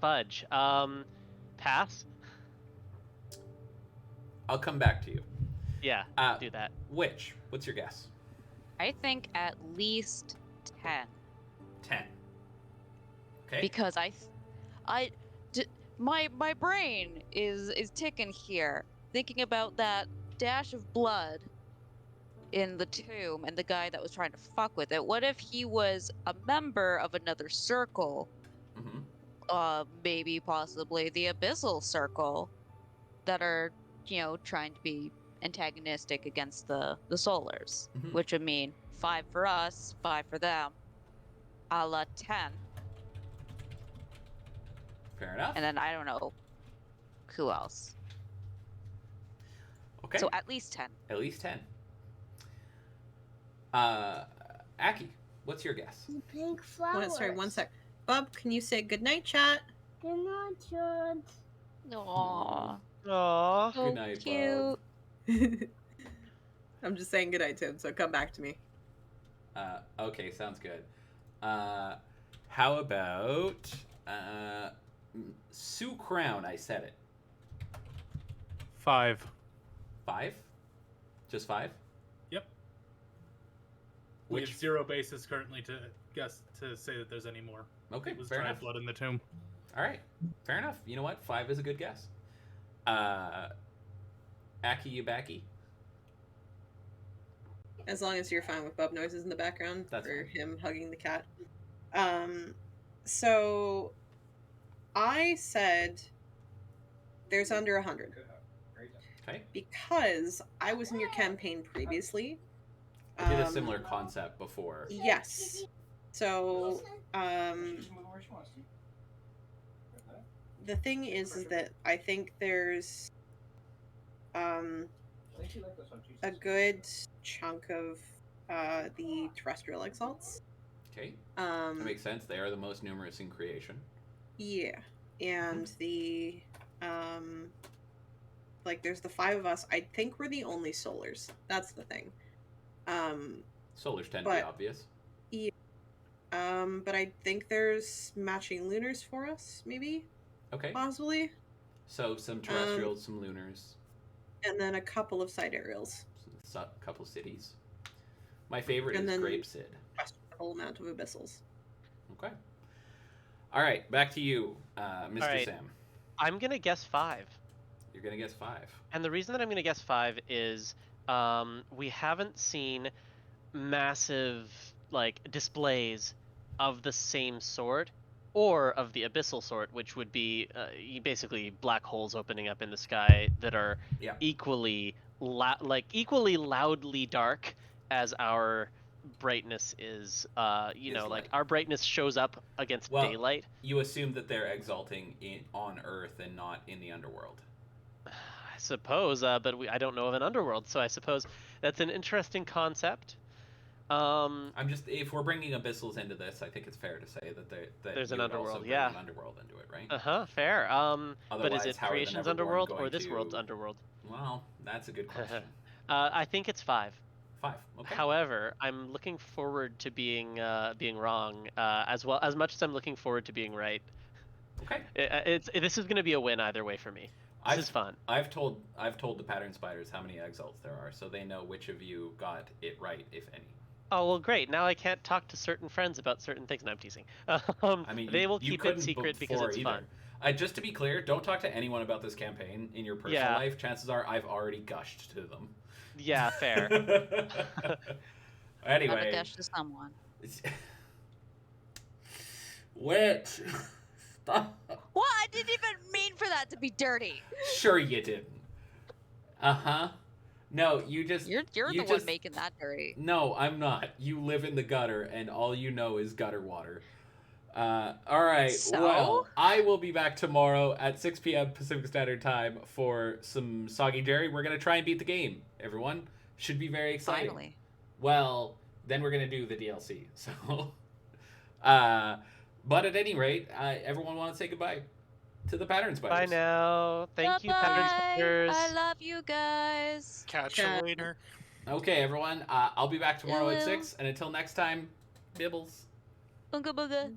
Fudge. Pass? I'll come back to you. Yeah, do that. What's your guess? I think at least 10. 10. Okay. Because my brain is ticking here, thinking about that dash of blood in the tomb and the guy that was trying to fuck with it. What if he was a member of another circle? Mm-hmm. Maybe possibly the Abyssal Circle that are, trying to be antagonistic against the Solars, which would mean 5 for us, 5 for them, a la 10. Fair enough. And then I don't know who else. Okay. So at least 10. At least 10. Aki, what's your guess? Pink flowers. Sorry, one sec. Bub, can you say goodnight, chat? Good night, chat. Aww. Aww. So good night, cute. Bub. I'm just saying goodnight to him, so come back to me. Okay, sounds good. How about Sue Crown? I said it. 5. 5? Just 5? Yep. Which... We have 0 basis currently to say that there's any more. Okay, it was fair dried enough. blood in the tomb. All right, fair enough. You know what? 5 is a good guess. Aki, you backy? As long as you're fine with bub noises in the background. That's for fine. him hugging the cat. So I said there's under 100. Okay. Because I was in your campaign previously. I did a similar concept before. Yes. So, the thing is that I think there's a good chunk of the terrestrial exalts. Okay. That makes sense. They are the most numerous in creation. Yeah. And the there's the 5 of us. I think we're the only solars. That's the thing. Solars tend to be obvious. Yeah. But I think there's matching lunars for us, maybe. Okay. Possibly. So some terrestrials, some lunars. And then a couple of sidereals. A couple cities. My favorite is Grape Sid. A whole amount of abyssals. Okay. All right, back to you, Mr. Sam. I'm gonna guess 5. You're gonna guess 5. And the reason that I'm gonna guess 5 is we haven't seen massive displays of the same sort or of the abyssal sort, which would be basically black holes opening up in the sky that are equally loudly dark as our brightness is. You know, like our brightness shows up against daylight. You assume that they're exalting on Earth and not in the underworld. I suppose, but I don't know of an underworld, so I suppose that's an interesting concept. I'm just, if we're bringing abyssals into this, I think it's fair to say that there's an underworld, an underworld into it, right? Fair. But is it creation's underworld or this world's underworld? Well, that's a good question. I think it's 5. 5. Okay. However, I'm looking forward to being wrong, as much as I'm looking forward to being right. Okay. This is going to be a win either way for me. This is fun. I've told the pattern spiders how many exalts there are, so they know which of you got it right, if any. Oh, well, great. Now I can't talk to certain friends about certain things. No, I'm teasing. I mean, they will keep it secret because it's fun. Just to be clear, don't talk to anyone about this campaign in your personal life. Chances are I've already gushed to them. Yeah, fair. Anyway. I've gushed to someone. Witch. Stop. What? I didn't even mean for that to be dirty. Sure you didn't. Uh-huh. No, you're the one making that dirty. No, I'm not. You live in the gutter, and all you know is gutter water. All right. So? Well, I will be back tomorrow at 6 p.m. Pacific Standard Time for some Soggy Jerry. We're gonna try and beat the game. Everyone should be very excited. Finally. Well, then we're gonna do the DLC. So, but at any rate, everyone want to say goodbye to the pattern spiders. Bye now. Thank you, pattern spiders. I love you guys. Catch you later. Okay, everyone. I'll be back tomorrow at 6, and until next time, bibbles. Boonga booga.